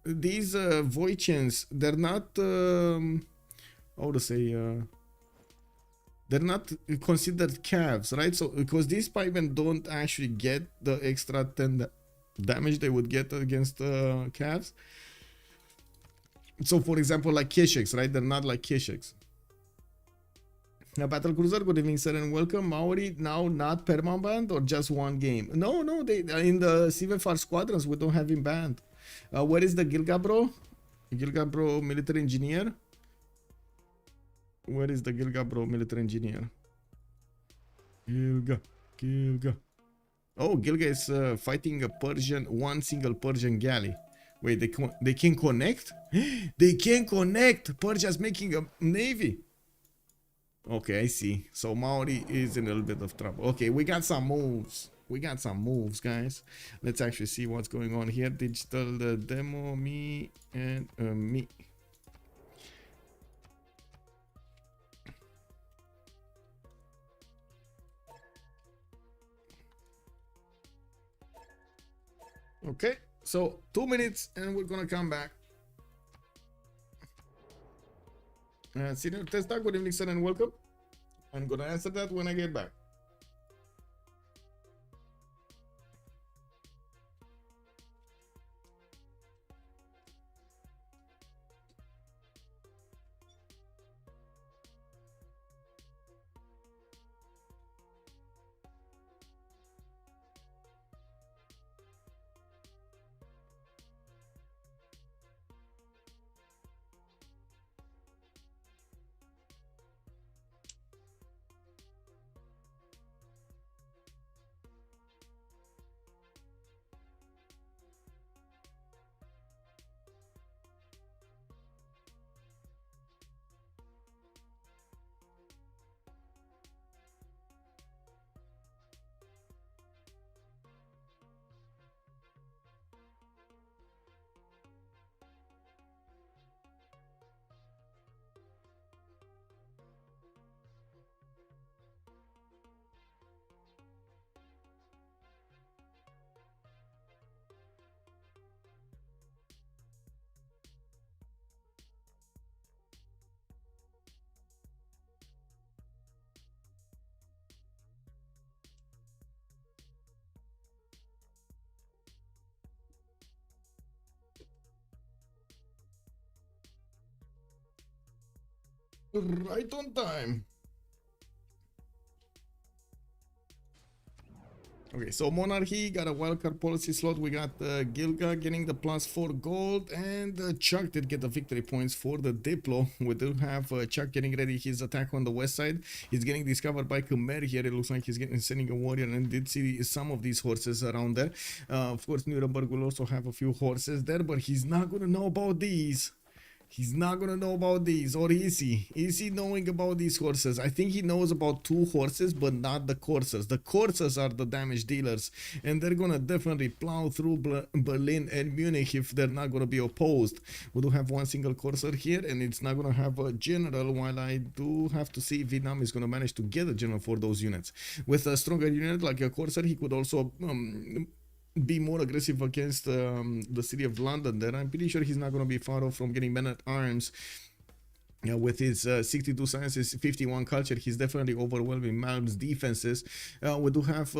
Voichians, they're not how to say, they're not considered calves, right? So because these pikemen don't actually get the extra 10 damage they would get against calves. So for example, like Kesheks, right? They're not like Kesheks. Now, Battle Cruiser, good evening, sir, and welcome. Maori now not perma-banned or just one game? No, they in the CivFR Squadrons we don't have him banned. Where is the Gilgabro? Gilgabro military engineer? Where is the Gilgabro military engineer? Gilga. Oh, Gilga is fighting a one single Persian galley. Wait, they can connect? They can connect! Persia's making a navy. Okay, I see. So Maori is in a little bit of trouble. Okay, we got some moves. We got some moves, guys. Let's actually see what's going on here. Digital demo, me, and me. Okay, so 2 minutes and we're gonna come back. Senior Testa, good evening, sir, and welcome. I'm gonna answer that when I get back. Right on time. Okay, so Monarchy got a wildcard policy slot. We got Gilga getting the +4 gold, and Chuck did get the victory points for the Diplo. We do have Chuck getting ready his attack on the west side. He's getting discovered by Khmer here. It looks like he's sending a warrior, and did see some of these horses around there. Of course, Nuremberg will also have a few horses there, but he's not gonna know about these. He's not gonna know about these, or is he? Is he knowing about these horses? I think he knows about 2 horses, but not the coursers. The coursers are the damage dealers, and they're gonna definitely plow through Berlin and Munich if they're not gonna be opposed. We do have one single courser here, and it's not gonna have a general, while I do have to see if Vietnam is gonna manage to get a general for those units. With a stronger unit like a courser, he could also be more aggressive against the city of London there. I'm pretty sure he's not going to be far off from getting men at arms. With his 62 sciences, 51 culture, he's definitely overwhelming Malm's defenses. We do have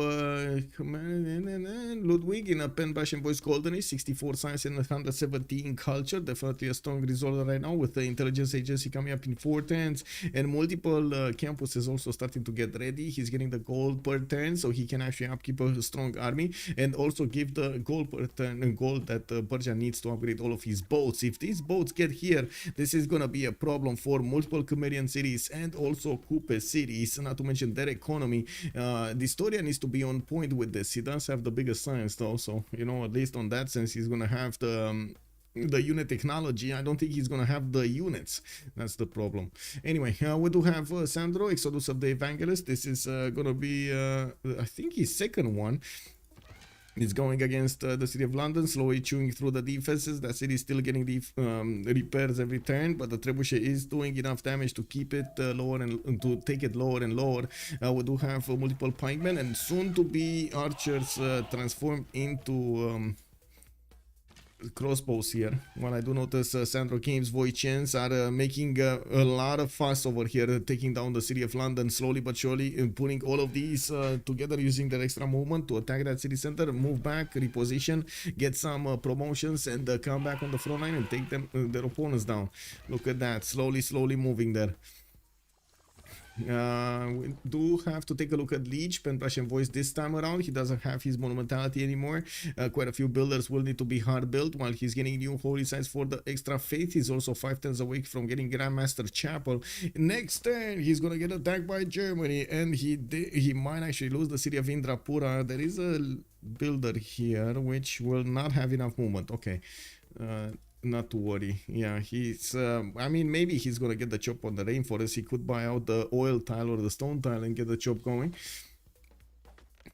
Ludwig in a Pen Bash and Boys Golden Age, 64 science and 117 culture. Definitely a strong result right now with the intelligence agency coming up in 4 turns, and multiple campuses also starting to get ready. He's getting the gold per turn, so he can actually upkeep a strong army and also give the gold per turn gold that Persia needs to upgrade all of his boats. If these boats get here, this is gonna be a problem for multiple Khmerian cities and also Kupe cities, not to mention their economy. The Historia needs to be on point with this. He does have the biggest science though, so you know, at least on that sense he's gonna have the unit technology. I don't think he's gonna have the units. That's the problem. Anyway, we do have Sandro, Exodus of the Evangelist. This is gonna be I think his second one. It's going against the city of London, slowly chewing through the defenses. That city is still getting the repairs every turn, but the trebuchet is doing enough damage to keep it lower and to take it lower and lower. We do have multiple pikemen and soon to be archers transformed into crossbows here. While I do notice Sandro Games Voichens are making a lot of fuss over here, taking down the city of London slowly but surely, and putting all of these together, using their extra movement to attack that city center, move back, reposition, get some promotions, and come back on the front line and take them their opponents down. Look at that, slowly moving there. We do have to take a look at Leech, Pen Brush and Voice this time around. He doesn't have his monumentality anymore. Quite a few builders will need to be hard built while he's getting new holy sites for the extra faith. He's also 5 turns away from getting Grandmaster Chapel. Next turn, he's gonna get attacked by Germany, and he might actually lose the city of Indrapura. There is a builder here which will not have enough movement. Okay. Not to worry. Yeah, he's I mean, maybe he's gonna get the chop on the rainforest. He could buy out the oil tile or the stone tile and get the chop going.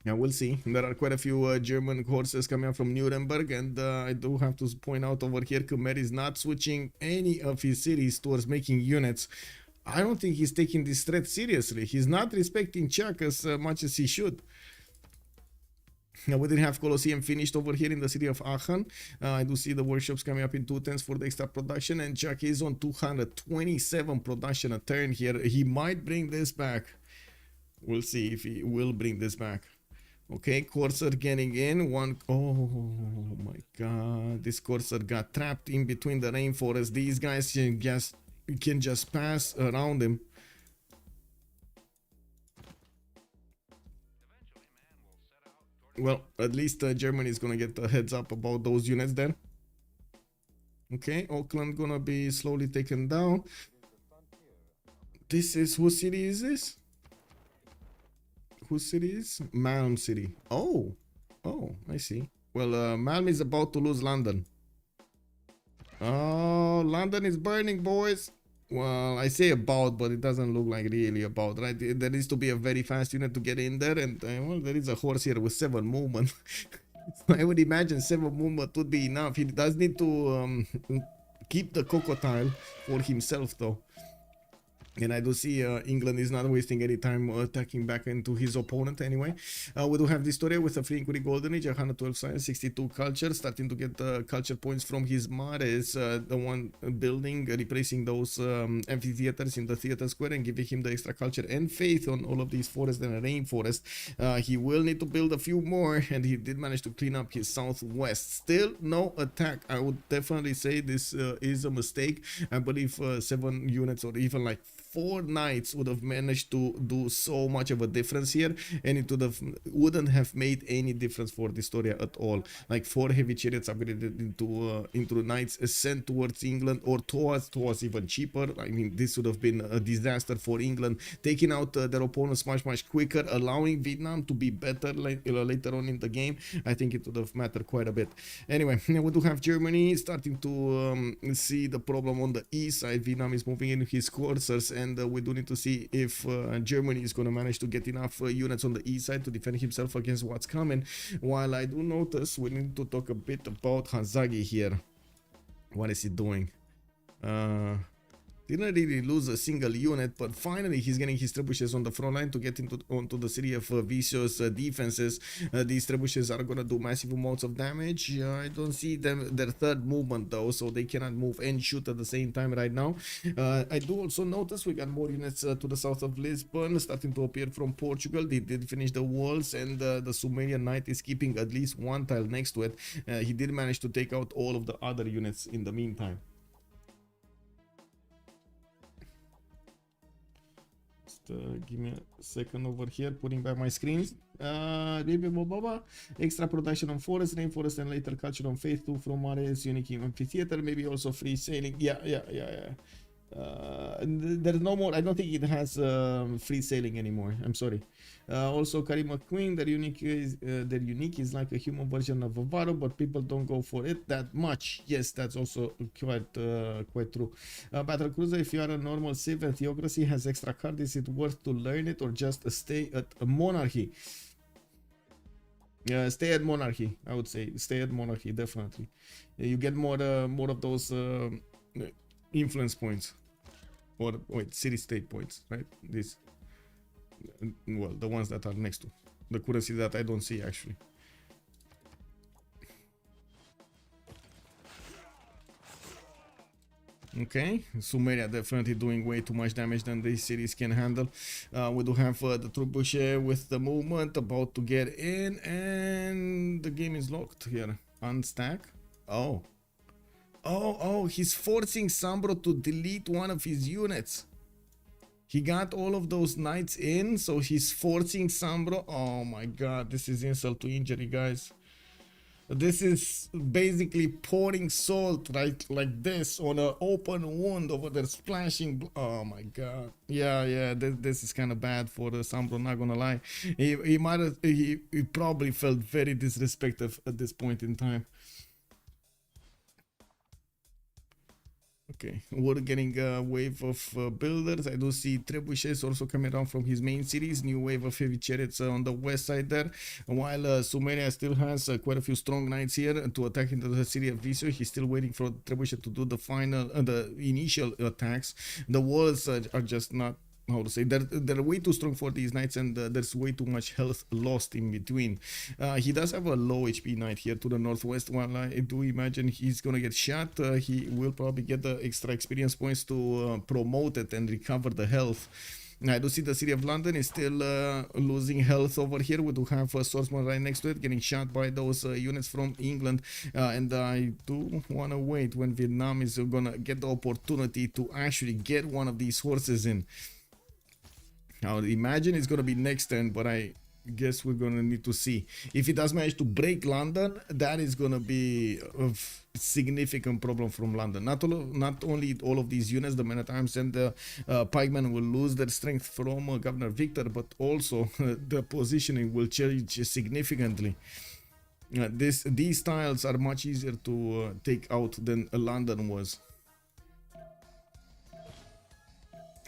Yeah, we'll see. There are quite a few German horses coming up from Nuremberg, and I do have to point out over here, Khmer is not switching any of his cities towards making units. I don't think he's taking this threat seriously. He's not respecting Czech as much as he should. We didn't have Colosseum finished over here in the city of Aachen. I do see the workshops coming up in 210s for the extra production, and Chuck is on 227 production a turn here. He might bring this back. We'll see if he will bring this back. Okay, Corsair getting in. Oh my god, this Corsair got trapped in between the rainforest. These guys can just pass around him. Well, at least Germany is gonna get a heads up about those units then. Okay, Auckland gonna be slowly taken down. This is, whose city is this? Whose city is? Malm City. Oh, I see. Well, Malm is about to lose London. Oh, London is burning, boys. Well, I say about, but it doesn't look like really about, right? There needs to be a very fast unit to get in there, and well, there is a horse here with 7 movement. I would imagine 7 movement would be enough. He does need to keep the crocodile for himself, though. And I do see England is not wasting any time attacking back into his opponent anyway. We do have this story with a free inquiry golden age, 112 science, 62 culture, starting to get culture points from his Mares, the one building, replacing those amphitheaters in the theater square and giving him the extra culture and faith on all of these forests and rainforest. He will need to build a few more, and he did manage to clean up his southwest. Still no attack. I would definitely say this is a mistake. I believe 7 units or even like 4 knights would have managed to do so much of a difference here, and it wouldn't have made any difference for the story at all. Like 4 heavy chariots upgraded into knights sent towards England, or towards even cheaper. I mean, this would have been a disaster for England, taking out their opponents much quicker, allowing Vietnam to be better later on in the game. I think it would have mattered quite a bit. Anyway, we do have Germany starting to see the problem on the east side. Vietnam is moving in his coursers, and we do need to see if Germany is going to manage to get enough units on the east side to defend himself against what's coming. While I do notice we need to talk a bit about Hazagi here. What is he doing? Didn't really lose a single unit, but finally he's getting his trebuchets on the front line to get onto the city of Vicious defenses. These trebuchets are gonna do massive amounts of damage. I don't see their third movement though, so they cannot move and shoot at the same time right now. I do also notice we got more units to the south of Lisbon starting to appear from Portugal. They did finish the walls, and the Sumerian knight is keeping at least 1 tile next to it. He did manage to take out all of the other units in the meantime. Give me a second over here, putting back my screens. Extra production on forest, rainforest, and later culture on faith 2 from Mares, unique amphitheater, maybe also free sailing. Yeah. There's no more. I don't think it has free sailing anymore. I'm sorry. Also, Karima Queen, their unique is like a human version of Avaro, but people don't go for it that much. Yes, that's also quite true. Battle Cruiser, if you are a normal Civ and Theocracy has extra card, is it worth to learn it or just stay at a Monarchy? Yeah, stay at Monarchy. I would say stay at Monarchy, definitely. You get more of those influence points, or wait, city-state points, right? This, well, the ones that are next to the currency that I don't see actually. Okay, Sumeria definitely doing way too much damage than these cities can handle. We do have the trebuchet with the movement about to get in, and the game is locked here. Unstack. Oh, he's forcing Sambro to delete one of his units. He got all of those knights in, so he's forcing Sambro. Oh my god, this is insult to injury, guys. This is basically pouring salt right like this on an open wound over there, splashing. Oh my god. Yeah, this is kind of bad for Sambro, not gonna lie. He probably felt very disrespected at this point in time. Okay, we're getting a wave of builders. I do see trebuchets also coming around from his main cities. New wave of heavy chariots on the west side there. While Sumeria still has quite a few strong knights here to attack into the city of Viseu. He's still waiting for trebuchet to do the initial attacks. The walls are just not how to say, they're way too strong for these knights, and there's way too much health lost in between. He does have a low HP knight here to the northwest. While I do imagine he's gonna get shot, he will probably get the extra experience points to promote it and recover the health. I do see the city of London is still losing health over here. We do have a swordsman right next to it getting shot by those units from England, and I do want to wait when Vietnam is gonna get the opportunity to actually get one of these horses in. I would imagine it's gonna be next turn, but I guess we're gonna need to see. If he does manage to break London, that is gonna be a significant problem from London. Not only all of these units, the men-at-arms and the pikemen will lose their strength from Governor Victor, but also the positioning will change significantly. These tiles are much easier to take out than London was.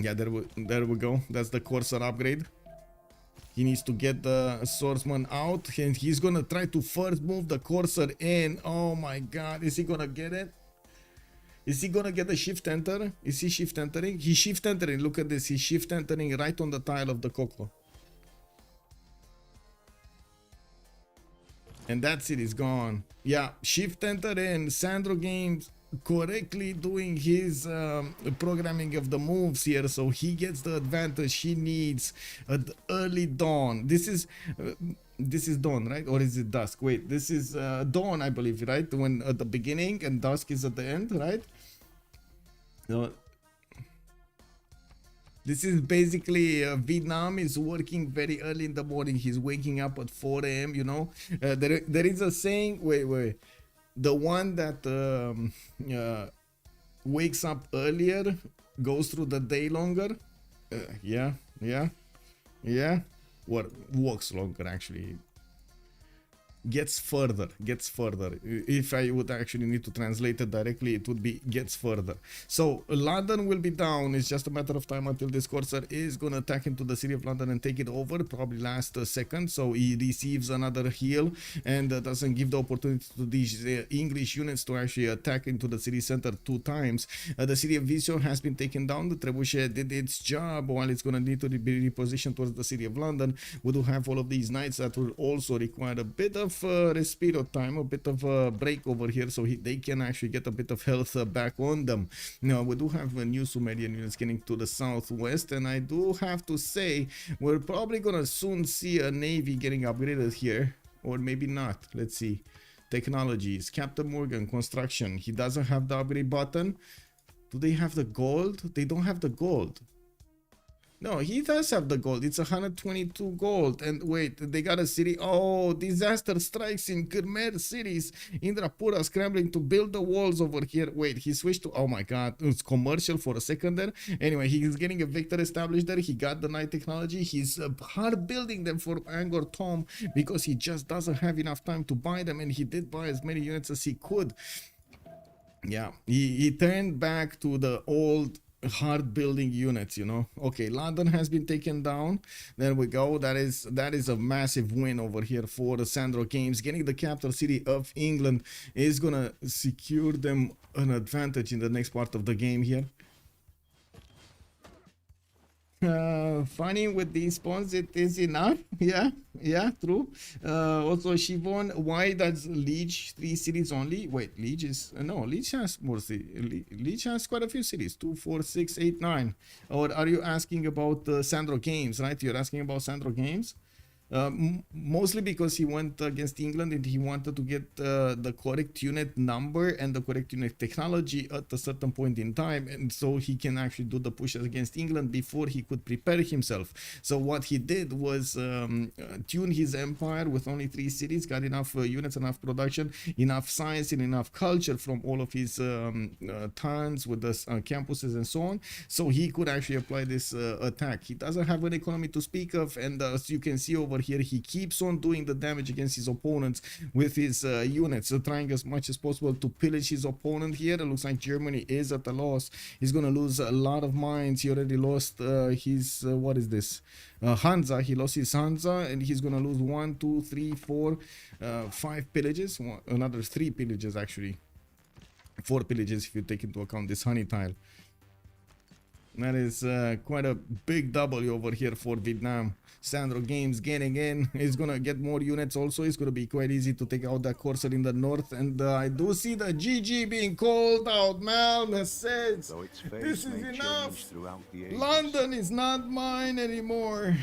Yeah, there we go. That's the Corsair upgrade. He needs to get the swordsman out, and he's gonna try to first move the Corsair in. Oh my god, is he gonna get it? Is he gonna get the shift enter? Is he shift entering? He's shift entering. Look at this. He's shift entering right on the tile of the Coco. And that's it, it's gone. Yeah, shift enter in. Sandro Games correctly doing his programming of the moves here, so he gets the advantage he needs at early dawn. This is dawn, right? Or is it dusk? Wait, this is dawn, I believe, right? When at the beginning and dusk is at the end, right? No. This is basically Vietnam is working very early in the morning. He's waking up at 4 a.m. You know, there is a saying. Wait. The one that wakes up earlier goes through the day longer. Yeah. What walks longer actually? Gets further. If I would actually need to translate it directly, it would be gets further. So London will be down. It's just a matter of time until this Corsair is gonna attack into the city of London and take it over, probably last second. So he receives another heal and doesn't give the opportunity to these English units to actually attack into the city center 2 times. The city of Visio has been taken down. The trebuchet did its job, while it's gonna need to be repositioned towards the city of London. We do have all of these knights that will also require a bit of respiro time, a bit of a break over here, so they can actually get a bit of health back on them. Now we do have new Sumerian units getting to the southwest, and I do have to say we're probably gonna soon see a navy getting upgraded here, or maybe not. Let's see. Technologies, Captain Morgan, construction. He doesn't have the upgrade button. Do they have the gold? They don't have the gold. No, he does have the gold. It's 122 gold. And wait, they got a city. Oh, disaster strikes in Khmer cities. Indrapura scrambling to build the walls over here. Wait, he switched to, oh my god, it's commercial for a second there. Anyway, he's getting a victor established there. He got the knight technology. He's hard building them for Angkor Thom because he just doesn't have enough time to buy them. And he did buy as many units as he could. Yeah, he turned back to the old hard building units, you know. Okay, London has been taken down. There we go. That is a massive win over here for the Sandro Games. Getting the capital city of England is gonna secure them an advantage in the next part of the game here. Funny with these spawns, it is enough. Yeah, true. Also Shivon, why does Liege 3 cities only? Wait, Liege is no, Liege has more cities. Liege has quite a few cities, 2, 4, 6, 8, 9. Or are you asking about Sandro Games, right? You're asking about Sandro Games? Mostly because he went against England and he wanted to get the correct unit number and the correct unit technology at a certain point in time, and so he can actually do the pushes against England before he could prepare himself. So what he did was tune his empire with only 3 cities, got enough units, enough production, enough science and enough culture from all of his towns with the campuses and so on, so he could actually apply this attack. He doesn't have an economy to speak of, and as you can see over here, he keeps on doing the damage against his opponents with his units, trying as much as possible to pillage his opponent here. It looks like Germany is at a loss. He's gonna lose a lot of mines. He already lost his what is this, Hansa. He lost his Hansa, and he's gonna lose 1, 2, 3, 4, 5 pillages, another 3 pillages actually, 4 pillages if you take into account this honey tile. That is quite a big W over here for Vietnam. Sandro Games getting in. He's gonna get more units also. It's gonna be quite easy to take out that Corsair in the north. And I do see the GG being called out. Malma says, this is enough. London is not mine anymore.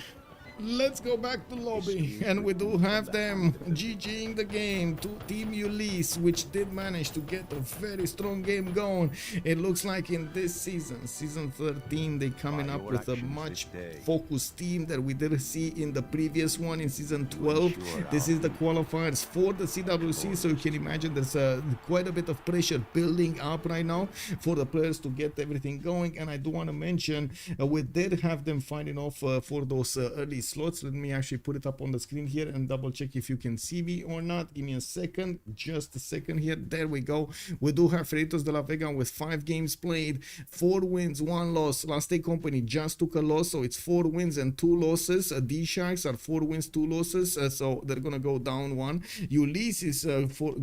Let's go back to lobby, and we do have them GGing the game to Team Ulyss, which did manage to get a very strong game going. It looks like in this season, season 13, they coming up with a much focused team that we didn't see in the previous one in season 12. This is the qualifiers for the CWC, so you can imagine there's quite a bit of pressure building up right now for the players to get everything going. And I do want to mention we did have them fighting off for those early slots. Let me actually put it up on the screen here and double check if you can see me or not. Give me a second, just a second here. There we go. We do have Freitos de la Vega with 5 games played, 4 wins, 1 loss. Last Day Company just took a loss, so it's 4 wins and 2 losses. D-Sharks are 4 wins, 2 losses, so they're gonna go down 1. Ulyss is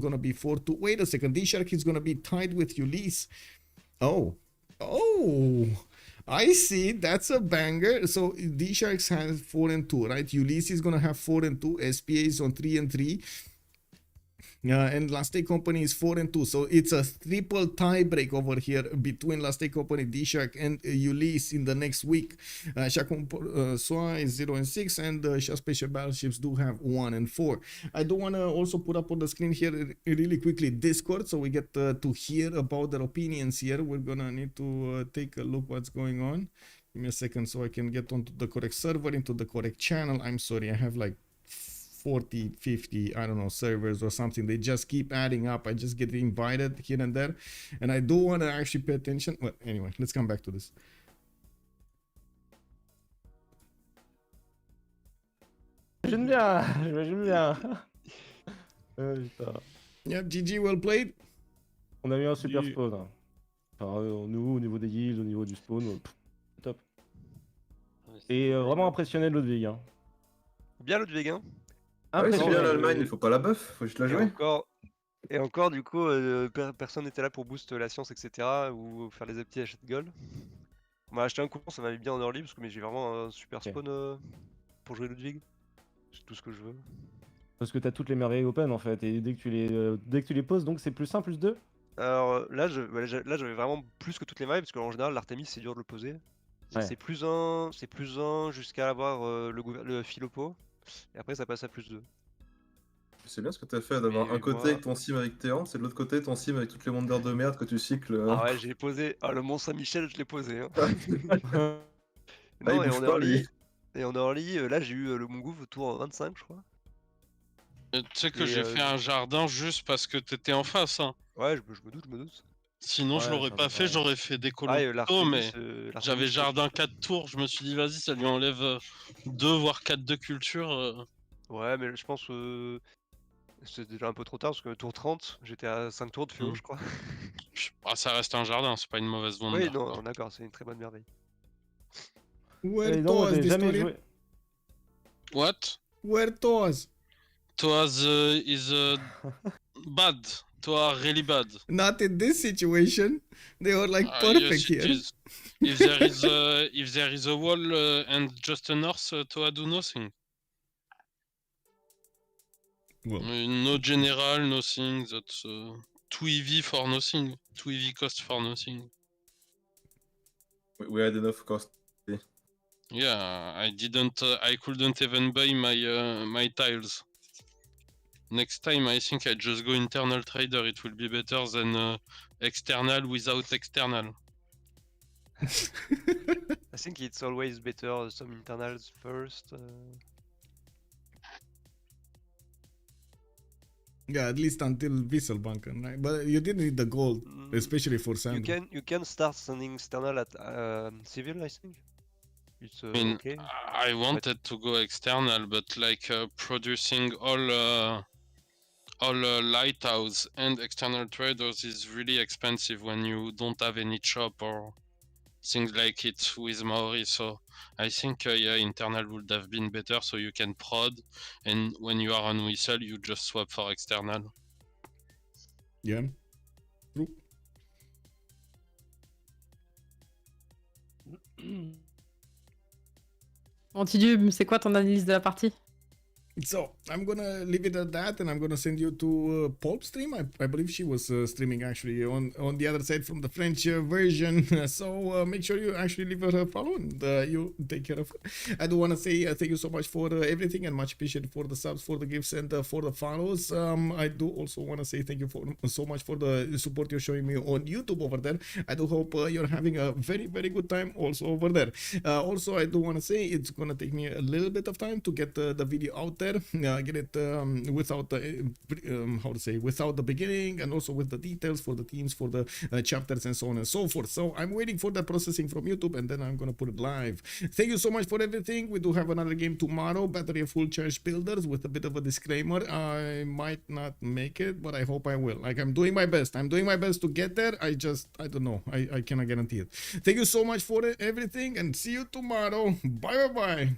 gonna be 4-2. Wait a second, D-Shark is gonna be tied with Ulyss. Oh, I see. That's a banger. So D-Sharks has 4-2, right? Ulyss is gonna have 4-2. SPA is on 3-3. And Last Day Company is 4-2. So it's a triple tie break over here between Last Day Company, D-Shark, and Ulyss in the next week. Soa is 0-6, and Shah Special Battleships do have 1-4. I do want to also put up on the screen here really quickly Discord, so we get to hear about their opinions here. We're gonna need to take a look what's going on. Give me a second so I can get onto the correct server, into the correct channel. I'm sorry, I have like 40, 50, I don't know, servers or something. They just keep adding up. I just get invited here and there, and I do want to actually pay attention. Well, anyway, let's come back to this. J'imagine bien, j'imagine bien. Putain. Yeah, GG, well played. On a eu un super spawn. Hein. Enfin, nous, au niveau des guilds, au niveau du spawn, top. Et vraiment impressionné de Ludwig. Hein. Bien Ludwig, hein. Ouais, c'est bien l'Allemagne, il faut pas la buff, faut juste la jouer. Et encore, du coup, personne n'était là pour boost la science, etc. ou faire les petits achats de gold. On m'a acheté un coupon, ça m'allait bien en early parce que j'ai vraiment un super spawn pour jouer Ludwig. C'est tout ce que je veux. Parce que t'as toutes les merveilles open en fait, et dès que tu les poses, donc c'est +1, +2. Alors là, j'avais vraiment plus que toutes les merveilles parce qu'en général, l'Artemis c'est dur de le poser. Ouais. C'est +1 jusqu'à avoir le Philopo. Et après ça passe à +2. C'est bien ce que t'as fait d'avoir un côté avec ton sim avec Théan, c'est de l'autre côté ton sim avec toutes les wonders de merde que tu cycles. Ah ouais, j'ai posé. Ah, le Mont Saint-Michel, je l'ai posé. Hein. Non, et en early, là j'ai eu le Mongouv au tour 25, je crois. Tu sais que j'ai fait un jardin juste parce que t'étais en face. Hein. Ouais, je me doute. Sinon, je l'aurais pas fait, j'aurais fait des colos, mais j'avais jardin 4 tours. Je me suis dit, vas-y, ça lui enlève 2 voire 4 de culture. Ouais, mais je pense que c'est déjà un peu trop tard parce que tour 30, j'étais à 5 tours de Féo, je crois. Ah, ça reste un jardin, c'est pas une mauvaise vente. Oui, non, d'accord, c'est une très bonne merveille. Huertos d'Historia. What? Huertos. Toaz is bad. Toa really bad. Not in this situation. They were like perfect yes, here. If there is a wall and just a north, Toa do nothing. Well. No general, nothing. That's 2 EV for nothing. 2 EV cost for nothing. We had enough cost. Yeah, I didn't. I couldn't even buy my tiles. Next time, I think I just go internal trader. It will be better than external without external. I think it's always better some internals first. Yeah, at least until Wisselbanken, right? But you didn't need the gold, especially for Sandro. You can start sending external at civil, I think. It's I mean, okay. I wanted to go external, but like producing all lighthouse and external traders is really expensive when you don't have any shop or things like it with Maori. So I think yeah, internal would have been better, so you can prod, and when you are on whistle, you just swap for external. Yeah, true. Antidube, c'est quoi ton analyse de la partie? So I'm gonna leave it at that, and I'm gonna send you to Pulp stream. I believe she was streaming actually on the other side from the French version. So make sure you actually leave her a follow, and you take care of her. I do want to say thank you so much for everything, and much appreciated for the subs, for the gifts, and for the follows. I do also want to say thank you so much for the support you're showing me on YouTube over there. I do hope you're having a very, very good time also over there. Also, I do want to say it's gonna take me a little bit of time to get the video out there. Get it without the without the beginning, and also with the details for the teams, for the chapters, and so on and so forth. So I'm waiting for the processing from YouTube, and then I'm gonna put it live. Thank you so much for everything. We do have another game tomorrow, Battery of Full Charge Builders, with a bit of a disclaimer. I might not make it, but I hope I will. Like, I'm doing my best. I'm doing my best to get there. I don't know. I cannot guarantee it. Thank you so much for everything, and see you tomorrow. Bye bye bye.